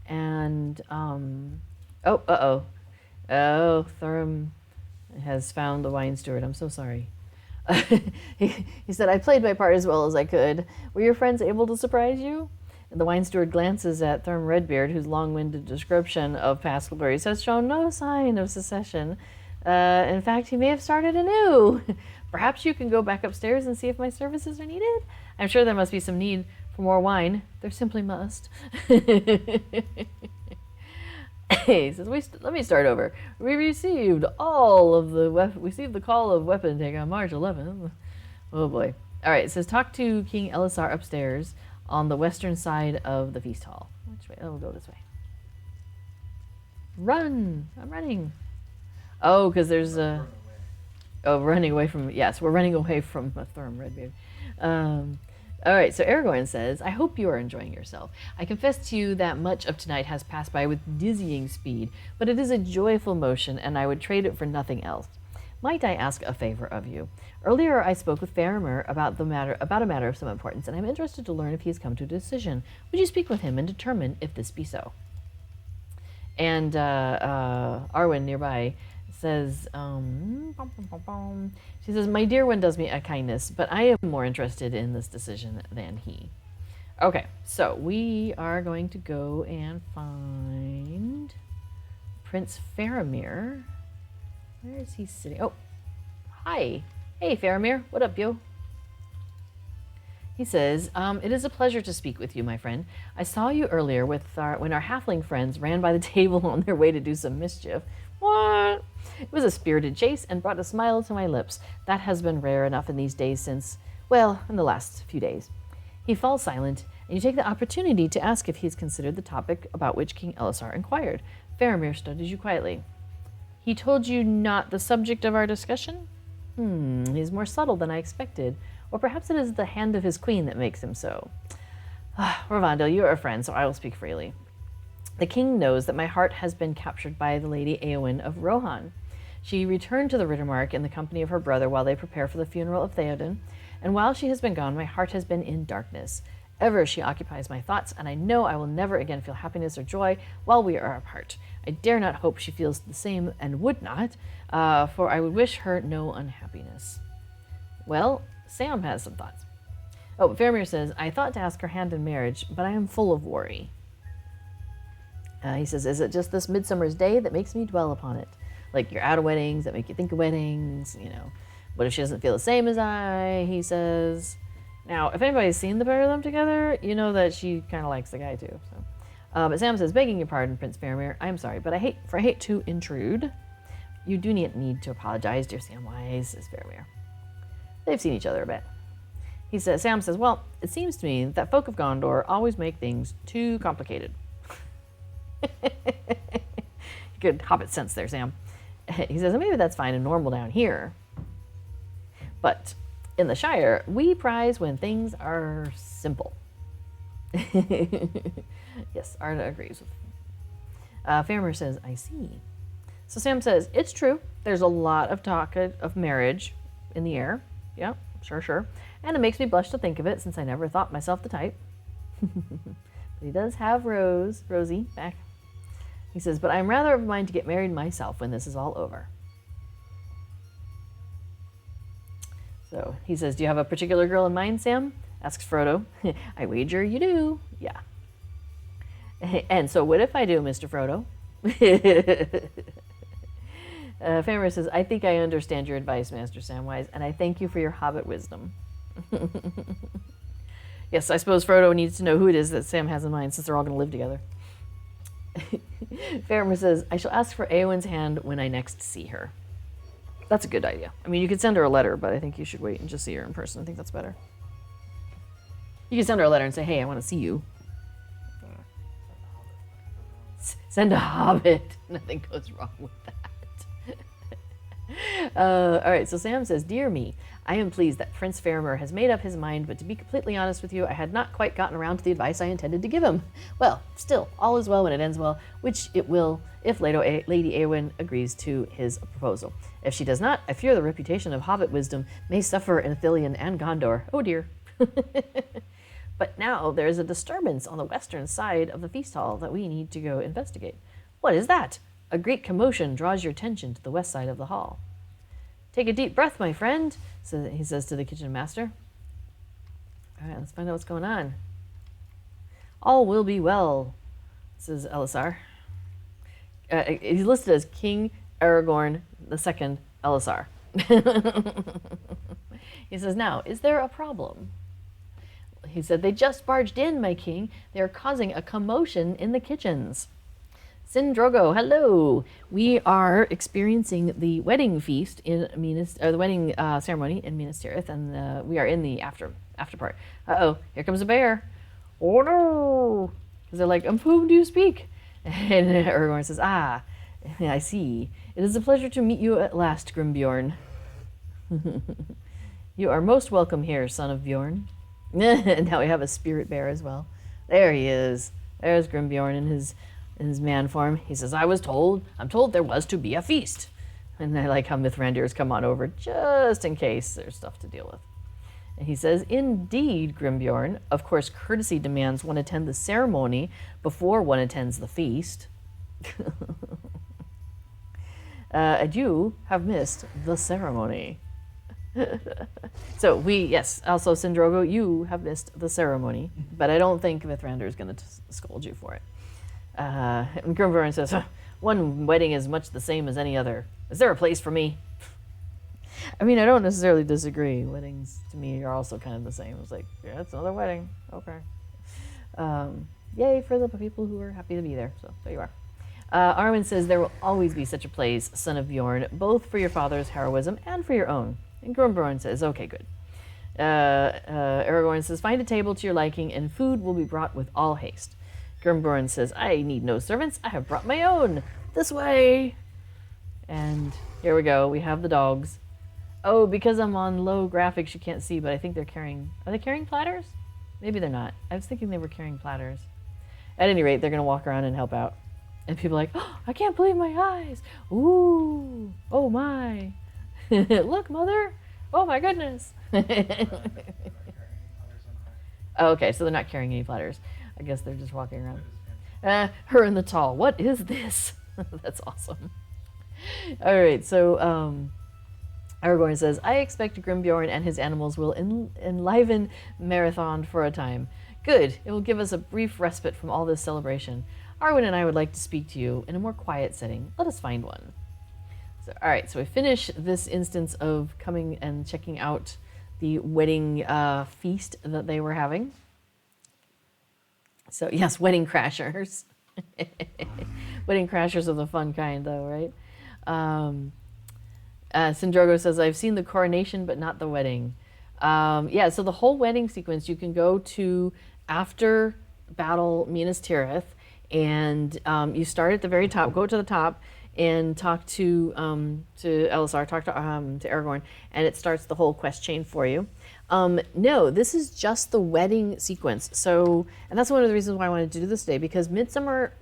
and Thurum has found the Wine Steward. I'm so sorry. He said, I played my part as well as I could. Were your friends able to surprise you? And the Wine Steward glances at Thurm Redbeard, whose long-winded description of Pascalberries has shown no sign of secession. In fact, he may have started anew. Perhaps you can go back upstairs and see if my services are needed? I'm sure there must be some need for more wine. There simply must. He says, let me start over. We received the call of weapon take on March 11th. Oh boy. All right, it says, talk to King Elisar upstairs on the western side of the feast hall. Which way? Oh, we'll go this way. Run! I'm running. Oh, because there's a... Oh, running away from... Yes, we're running away from a Thurm Redbeard. All right, so Aragorn says, I hope you are enjoying yourself. I confess to you that much of tonight has passed by with dizzying speed, but it is a joyful motion, and I would trade it for nothing else. Might I ask a favor of you? Earlier I spoke with Faramir about a matter of some importance, and I'm interested to learn if he has come to a decision. Would you speak with him and determine if this be so? And Arwen nearby says, she says, my dear one does me a kindness, but I am more interested in this decision than he. Okay, so we are going to go and find Prince Faramir. Where is he sitting? Oh, hi. Hey, Faramir. What up, yo? He says, it is a pleasure to speak with you, my friend. I saw you earlier when our halfling friends ran by the table on their way to do some mischief. What? It was a spirited chase and brought a smile to my lips. That has been rare enough in these days in the last few days. He falls silent, and you take the opportunity to ask if he has considered the topic about which King Elisar inquired. Faramir studies you quietly. He told you not the subject of our discussion? He's more subtle than I expected. Or perhaps it is the hand of his queen that makes him so. Ravandel, you are a friend, so I will speak freely. The king knows that my heart has been captured by the Lady Eowyn of Rohan. She returned to the Rittermark in the company of her brother while they prepare for the funeral of Theoden, and while she has been gone, my heart has been in darkness. Ever she occupies my thoughts, and I know I will never again feel happiness or joy while we are apart. I dare not hope she feels the same, and would not, for I would wish her no unhappiness. Well, Sam has some thoughts. Oh, Faramir says, I thought to ask her hand in marriage, but I am full of worry. He says, is it just this midsummer's day that makes me dwell upon it? Like you're out of weddings that make you think of weddings, you know. What if she doesn't feel the same as I, he says. Now, if anybody's seen the pair of them together, you know that she kind of likes the guy too. So. But Sam says, begging your pardon, Prince Faramir, I am sorry, but I hate to intrude. You do not need to apologize, dear Samwise, says Faramir. They've seen each other a bit. Sam says, well, it seems to me that folk of Gondor always make things too complicated. Good Hobbit sense there, Sam. He says, maybe that's fine and normal down here. But in the Shire, we prize when things are simple. Yes, Arda agrees with Faramir says, I see. So Sam says, it's true. There's a lot of talk of marriage in the air. Yeah, sure. And it makes me blush to think of it, since I never thought myself the type. But he does have Rosie, back. He says, but I'm rather of a mind to get married myself when this is all over. So he says, do you have a particular girl in mind, Sam? Asks Frodo. I wager you do. Yeah. And so what if I do, Mr. Frodo? Faramir says, I think I understand your advice, Master Samwise, and I thank you for your Hobbit wisdom. Yes, I suppose Frodo needs to know who it is that Sam has in mind, since they're all going to live together. Faramir says, I shall ask for Eowyn's hand when I next see her. That's a good idea. I mean, you could send her a letter, but I think you should wait and just see her in person. I think that's better. You can send her a letter and say, hey, I want to see you. Send a hobbit. Nothing goes wrong with that. All right, so Sam says, dear me, I am pleased that Prince Faramir has made up his mind, but to be completely honest with you, I had not quite gotten around to the advice I intended to give him. Well, still, all is well when it ends well, which it will if Lady Eowyn agrees to his proposal. If she does not, I fear the reputation of Hobbit wisdom may suffer in Ithilien and Gondor. Oh dear. But now there is a disturbance on the western side of the feast hall that we need to go investigate. What is that? A great commotion draws your attention to the west side of the hall. Take a deep breath, my friend, he says to the kitchen master. All right, let's find out what's going on. All will be well, says Elisar. He's listed as King Aragorn II Elisar. He says, now, is there a problem? He said, they just barged in, my king. They are causing a commotion in the kitchens. Sindrogo, hello. We are experiencing the wedding feast in the wedding ceremony in Minas Tirith, and we are in the after part. Uh-oh, here comes a bear. Oh no! Because they're like, of whom do you speak? And Aragorn says, I see. It is a pleasure to meet you at last, Grimbjorn. You are most welcome here, son of Bjorn. And now we have a spirit bear as well. There he is. There's Grimbjorn in his man form. He says, I'm told there was to be a feast. And I like how Mithrandir's come on over just in case there's stuff to deal with. And he says, indeed, Grimbjorn. Of course, courtesy demands one attend the ceremony before one attends the feast. And you have missed the ceremony. So also Sindrogo, you have missed the ceremony, but I don't think Mithrandir is going to scold you for it. And Grimbjorn says, one wedding is much the same as any other. Is there a place for me? I mean, I don't necessarily disagree. Weddings, to me, are also kind of the same. It's like, yeah, it's another wedding. Okay. Yay for the people who are happy to be there. So there you are. Arwen says, there will always be such a place, son of Bjorn, both for your father's heroism and for your own. And Grimbjorn says, okay, good. Aragorn says, find a table to your liking, and food will be brought with all haste. Grimbjorn says, I need no servants. I have brought my own. This way. And here we go. We have the dogs. Oh, because I'm on low graphics, you can't see, but I think they're carrying... Are they carrying platters? Maybe they're not. I was thinking they were carrying platters. At any rate, they're going to walk around and help out. And people are like, oh, I can't believe my eyes. Ooh. Oh, my. Look, Mother. Oh, my goodness. Okay, so they're not carrying any platters. I guess they're just walking around. Her in the tall. What is this? That's awesome. All right, so Aragorn says, I expect Grimbjorn and his animals will enliven Marathon for a time. Good. It will give us a brief respite from all this celebration. Arwen and I would like to speak to you in a more quiet setting. Let us find one. So, all right, so we finish this instance of coming and checking out the wedding feast that they were having. So, yes, wedding crashers. Wedding crashers of the fun kind, though, right? Sindrogo says, I've seen the coronation, but not the wedding. So the whole wedding sequence, you can go to after Battle Minas Tirith, and you start at the very top, go to the top, and talk to Elisar, talk to Aragorn, and it starts the whole quest chain for you. No, this is just the wedding sequence. So, and that's one of the reasons why I wanted to do this today, because the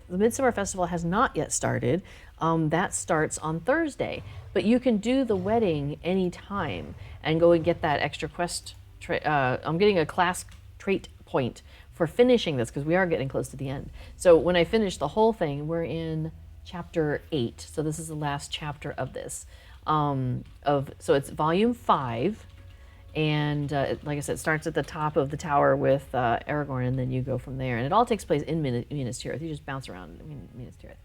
Midsummer Festival has not yet started. That starts on Thursday, but you can do the wedding anytime and go and get that extra quest. I'm getting a class trait point for finishing this because we are getting close to the end. So when I finish the whole thing, we're in chapter 8. So this is the last chapter of this. So it's volume 5. And like I said, it starts at the top of the tower with Aragorn, and then you go from there. And it all takes place in Minas Tirith. You just bounce around Minas Tirith.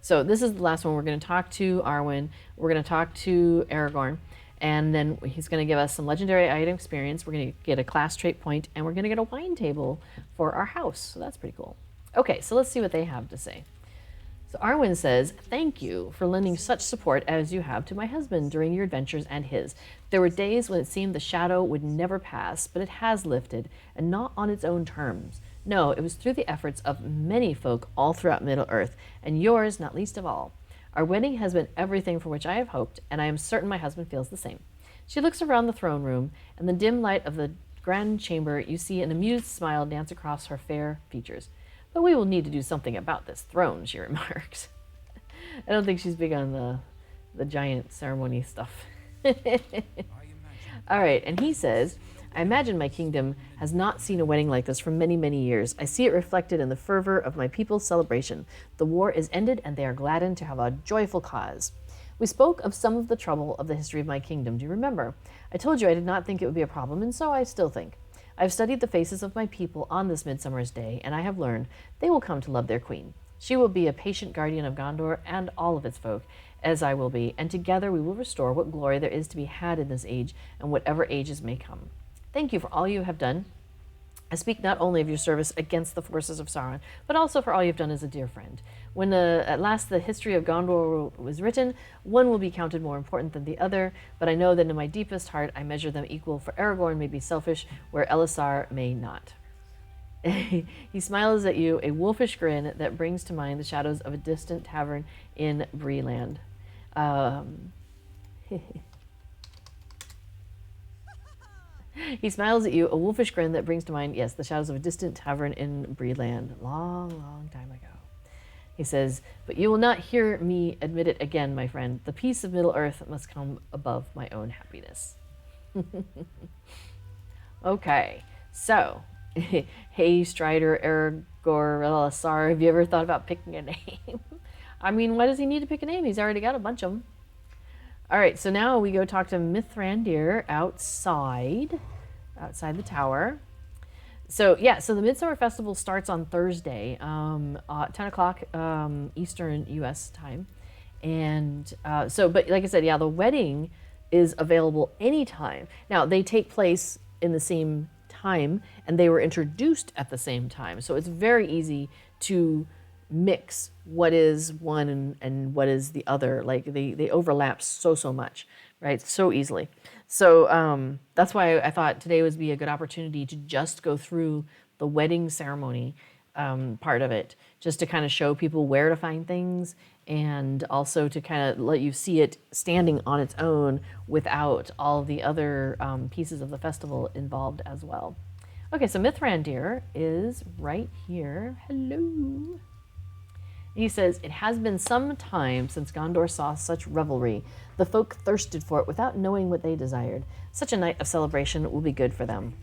So this is the last one. We're going to talk to Arwen. We're going to talk to Aragorn. And then he's going to give us some legendary item experience. We're going to get a class trait point, and we're going to get a wine table for our house. So that's pretty cool. Okay, so let's see what they have to say. So Arwen says, thank you for lending such support as you have to my husband during your adventures and his. There were days when it seemed the shadow would never pass, but it has lifted, and not on its own terms. No, it was through the efforts of many folk all throughout Middle-earth, and yours not least of all. Our wedding has been everything for which I have hoped, and I am certain my husband feels the same. She looks around the throne room, and the dim light of the grand chamber, you see an amused smile dance across her fair features. But we will need to do something about this throne, she remarks. I don't think she's big on the giant ceremony stuff. All right, and he says, I imagine my kingdom has not seen a wedding like this for many, many years. I see it reflected in the fervor of my people's celebration. The war is ended, and they are gladdened to have a joyful cause. We spoke of some of the trouble of the history of my kingdom. Do you remember? I told you I did not think it would be a problem, and so I still think. I have studied the faces of my people on this Midsummer's Day, and I have learned they will come to love their queen. She will be a patient guardian of Gondor and all of its folk, as I will be, and together we will restore what glory there is to be had in this age and whatever ages may come. Thank you for all you have done I speak not only of your service against the forces of Sauron, but also for all you've done as a dear friend. When at last the history of Gondor was written, one will be counted more important than the other, but I know that in my deepest heart I measure them equal, for Aragorn may be selfish where Elisar may not. He smiles at you, a wolfish grin that brings to mind the shadows of a distant tavern in Breeland. He smiles at you, a wolfish grin that brings to mind, yes, the shadows of a distant tavern in Breeland, long, long time ago. He says, but you will not hear me admit it again, my friend. The peace of Middle-earth must come above my own happiness. Okay, so, hey, Strider, Aragorn, Elisar, have you ever thought about picking a name? I mean, why does he need to pick a name? He's already got a bunch of them. All right, so now we go talk to Mithrandir outside the tower. So yeah, so the Midsummer Festival starts on Thursday, 10 o'clock Eastern U.S. time, and but like I said, yeah, the wedding is available anytime. Now they take place in the same time, and they were introduced at the same time, so it's very easy to mix what is one and what is the other. Like they overlap so much, right? So easily. So that's why I thought today would be a good opportunity to just go through the wedding ceremony part of it, just to kind of show people where to find things, and also to kind of let you see it standing on its own without all the other pieces of the festival involved as well. Okay, so Mithrandir is right here. Hello. He says, it has been some time since Gondor saw such revelry. The folk thirsted for it without knowing what they desired. Such a night of celebration will be good for them.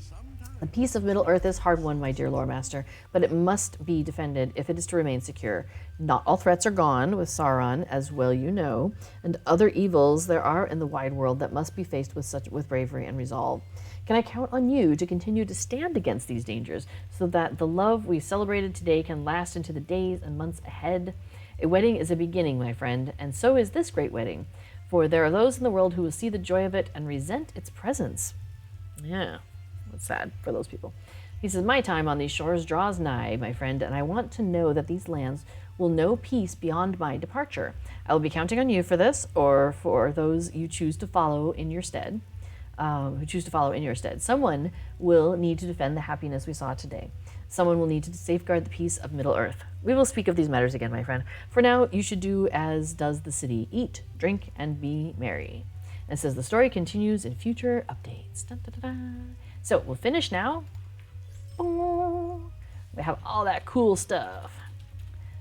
The peace of Middle-earth is hard won, my dear lore master, but it must be defended if it is to remain secure. Not all threats are gone with Sauron, as well you know, and other evils there are in the wide world that must be faced with bravery and resolve. Can I count on you to continue to stand against these dangers so that the love we celebrated today can last into the days and months ahead? A wedding is a beginning, my friend, and so is this great wedding, for there are those in the world who will see the joy of it and resent its presence. Yeah, that's sad for those people. He says, my time on these shores draws nigh, my friend, and I want to know that these lands will know peace beyond my departure. I will be counting on you for this, or for those you choose to follow in your stead. Someone will need to defend the happiness we saw today. Someone will need to safeguard the peace of Middle-earth. We will speak of these matters again, my friend. For now, you should do as does the city. Eat, drink, and be merry. And it says the story continues in future updates. Dun, dun, dun, dun. So we'll finish now. We have all that cool stuff.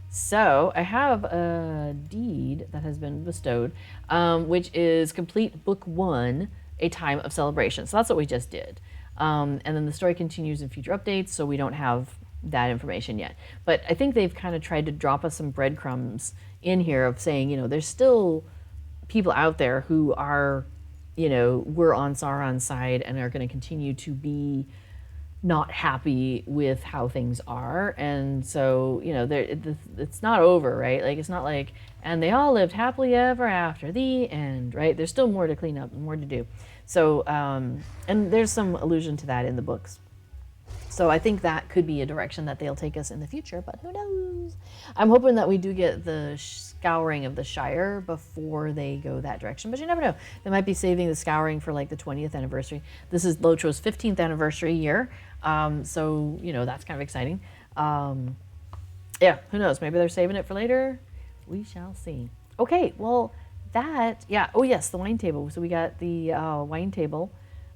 So I have a deed that has been bestowed, which is complete book 1, A Time of Celebration. So that's what we just did. And then the story continues in future updates, so we don't have that information yet. But I think they've kind of tried to drop us some breadcrumbs in here of saying, you know, there's still people out there who are, you know, we're on Sauron's side and are going to continue to be not happy with how things are. And so, you know, it's not over, right? Like, it's not like, and they all lived happily ever after the end, right? There's still more to clean up and more to do. So, and there's some allusion to that in the books. So I think that could be a direction that they'll take us in the future, but who knows? I'm hoping that we do get the scouring of the Shire before they go that direction, but you never know. They might be saving the scouring for like the 20th anniversary. This is Lotro's 15th anniversary year, so, you know, that's kind of exciting. Yeah, who knows? Maybe they're saving it for later. We shall see. Okay, well, oh yes, the wine table. So we got the wine table.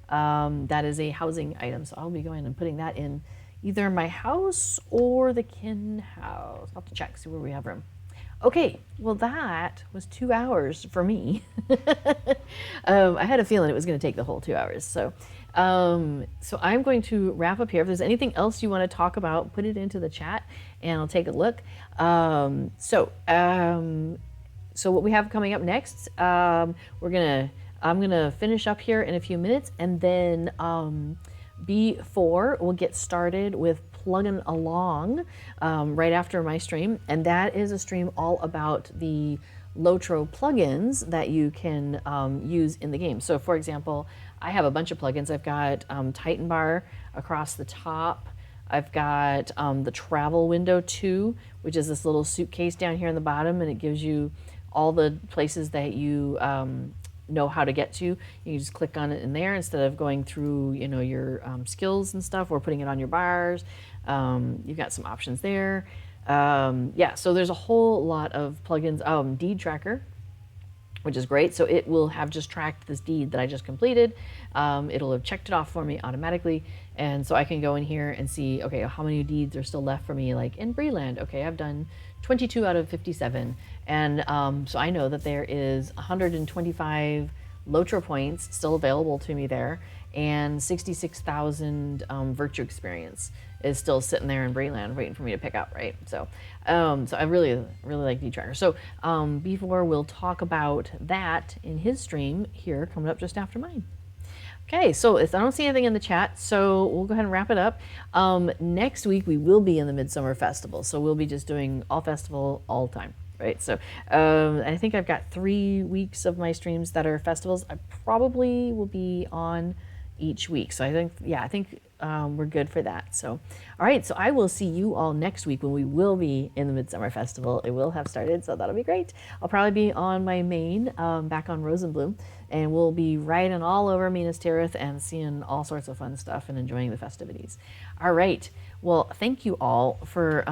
That is a housing item, so I'll be going and putting that in either my house or the kin house. I'll have to check, see where we have room. Okay, well that was 2 hours for me. I had a feeling it was going to take the whole 2 hours. So I'm going to wrap up here. If there's anything else you want to talk about, put it into the chat and I'll take a look. So what we have coming up next, I'm gonna finish up here in a few minutes, and then B4 we'll get started with plugging along right after my stream, and that is a stream all about the Lotro plugins that you can use in the game. So for example, I have a bunch of plugins. I've got Titan Bar across the top. I've got the travel window 2, which is this little suitcase down here in the bottom, and it gives you all the places that you know how to get to. You can just click on it in there instead of going through, you know, your skills and stuff, or putting it on your bars. You've got some options there. Yeah, so there's a whole lot of plugins. Deed tracker, which is great. So it will have just tracked this deed that I just completed. It'll have checked it off for me automatically. And so I can go in here and see, okay, how many deeds are still left for me, like in Breland. Okay, I've done 22 out of 57. And so I know that there is 125 Lotra points still available to me there, and 66,000 virtue experience is still sitting there in Breland waiting for me to pick up, right? So so I really like Deed Tracker. So before we'll talk about that in his stream here coming up just after mine. Okay, so if I don't see anything in the chat, so we'll go ahead and wrap it up. Next week we will be in the Midsummer Festival, so we'll be just doing all festival all the time, right? So I think I've got 3 weeks of my streams that are festivals. I probably will be on each week, so I think we're good for that. So all right, so I will see you all next week when we will be in the Midsummer Festival. It will have started, so that'll be great. I'll probably be on my main back on Rosenbloom, and we'll be riding all over Minas Tirith and seeing all sorts of fun stuff and enjoying the festivities. All right, well, thank you all for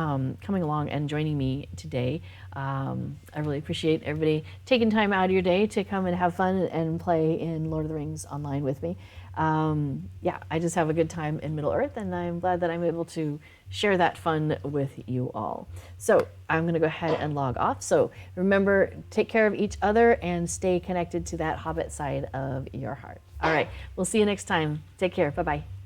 coming along and joining me today. I really appreciate everybody taking time out of your day to come and have fun and play in Lord of the Rings online with me. Yeah, I just have a good time in Middle Earth, and I'm glad that I'm able to share that fun with you all. So I'm going to go ahead and log off. So remember, take care of each other and stay connected to that Hobbit side of your heart. All right, we'll see you next time. Take care. Bye-bye.